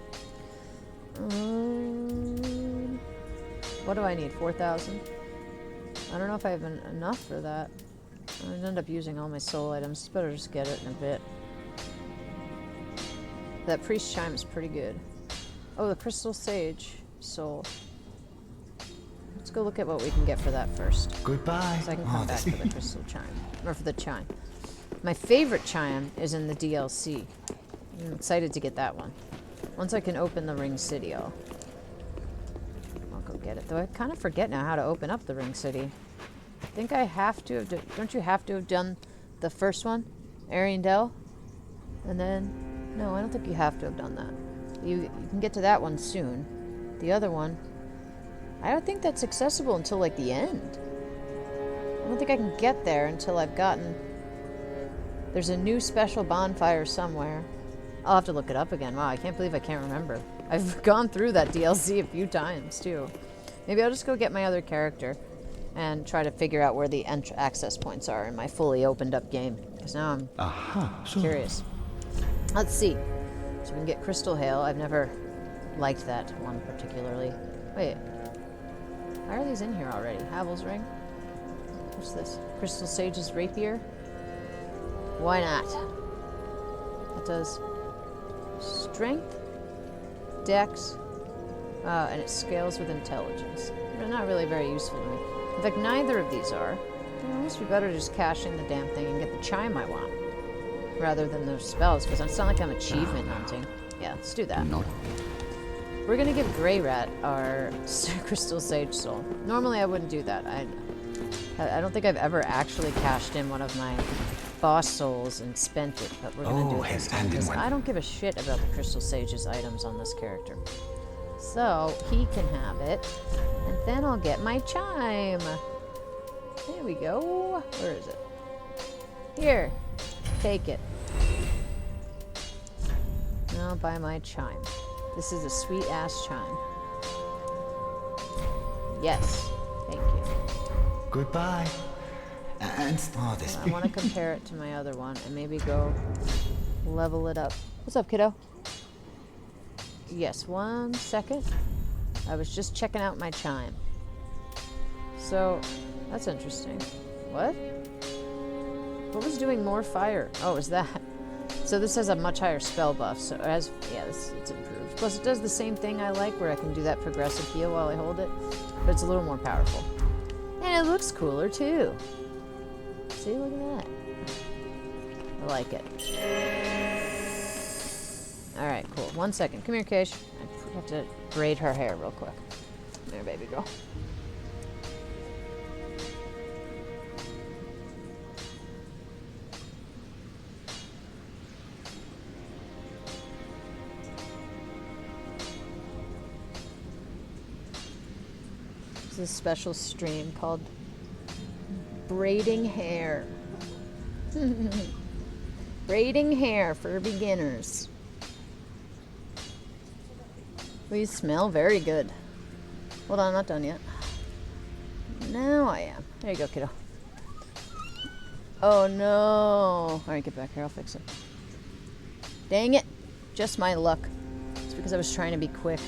What do I need? 4,000? I don't know if I have enough for that. I'm gonna end up using all my soul items. Better just get it in a bit. That priest chime is pretty good. Oh, the crystal sage soul. Let's go look at what we can get for that first. Goodbye. So I can come back for the crystal chime. Or for the chime. My favorite chime is in the DLC. I'm excited to get that one. Once I can open the Ring City, I'll go get it. Though I kind of forget now how to open up the Ring City. I think I have to have... Don't you have to have done the first one? Ariandel? And then... No, I don't think you have to have done that. You can get to that one soon. The other one... I don't think that's accessible until, like, the end. I don't think I can get there until I've gotten... There's a new special bonfire somewhere. I'll have to look it up again. Wow, I can't believe I can't remember. I've gone through that DLC a few times, too. Maybe I'll just go get my other character and try to figure out where the access points are in my fully opened up game. Because now I'm curious. Let's see. So we can get Crystal Hail. I've never liked that one particularly. Wait. Why are these in here already? Havel's Ring? What's this? Crystal Sage's Rapier? Why not? That does strength, dex, and it scales with intelligence. They're not really very useful to me. In fact, neither of these are. It must be better to just cash in the damn thing and get the chime I want, rather than those spells, because it's not like I'm achievement hunting. Yeah, let's do that. No. We're gonna give Grey Rat our Crystal Sage Soul. Normally I wouldn't do that. I don't think I've ever actually cashed in one of my boss souls and spent it, but we're gonna do it this time, because I don't give a shit about the Crystal Sage's items on this character. So, he can have it, and then I'll get my chime. There we go. Where is it? Here. Take it. Now I'll buy my chime. This is a sweet-ass chime. Yes. Thank you. Goodbye. And this. I want to compare it to my other one and maybe go level it up. What's up, kiddo? Yes, 1 second. I was just checking out my chime. So, that's interesting. What? What was doing more fire? Oh, is that? So this has a much higher spell buff, so it has, yeah, it's improved. Plus it does the same thing I like, where I can do that progressive heal while I hold it, but it's a little more powerful. And it looks cooler, too. See, look at that. I like it. Alright, cool. 1 second. Come here, Keish. I have to braid her hair real quick. There, baby girl. This is a special stream called Braiding Hair. Braiding hair for beginners. We smell very good. Hold on, not done yet. Now I am. There you go, kiddo. Oh no. Alright, get back here, I'll fix it. Dang it. Just my luck. It's because I was trying to be quick.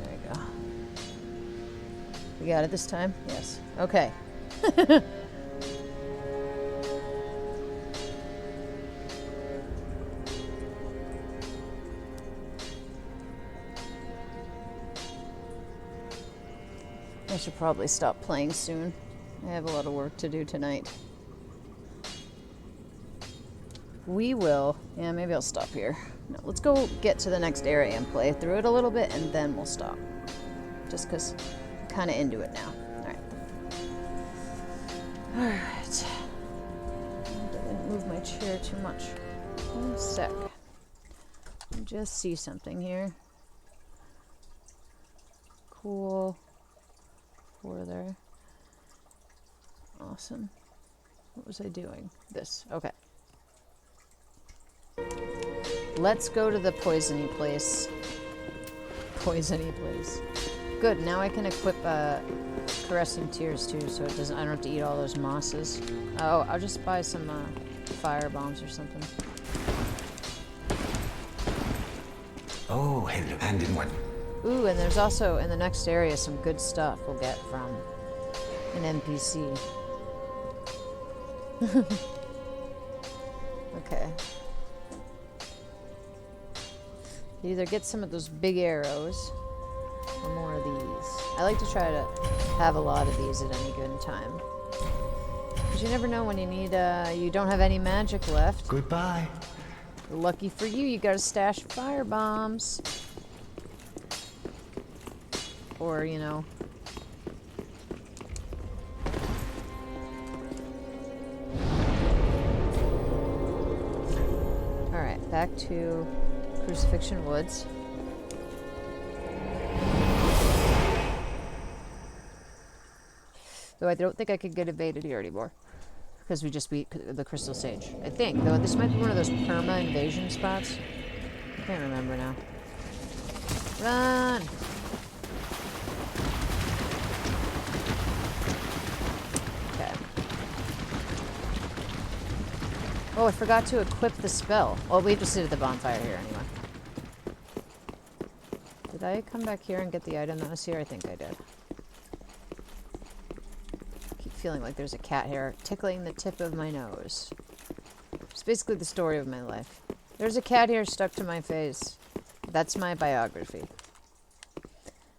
There we go. We got it this time? Yes. Okay. I should probably stop playing soon. I have a lot of work to do tonight. We will. Yeah, maybe I'll stop here. No, let's go get to the next area and play through it a little bit, and then we'll stop. just because I'm kind of into it now. Alright. Alright. I didn't move my chair too much. 1 sec. I just see something here. Cool. 4 there. Awesome. What was I doing? This. Okay. Let's go to the poisony place. Poisony place. Good, now I can equip Caressing Tears too, so it doesn't. I don't have to eat all those mosses. Oh, I'll just buy some fire bombs or something. Oh, hello. And in what? Ooh, and there's also in the next area some good stuff we'll get from an NPC. Okay. Either get some of those big arrows or more of these. I like to try to have a lot of these at any given time. Because you never know when you need, you don't have any magic left. Goodbye. Lucky for you, you got a stash of fire bombs. Or, you know. Alright, back to Crucifixion Woods. Though I don't think I could get evaded here anymore. Because we just beat the Crystal Sage. I think. Though this might be one of those perma invasion spots. I can't remember now. Run! Okay. Oh, I forgot to equip the spell. Well, we just did the bonfire here anyway. Did I come back here and get the item that was here? I think I did. Feeling like there's a cat hair tickling the tip of my nose. It's basically the story of my life. There's a cat hair stuck to my face. That's my biography.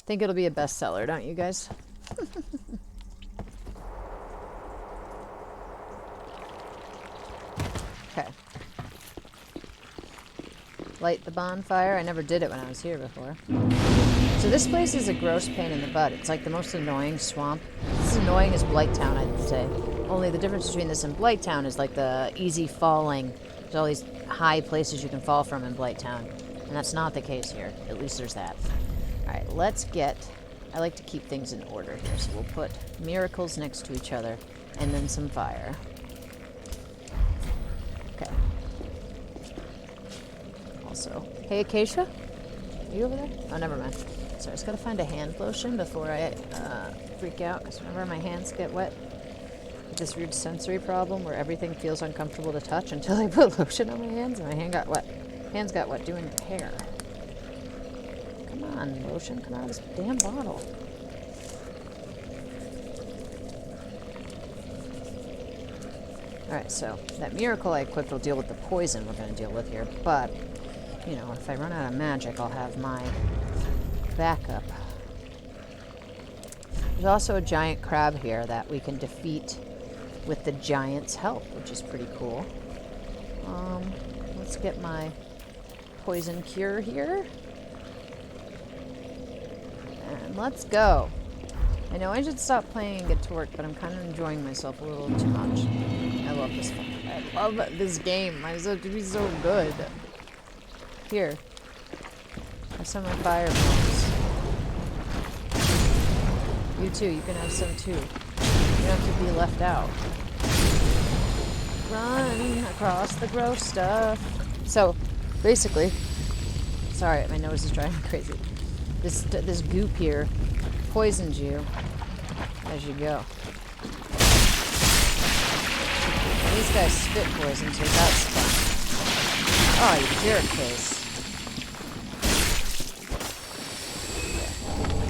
Think it'll be a bestseller, don't you guys? Okay. Light the bonfire. I never did it when I was here before. So this place is a gross pain in the butt. It's like the most annoying swamp. It's as annoying as Blighttown, I'd say. Only the difference between this and Blighttown is like the easy falling. There's all these high places you can fall from in Blighttown. And that's not the case here. At least there's that. Alright, let's get... I like to keep things in order here. So we'll put miracles next to each other. And then some fire. Okay. Also... Hey, Acacia? Are you over there? Oh, never mind. So I just gotta find a hand lotion before I freak out, because whenever my hands get wet, I get this weird sensory problem where everything feels uncomfortable to touch until I put lotion on my hands and my hand got wet. Hands got wet doing your hair. Come on, lotion, come out of this damn bottle. Alright, so that miracle I equipped will deal with the poison we're going to deal with here, but, you know, if I run out of magic, I'll have my backup. There's also a giant crab here that we can defeat with the giant's help, which is pretty cool. Let's get my poison cure here. And let's go. I know I should stop playing and get to work, but I'm kind of enjoying myself a little too much. I love this fun. I love this game. Might as well be so good. Here. Have some of my fire bombs. You too, you can have some too. You don't have to be left out. Run across the gross stuff. So, basically, sorry, my nose is driving me crazy. This goop here poisons you as you go. These guys spit poison, so that's fun. Oh, you jerk face.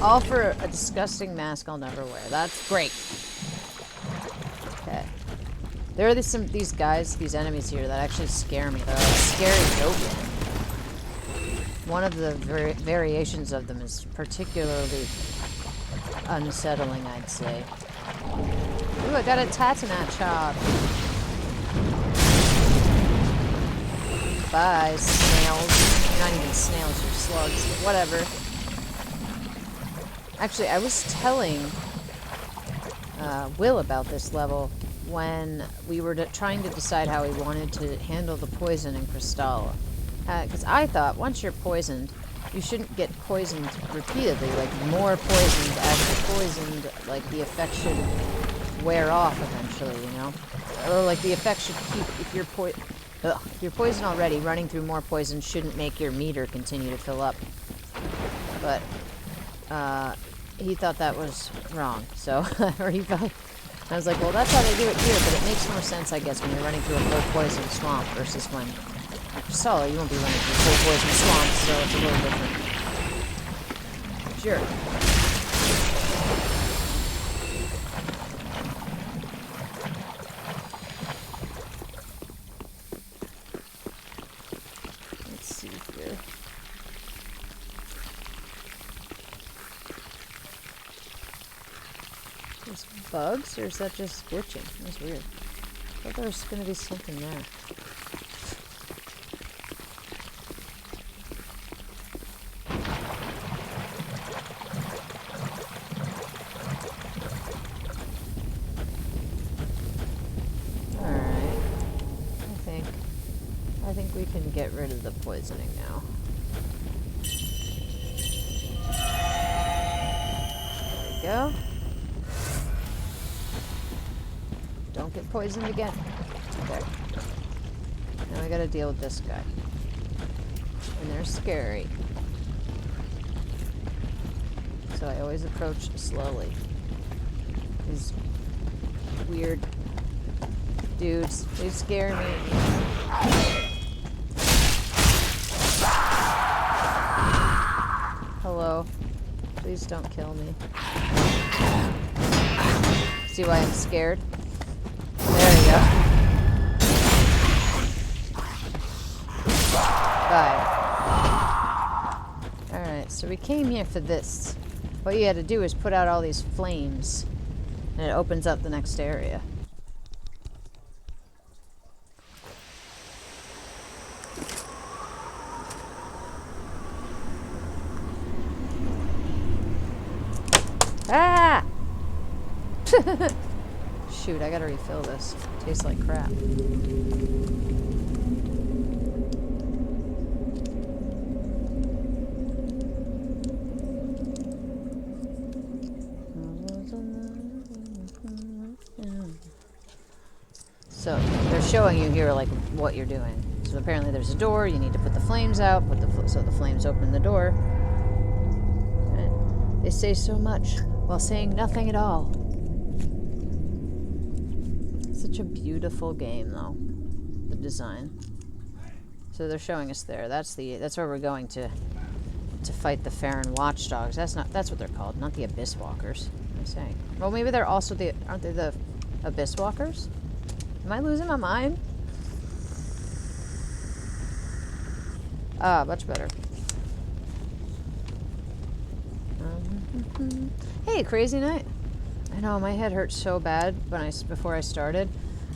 All for a disgusting mask I'll never wear. That's great. Okay. There are these guys, these enemies here that actually scare me. They're like scary Dogen. One of the variations of them is particularly unsettling, I'd say. Ooh, I got a tatanat chop. Bye, snails. You're not even snails, you're slugs, but whatever. Actually, I was telling Will about this level when we were trying to decide how we wanted to handle the poison in Kristala. Because I thought once you're poisoned, you shouldn't get poisoned repeatedly. Like, more poisoned as you're poisoned, like, the effect should wear off eventually, you know? Or, like, the effect should keep... If you're poisoned already, running through more poison shouldn't make your meter continue to fill up. But, he thought that was wrong, so... or he thought... I was like, well, that's how they do it here, but it makes more sense, I guess, when you're running through a full poison swamp versus when... Kristala, you won't be running through full poison swamp, so it's a little different. Sure. Let's see here. Those bugs, or is that just glitching? That's weird. I thought there was going to be something there. I think we can get rid of the poisoning now. There we go. Don't get poisoned again. There. Now I gotta deal with this guy. And they're scary. So I always approach slowly. These weird dudes, they scare me. Hello. Please don't kill me. See why I'm scared? There you go. Bye. Alright, so we came here for this. What you had to do is put out all these flames. And it opens up the next area. Ah! Shoot, I gotta refill this. It tastes like crap. So, they're showing you here, like, what you're doing. So apparently there's a door, you need to put the flames out, so the flames open the door. And they say so much while saying nothing at all. Such a beautiful game, though. The design. So they're showing us there. That's where we're going to fight the Farron Watchdogs. That's what they're called, not the Abyss Walkers. I'm saying. Well, maybe they're also aren't they the Abyss Walkers? Am I losing my mind? Ah, much better. Hey, crazy night. I know, my head hurt so bad before I started.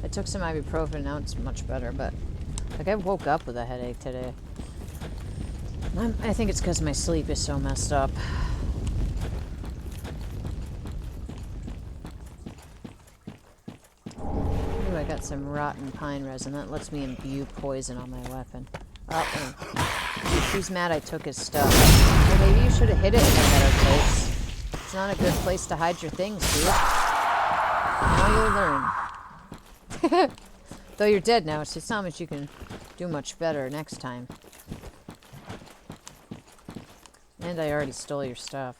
I took some ibuprofen, now it's much better, but like I woke up with a headache today. I think it's because my sleep is so messed up. Ooh, I got some rotten pine resin. That lets me imbue poison on my weapon. Oh, and he's mad I took his stuff. Well, maybe you should have hid it in a better place. It's not a good place to hide your things, dude. Now you'll learn. Though you're dead now, so it's not much you can do much better next time. And I already stole your stuff.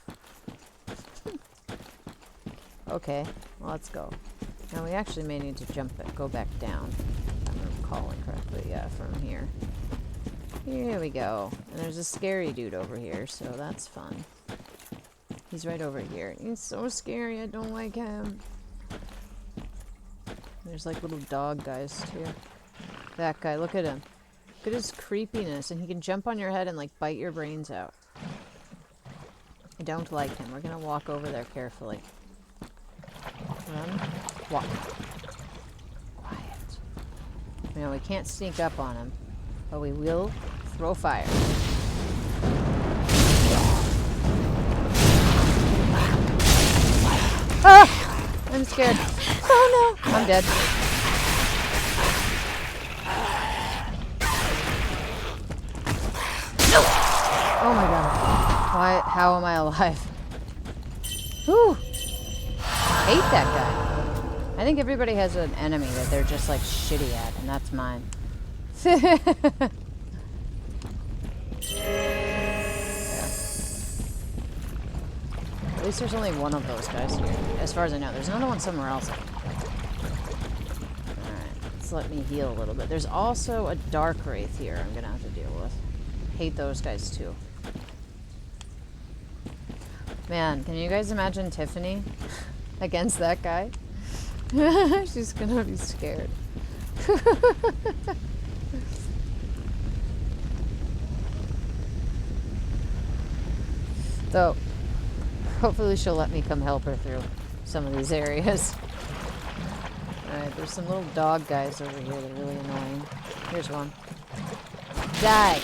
Okay, well, let's go. Now we actually may need to go back down. If I'm recalling correctly, yeah, from here. Here we go. And there's a scary dude over here, so that's fun. He's right over here. He's so scary, I don't like him. There's like little dog guys too. That guy, look at him. Look at his creepiness, and he can jump on your head and like bite your brains out. I don't like him. We're gonna walk over there carefully. Run. Walk. Quiet. You know, we can't sneak up on him, but we will throw fire. Ah! I'm scared. Oh no! I'm dead. Oh my god. Why? How am I alive? Whew. I hate that guy. I think everybody has an enemy that they're just like shitty at, and that's mine. Yeah. At least there's only one of those guys here. As far as I know. There's another one somewhere else. Alright, let's let me heal a little bit. There's also a dark wraith here I'm gonna have to deal with. Hate those guys too. Man, can you guys imagine Tiffany against that guy? She's gonna be scared. Though, hopefully she'll let me come help her through some of these areas. Alright, there's some little dog guys over here that are really annoying. Here's one. Die!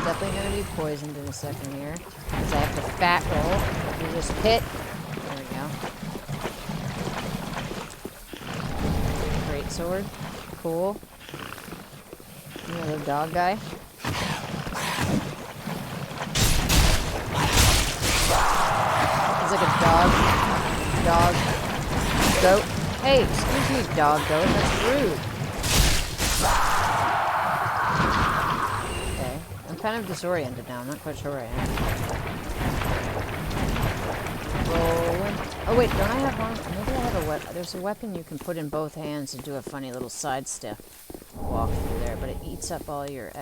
Definitely gonna be poisoned in a second here. Because I have to fat roll through this pit. There we go. Great sword. Cool. Another dog guy. He's like a dog, goat. Hey, excuse me, dog, goat. That's rude. Okay, I'm kind of disoriented now. I'm not quite sure where I am. Rolling. Oh wait, don't I have one? Maybe I have a weapon. There's a weapon you can put in both hands and do a funny little sidestep walk through there, but it eats up all your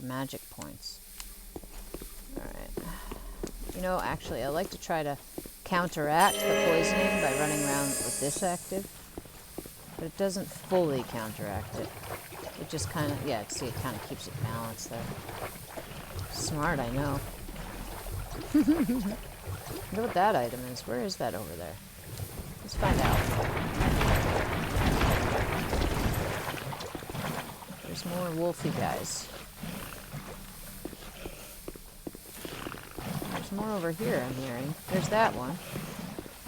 magic points. All right. You know, actually, I like to try to counteract the poisoning by running around with this active. But it doesn't fully counteract it. It just kind of, yeah, see, it kind of keeps it balanced there. Smart, I know. Wonder what that item is. Where is that over there? Let's find out. There's more wolfy guys. There's more over here, I'm hearing. There's that one.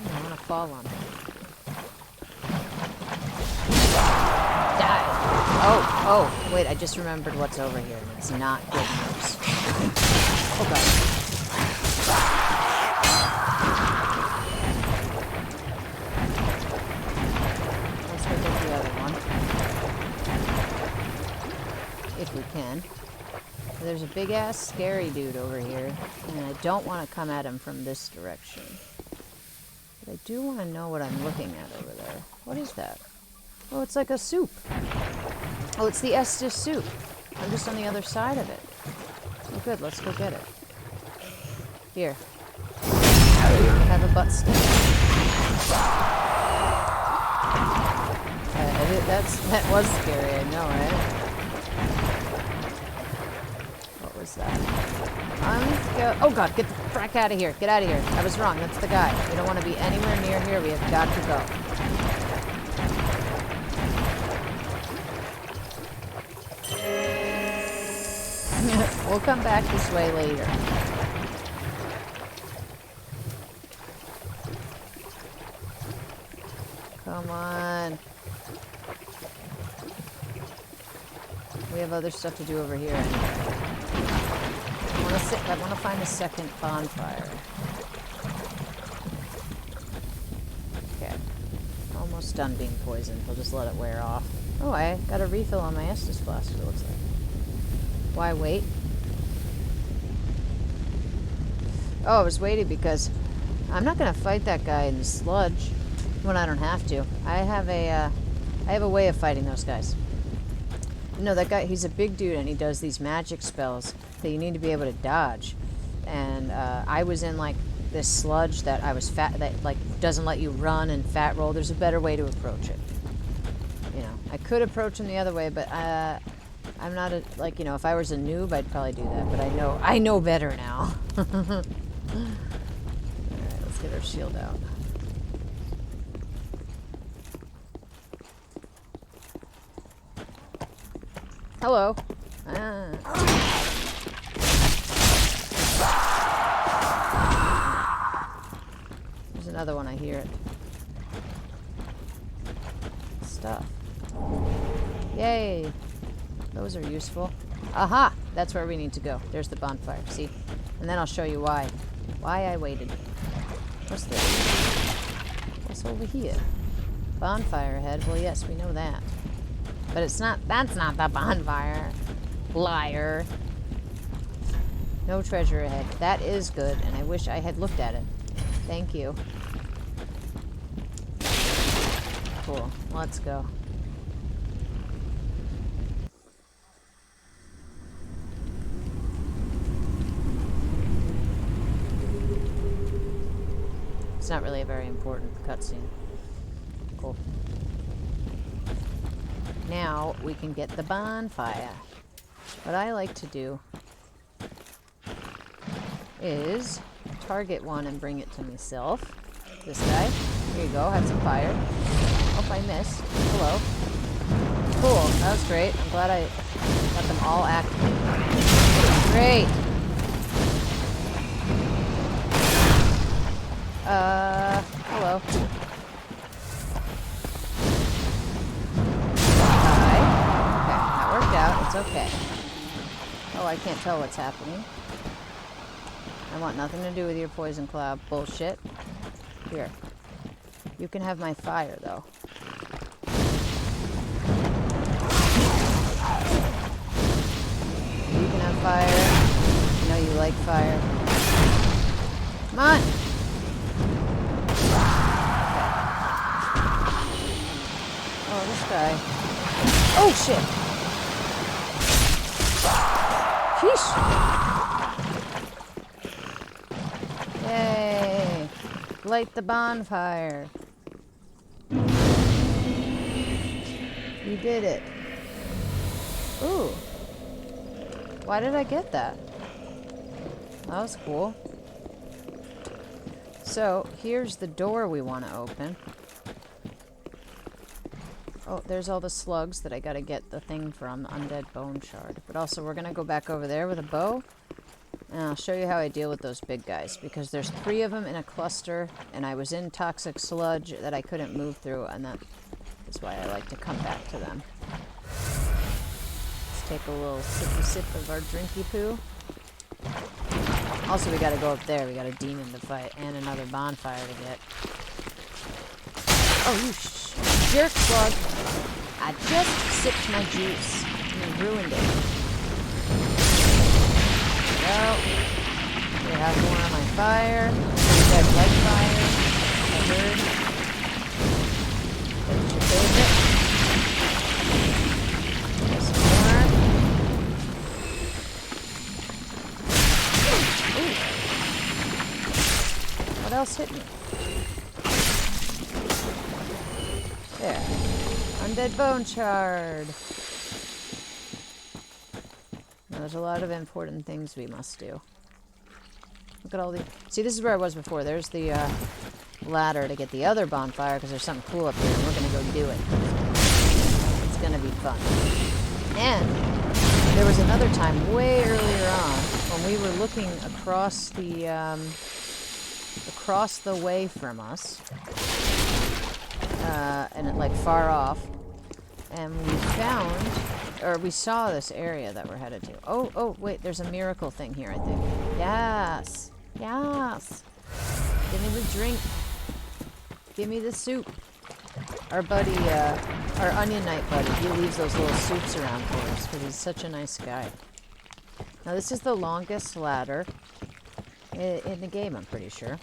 Oh, I want to fall on it. Die! Oh, wait, I just remembered what's over here, and it's not good news. Oh, God. Let's go get the other one. If we can. There's a big-ass scary dude over here, and I don't want to come at him from this direction. But I do want to know what I'm looking at over there. What is that? Oh, it's like a soup. Oh, it's the Estus soup. I'm just on the other side of it. Oh, good. Let's go get it. Here. Have a butt stick. That was scary, I know, right? What was that? Oh god, get the frack out of here. Get out of here. I was wrong. That's the guy. We don't want to be anywhere near here. We have got to go. We'll come back this way later. Come on. We have other stuff to do over here. I want to find a second bonfire. Okay. Almost done being poisoned. We'll just let it wear off. Oh, I got a refill on my Estus flask, it looks like. Why wait? Oh, I was waiting because I'm not going to fight that guy in the sludge when I don't have to. I have a way of fighting those guys. No, that guy, he's a big dude and he does these magic spells that you need to be able to dodge. And I was in like this sludge that I was that like doesn't let you run and fat roll. There's a better way to approach it. You know, I could approach him the other way, but I'm not a, like, you know, if I was a noob, I'd probably do that. But I know better now. Alright, let's get our shield out. Hello. Another one, I hear it. Stuff. Yay! Those are useful. Aha! That's where we need to go. There's the bonfire, see? And then I'll show you why. Why I waited. What's this? What's over here? Bonfire ahead. Well, yes, we know that. But it's not, that's not the bonfire. Liar. No treasure ahead. That is good, and I wish I had looked at it. Thank you. Cool. Let's go. It's not really a very important cutscene. Cool. Now we can get the bonfire. What I like to do is target one and bring it to myself. This guy. Here you go. Had some fire. Oh, I missed. Hello. Cool. That was great. I'm glad I got them all active. Great. Hello. Hi. Okay, that worked out. It's okay. Oh, I can't tell what's happening. I want nothing to do with your poison cloud bullshit. Here. You can have my fire, though. You can have fire. I know you like fire. Come on! Oh, this guy. Oh, shit! Sheesh! Yay! Light the bonfire. You did it. Ooh. Why did I get that? That was cool. So, here's the door we want to open. Oh, there's all the slugs that I gotta get the thing from, the undead bone shard. But also, we're gonna go back over there with a bow. And I'll show you how I deal with those big guys. Because there's 3 of them in a cluster, and I was in toxic sludge that I couldn't move through, and that is why I like to come back to them. Let's take a little sip of our drinky poo. Also, we gotta go up there. We got a demon to fight, and another bonfire to get. Oh, you jerk slug. I just sipped my juice. And you ruined it. Well, we have more on my fire. You guys like fire. I heard. That's your favorite. Get some more. Ooh. What else hit me? There. Undead bone shard. Now, there's a lot of important things we must do. Look at all the... See, this is where I was before. There's the ladder to get the other bonfire, because there's something cool up here, and we're going to go do it. It's going to be fun. And there was another time, way earlier on, when we were looking across the way from us, and it, like, far off, and we found, or we saw this area that we're headed to. Oh, wait, there's a miracle thing here, I think. Yes, yes. Give me the drink. Give me the soup. Our buddy, our Onion Knight buddy, he leaves those little soups around for us, because he's such a nice guy. Now, this is the longest ladder in the game, I'm pretty sure.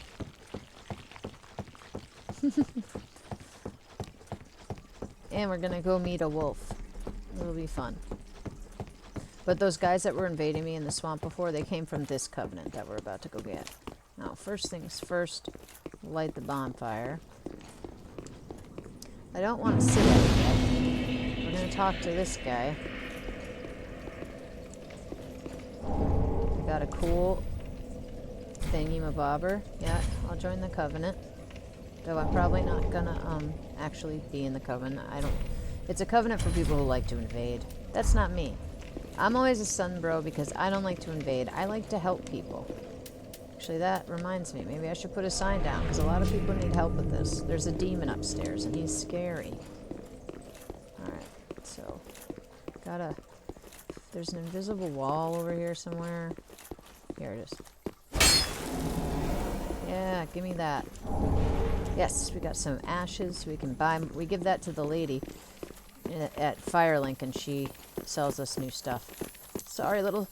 And we're gonna go meet a wolf. It'll be fun. But those guys that were invading me in the swamp before, they came from this covenant that we're about to go get. Now, first things first, light the bonfire. I don't want to sit at it yet. We're gonna talk to this guy. We got a cool thingy-mabobber. Yeah, I'll join the covenant. Though I'm probably not gonna, actually be in the covenant. It's a covenant for people who like to invade. That's not me. I'm always a sun bro because I don't like to invade. I like to help people. Actually, that reminds me. Maybe I should put a sign down, because a lot of people need help with this. There's a demon upstairs, and he's scary. Alright, so... gotta... There's an invisible wall over here somewhere. Here it is. Yeah, give me that. Yes, we got some ashes. We can buy... We give that to the lady at Firelink, and she sells us new stuff. Sorry, little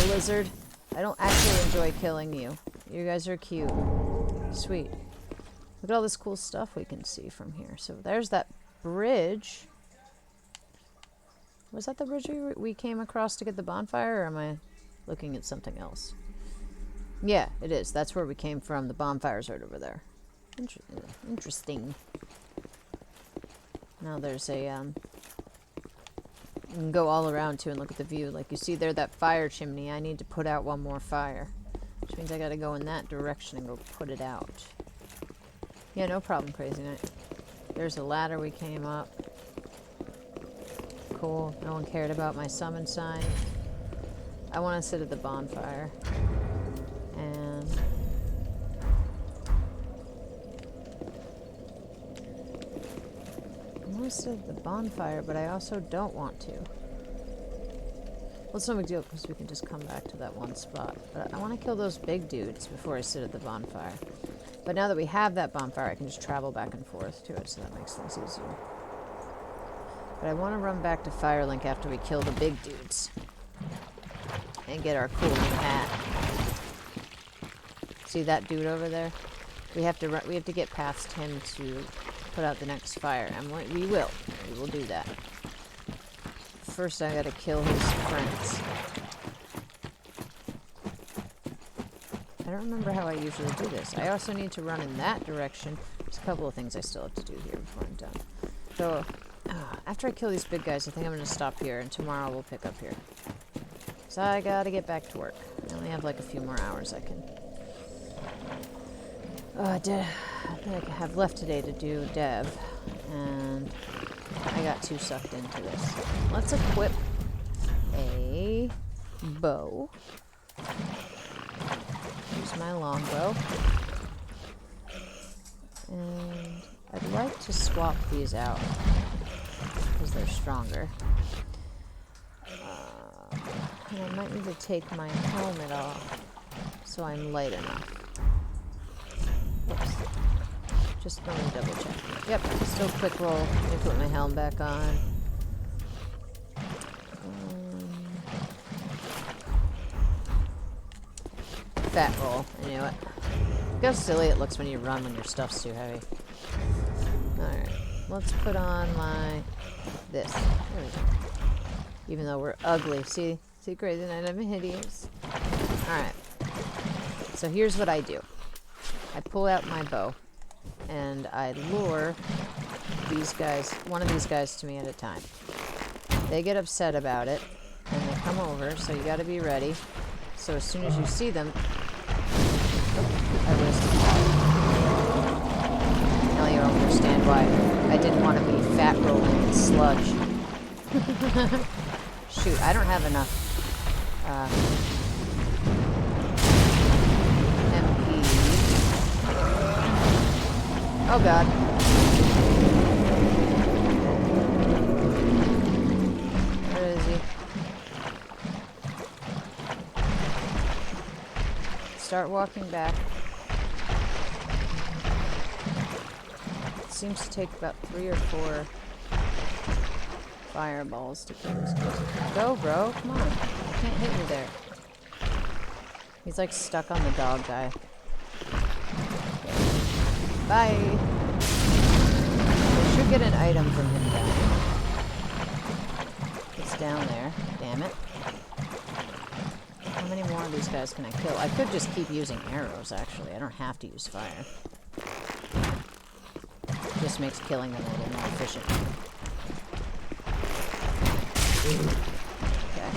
lizard. I don't actually enjoy killing you. You guys are cute. Sweet. Look at all this cool stuff we can see from here. So there's that bridge. Was that the bridge we came across to get the bonfire, or am I looking at something else? Yeah, it is. That's where we came from. The bonfire's right over there. Interesting. Now there's a, you can go all around too and look at the view. Like you see there, that fire chimney. I need to put out one more fire. Which means I gotta go in that direction and go put it out. Yeah, no problem, Crazy Knight. There's a ladder we came up. Cool. No one cared about my summon sign. I want to sit at the bonfire. And... I want to sit at the bonfire, but I also don't want to. Well, it's no big deal, because we can just come back to that one spot. But I want to kill those big dudes before I sit at the bonfire. But now that we have that bonfire, I can just travel back and forth to it, so that makes things easier. But I want to run back to Firelink after we kill the big dudes. And get our cool new hat. See that dude over there? We have to we have to get past him to put out the next fire. And we will. We will do that. First I gotta kill his friends. I don't remember how I usually do this. I also need to run in that direction. There's a couple of things I still have to do here before I'm done. So, after I kill these big guys, I think I'm gonna stop here, and tomorrow we'll pick up here. So I gotta get back to work. I only have like a few more hours I can... I have left today to do dev, and I got too sucked into this. Let's equip a bow. Use my longbow. And I'd like to swap these out, because they're stronger. And I might need to take my helmet off, so I'm light enough. Whoops. Just let me double check. Yep, still quick roll. Let me put my helm back on. Fat roll. I knew it. Look how silly it looks when you run when your stuff's too heavy. Alright, let's put on my... this. There we go. Even though we're ugly. See, Crazy Knight, I'm hideous. Alright. So here's what I do. I pull out my bow, and I lure these guys, one of these guys to me at a time. They get upset about it, and they come over, so you gotta be ready. So as soon as you see them... I wasted that. Now you understand why I didn't want to be fat rolling in sludge. Shoot, I don't have enough MP. Oh god. Where is he? Start walking back. It seems to take about 3 or 4 fireballs to kill this guy. Go, bro. Come on. I can't hit you there. He's like stuck on the dog guy. Bye. I should get an item from him down. It's down there. Damn it. How many more of these guys can I kill? I could just keep using arrows, actually. I don't have to use fire. It just makes killing them a little more efficient. Okay.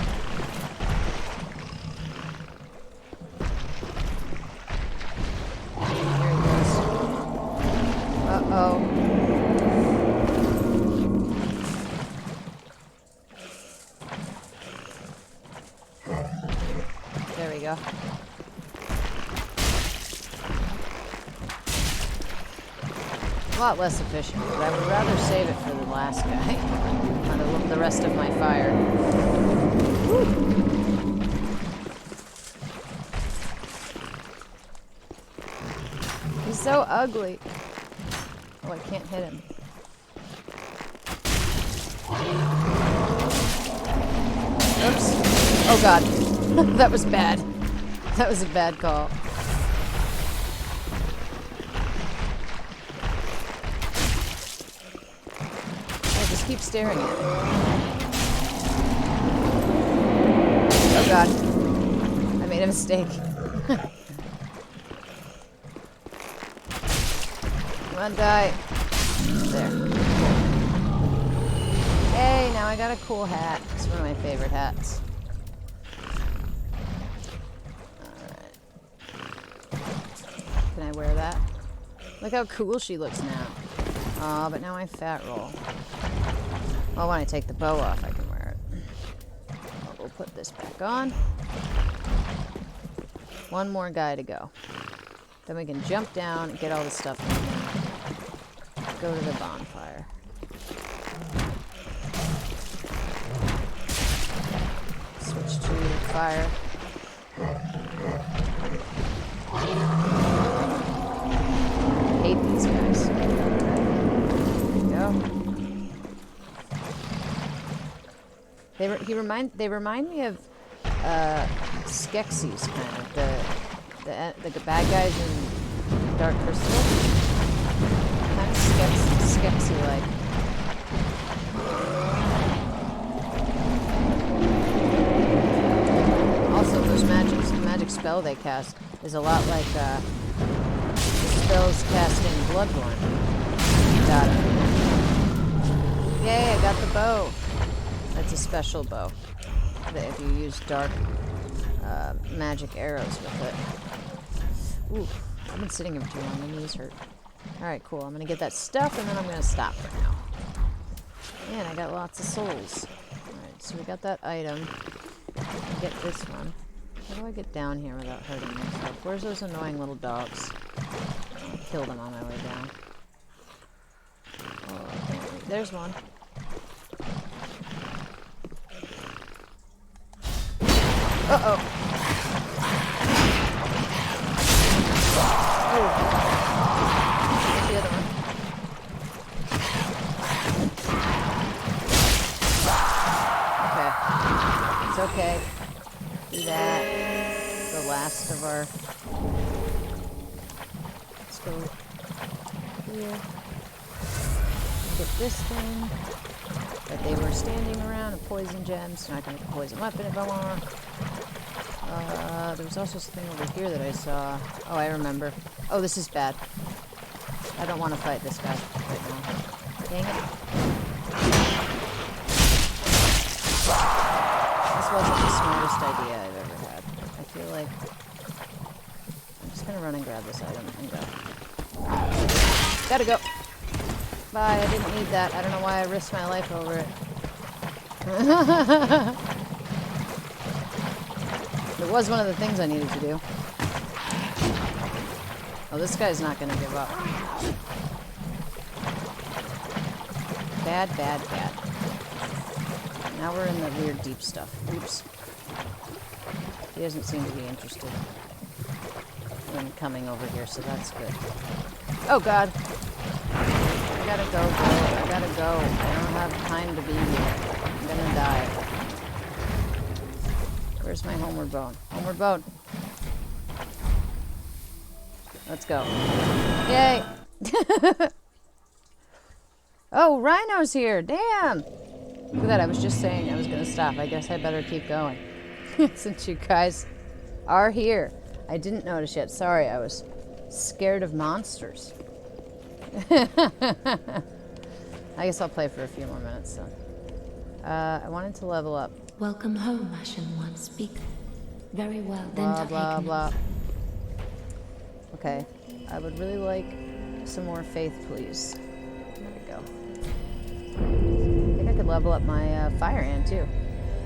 Here he goes. Uh-oh. There we go. lot less efficient, but I would rather save it for the last guy. On the rest of my fire. Woo. He's so ugly. Oh, I can't hit him. Oops. Oh god. That was bad. That was a bad call. I just keep staring at it. Oh god. I made a mistake. Come on, die. There. Hey, now I got a cool hat. It's one of my favorite hats. Alright. Can I wear that? Look how cool she looks now. Aw, but now I fat roll. Well, when I take the bow off, I can wear it. Well, we'll put this back on. One more guy to go. Then we can jump down and get all this stuff in. Go to the bonfire. Switch to fire. I hate these guys. There we go. They remind me of Skeksis, kind of the bad guys in Dark Crystal. Kind of Skeksy-like. Also, those magic spell they cast is a lot like the spells cast in Bloodborne. Got it. Yay! I got the bow. That's a special bow. That if you use dark magic arrows with it. Ooh, I've been sitting here too long. My knees hurt. Alright, cool. I'm gonna get that stuff and then I'm gonna stop for now. Man, I got lots of souls. Alright, so we got that item. Get this one. How do I get down here without hurting myself? Where's those annoying little dogs? I'll kill them on my way down. Oh, I can't read. There's one. Uh-oh. Oh. Where's the other one? Okay. It's okay. Do that. The last of our... Let's go here. Get this thing. But they were standing around a poison gem, so I can make a poison weapon if I want. There was also something over here that I saw. Oh, I remember. Oh, this is bad. I don't want to fight this guy right now. Dang it. This wasn't the smartest idea I've ever had. I feel like... I'm just gonna run and grab this item and go. Gotta go. Bye, I didn't need that. I don't know why I risked my life over it. It was one of the things I needed to do. Oh, this guy's not gonna give up. Bad, bad, bad. Now we're in the weird deep stuff. Oops. He doesn't seem to be interested in coming over here, so that's good. Oh god! I gotta go, I gotta go. I don't have time to be here. I'm gonna die. Where's my homeward bone? Homeward bone! Let's go. Yay! Oh, Rhino's here! Damn! Look at that, I was just saying I was gonna stop. I guess I better keep going. Since you guys are here. I didn't notice yet. Sorry, I was scared of monsters. I guess I'll play for a few more minutes then. I wanted to level up. Welcome home, Ashen One. Speak. Very well. Blah, Then blah, blah. Okay. I would really like some more faith, please. There we go. I think I could level up my fire hand, too.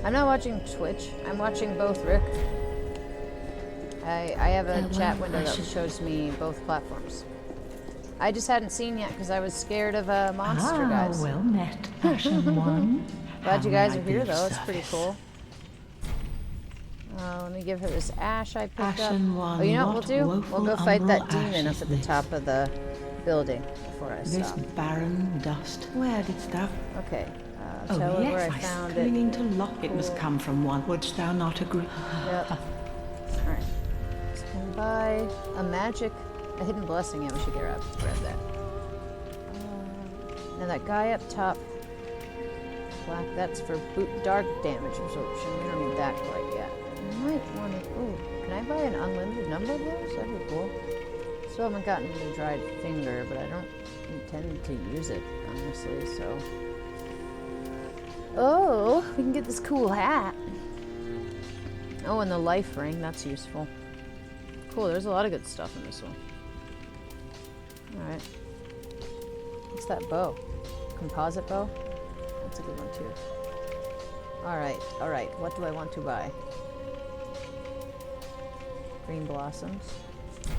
I'm not watching Twitch. I'm watching both, Rick. I have a chat window that shows me both platforms. I just hadn't seen yet because I was scared of monster guys. Well met, Ashen One. Glad you guys How are may I here be of though. It's pretty service? cool. Let me give her this ash I picked up. Ashen One, Oh, you know what what we'll do? We'll woeful go fight that umbral demon ash up at is the this? top of the building before I This stop. barren dust, where didst thou? Okay. Oh Tell her yes, where I I found it. screening to lock. It must Cool. come from one. Wouldst thou not agree? Yep. Alright. So can buy a magic, a hidden blessing. Yeah, we should grab that. Now that guy up top, black, that's for dark damage absorption. We don't need that quite yet. I might want to, ooh, can I buy an unlimited number of those? That'd be cool. Still haven't gotten the dried finger, but I don't intend to use it, honestly, so. Oh, we can get this cool hat. Oh, and the life ring, that's useful. Cool, there's a lot of good stuff in this one. Alright. What's that bow? Composite bow? That's a good one too. Alright, what do I want to buy? Green blossoms. You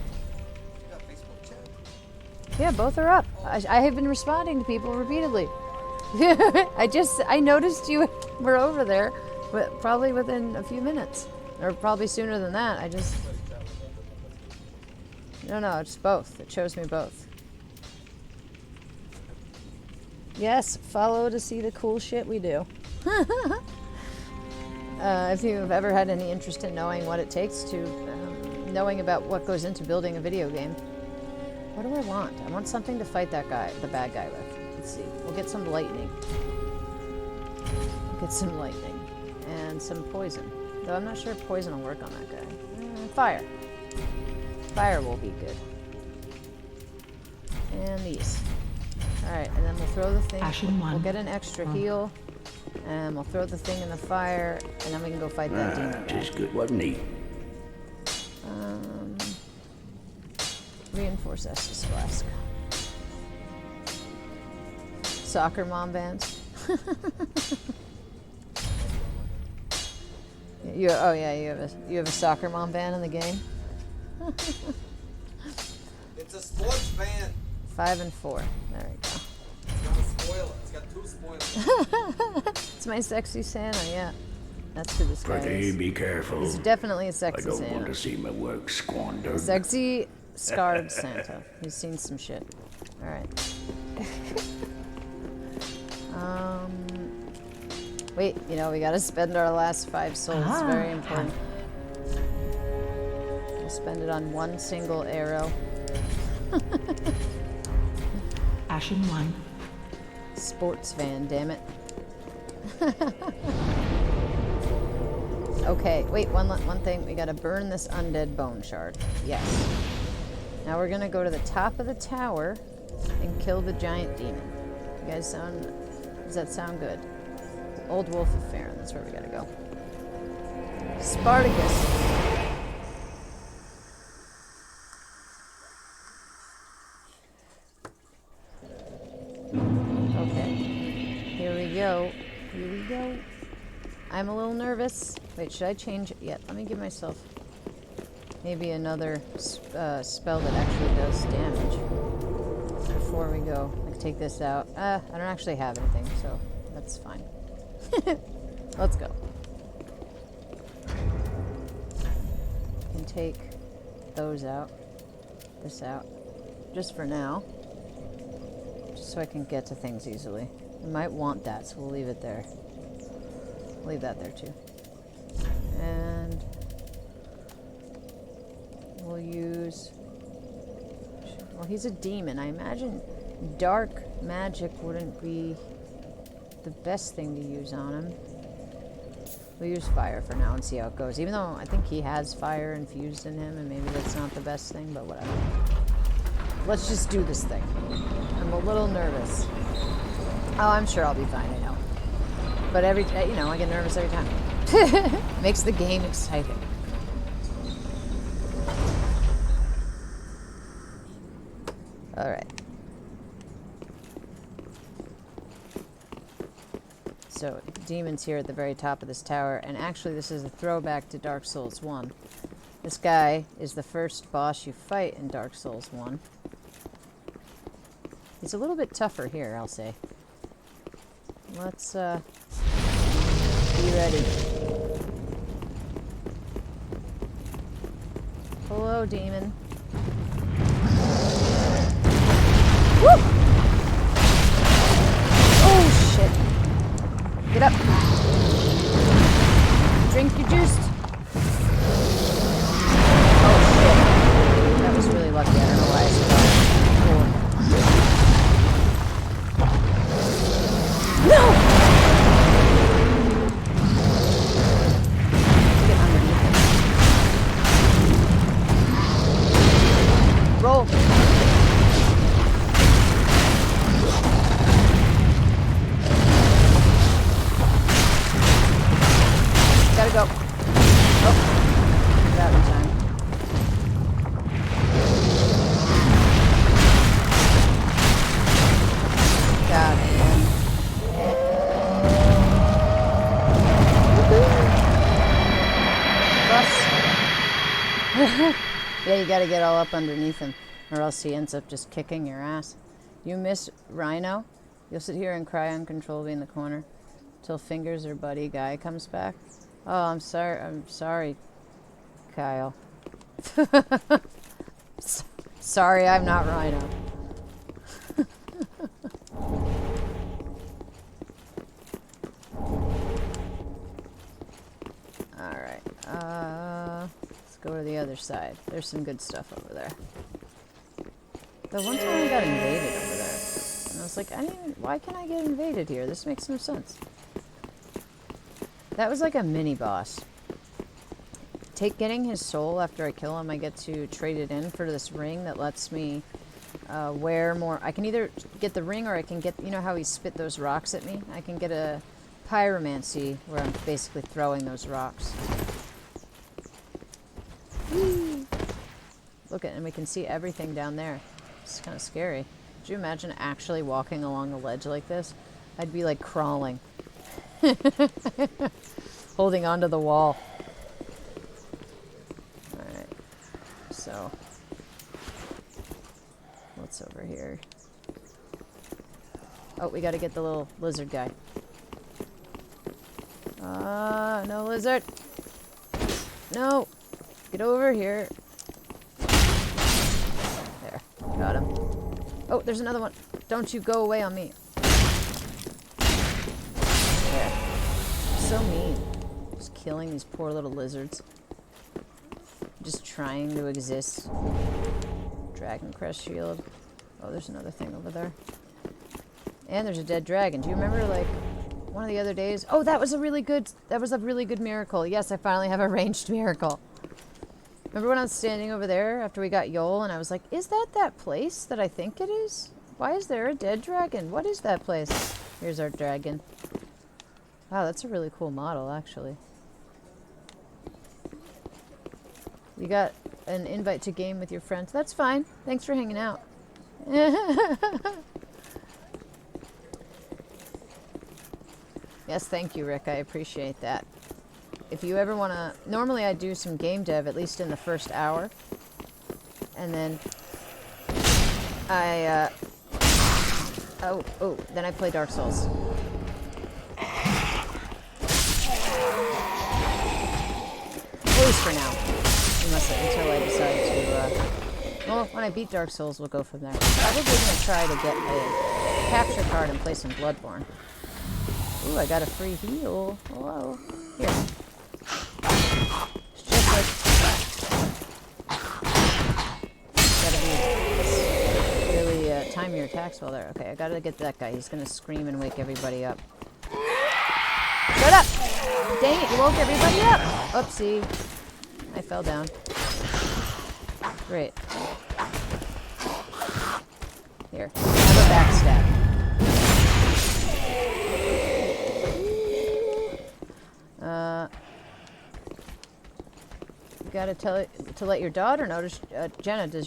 got Facebook chat. Yeah, both are up. I have been responding to people repeatedly. I noticed you were over there, but probably within a few minutes. Or probably sooner than that. No, it's both. It shows me both. Yes, follow to see the cool shit we do. If you've ever had any interest in knowing what it takes to, knowing about what goes into building a video game. What do I want? I want something to fight that guy, the bad guy with. Let's see. We'll get some lightning. And some poison. Though I'm not sure if poison will work on that guy. Fire. Fire will be good. And these. Alright, and then we'll throw the thing. Ashen We'll one. get an extra heal. And we'll throw the thing in the fire. And then we can go fight that demon guy. Just good, wasn't he? Reinforce Estus Flask. Soccer mom bands. You have a soccer mom band in the game. It's a sports band. 5 and 4. There we go. It's got a spoiler. It's got 2 spoilers. It's my sexy Santa. Yeah, that's who this guy Pretty, is. be careful. He's definitely a I sexy don't want Santa. to see my work squandered. Sexy, scarred Santa. He's seen some shit. All right. Wait, we gotta spend our last 5 souls. It's very important. We'll spend it on one single arrow. Ashen One. Sports van, damn it. Okay, wait, one thing. We gotta burn this undead bone shard. Yes. Now we're gonna go to the top of the tower and kill the giant demon. You guys does that sound good? Old Wolf of Farron, that's where we gotta go. Spartacus. Okay. Here we go. I'm a little nervous. Wait, should I change it yet? Let me give myself maybe another spell that actually does damage before we go. I can take this out. I don't actually have anything, so that's fine. Let's go. I can take those out, this out, just for now, just so I can get to things easily. I might want that, so we'll leave it there. Leave that there too. And we'll use, well, he's a demon. I imagine dark magic wouldn't be the best thing to use on him. We'll use fire for now and see how it goes. Even though I think he has fire infused in him, and maybe that's not the best thing, but whatever. Let's just do this thing. I'm a little nervous. Oh, I'm sure I'll be fine, I know. But I get nervous every time. Makes the game exciting. All right. So, demons here at the very top of this tower, and actually this is a throwback to Dark Souls 1. This guy is the first boss you fight in Dark Souls 1. It's a little bit tougher here, I'll say. Let's be ready. Hello, demon. Woo! Oh, shit. Get up. Drink your juice. Oh, shit. That was really lucky. I don't know why I said that. No! Get underneath him. Roll. Gotta go. Oh. Got out in time. God, man. Yeah, you gotta get all up underneath him, or else he ends up just kicking your ass. You miss Rhino? You'll sit here and cry uncontrollably in the corner till Fingers or Buddy Guy comes back. Oh, I'm sorry, Kyle. Sorry, I'm not Rhino. Alright, let's go to the other side. There's some good stuff over there. The one time I got invaded over there, and I was like, why can't I get invaded here? This makes no sense. That was like a mini boss. Getting his soul after I kill him, I get to trade it in for this ring that lets me wear more. I can either get the ring or I can get, you know how he spit those rocks at me? I can get a pyromancy where I'm basically throwing those rocks. Whee! Look at, and we can see everything down there. It's kind of scary. Could you imagine actually walking along a ledge like this? I'd be like crawling. Holding onto the wall. Alright. So. What's over here? Oh, we gotta get the little lizard guy. No lizard. No. Get over here. There. Got him. Oh, there's another one. Don't you go away on me. There. So mean. Just killing these poor little lizards. Just trying to exist. Dragon Crest shield. Oh, there's another thing over there. And there's a dead dragon. Do you remember, like, one of the other days? Oh, that was a really good miracle. Yes, I finally have a ranged miracle. Remember when I was standing over there after we got Yol and I was like, is that place that I think it is? Why is there a dead dragon? What is that place? Here's our dragon. Wow, that's a really cool model, actually. You got an invite to game with your friends. That's fine. Thanks for hanging out. Yes, thank you, Rick. I appreciate that. If you ever want to... Normally I do some game dev, at least in the first hour. And then I... then I play Dark Souls. At least for now. Until I decide to... well, when I beat Dark Souls, we'll go from there. I'm probably going to try to get a capture card and play some Bloodborne. Ooh, I got a free heal. Hello. Here. It's just like... Gotta be... really, time your attacks while there. Okay, I gotta get that guy. He's gonna scream and wake everybody up. Shut up! Dang it, you woke everybody up! Oopsie. I fell down. Great. Here. Have a backstab. You gotta tell it to let your daughter know. Jenna, is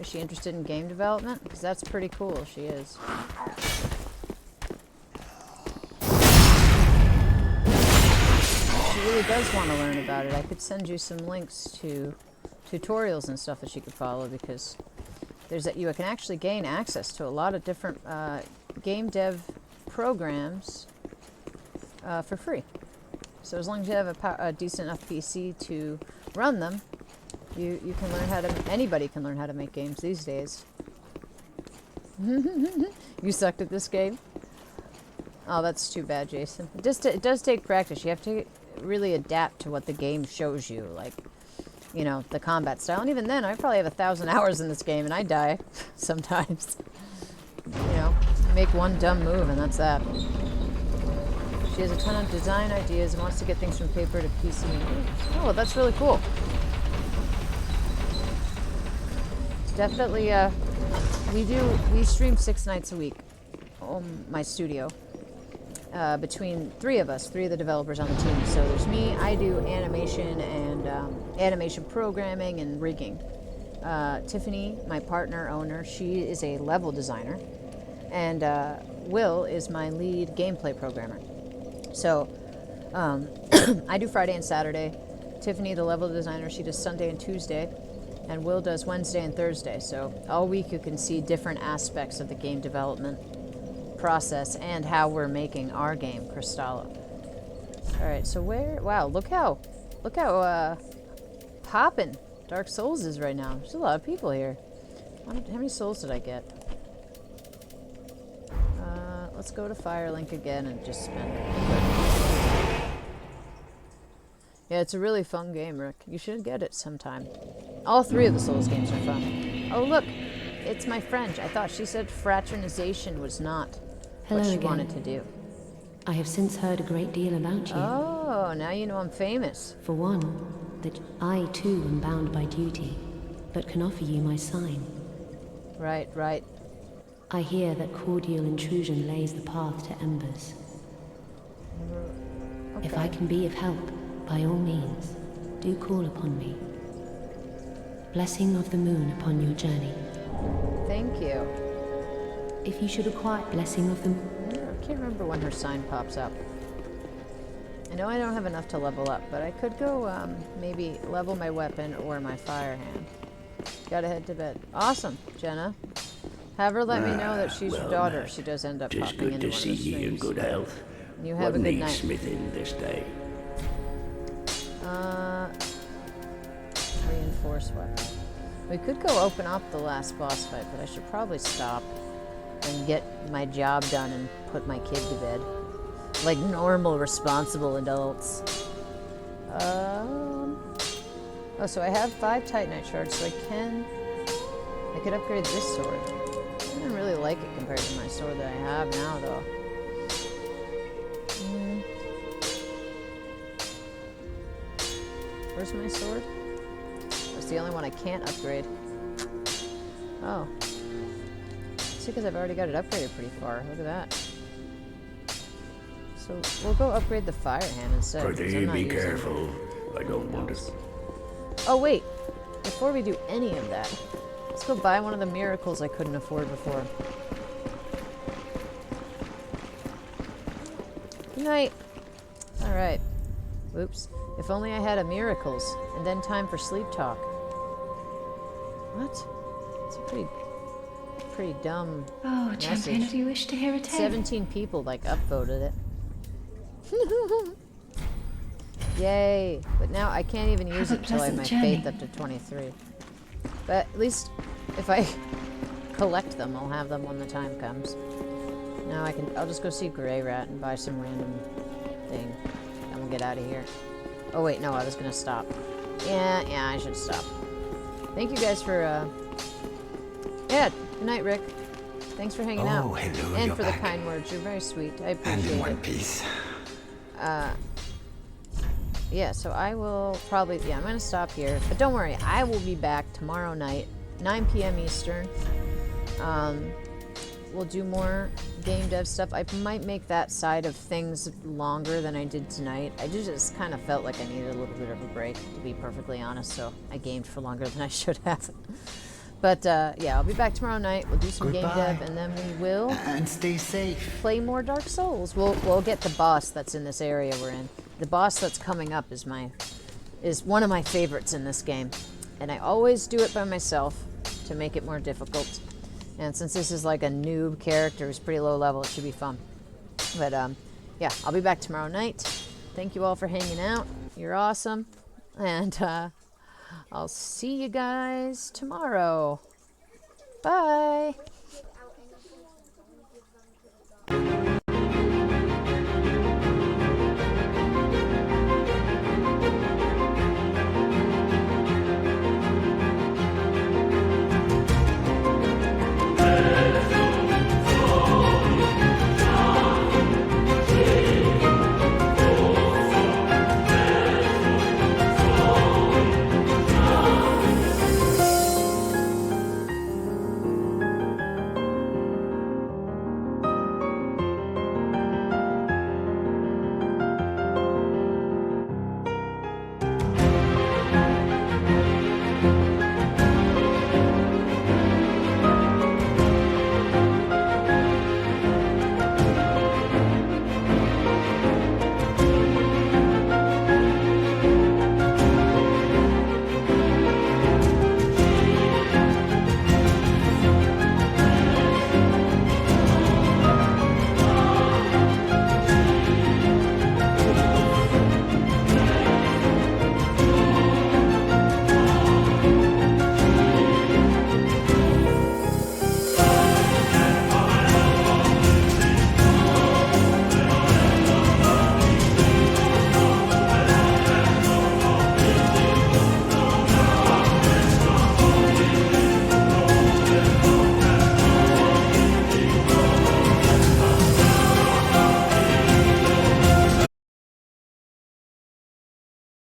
she interested in game development? Because that's pretty cool if she is. She really does want to learn about it. I could send you some links to tutorials and stuff that she could follow because you can actually gain access to a lot of different game dev programs for free. So as long as you have a decent enough PC to run them, you can learn how to. Anybody can learn how to make games these days. You sucked at this game. Oh, that's too bad, Jason. It does take practice. You have to really adapt to what the game shows you, like, you know, the combat style. And even then, I probably have 1,000 hours in this game, and I die sometimes. You know, make one dumb move, and that's that. She has a ton of design ideas and wants to get things from paper to PC. Oh, that's really cool. Definitely, we stream 6 nights a week on my studio. Between 3 of us, 3 of the developers on the team. So there's me, I do animation and animation programming and rigging. Tiffany, my partner owner, she is a level designer. And Will is my lead gameplay programmer. So I do Friday and Saturday. Tiffany, the level designer, she does Sunday and Tuesday. And Will does Wednesday and Thursday. So all week you can see different aspects of the game development process and how we're making our game, Kristala. All right, so wow, look how poppin' Dark Souls is right now. There's a lot of people here. How many souls did I get? Let's go to Firelink again and just spend it. Yeah, it's a really fun game, Rick. You should get it sometime. All 3 of the Souls games are fun. Oh, look, it's my French. I thought she said fraternization was not what she wanted to do. I have since heard a great deal about you. Oh, now you know I'm famous. For one, that I too am bound by duty, but can offer you my sign. Right, right. I hear that cordial intrusion lays the path to embers. Okay. If I can be of help, by all means, do call upon me. Blessing of the moon upon your journey. Thank you. If you should require blessing of the moon. I can't remember when her sign pops up. I know I don't have enough to level up, but I could go maybe level my weapon or my fire hand. Gotta head to bed. Awesome, Jenna. Have her let me know that she's your daughter. She does end up Just popping good into to one see of the you in streams. good health. You have What a good needs night. smithing this day? Reinforced weapon. We could go open up the last boss fight, but I should probably stop and get my job done and put my kid to bed. Like normal, responsible adults. Oh, so I have 5 Titanite shards, so I could upgrade this sword. I don't really like it compared to my sword that I have now, though. Where's my sword? That's the only one I can't upgrade. Oh. It's because I've already got it upgraded pretty far. Look at that. So we'll go upgrade the fire hand instead. 'Cause I'm Pretty, not be using careful. I don't want else. it. Oh wait, before we do any of that, let's go buy one of the miracles I couldn't afford before. Good night. All right. Oops. If only I had a miracles, and then time for sleep talk. What? It's a pretty dumb Oh, champion, message. do you wish to hear a tale? 17 people like upvoted it. Yay! But now I can't even use Have it a until I have my pleasant faith journey. up to 23. But at least if I collect them, I'll have them when the time comes. Now I'll just go see Grey Rat and buy some random thing. And we'll get out of here. Oh wait, no, I was gonna stop. Yeah, I should stop. Thank you guys for, yeah, good night, Rick. Thanks for hanging out. Oh, hello, And you're for back. the kind words. You're very sweet. I And appreciate in it. one piece. Yeah, so I will probably, I'm going to stop here. But don't worry, I will be back tomorrow night, 9 p.m. Eastern. We'll do more game dev stuff. I might make that side of things longer than I did tonight. I just kind of felt like I needed a little bit of a break, to be perfectly honest, so I gamed for longer than I should have. But, yeah, I'll be back tomorrow night. We'll do some game Goodbye. dev, and then we will And stay safe. play more Dark Souls. We'll get the boss that's in this area we're in. The boss that's coming up is one of my favorites in this game, and I always do it by myself. to make it more difficult. And since this is like a noob character who's pretty low level, it should be fun. But yeah, I'll be back tomorrow night. Thank you all for hanging out. You're awesome. And I'll see you guys tomorrow. Bye.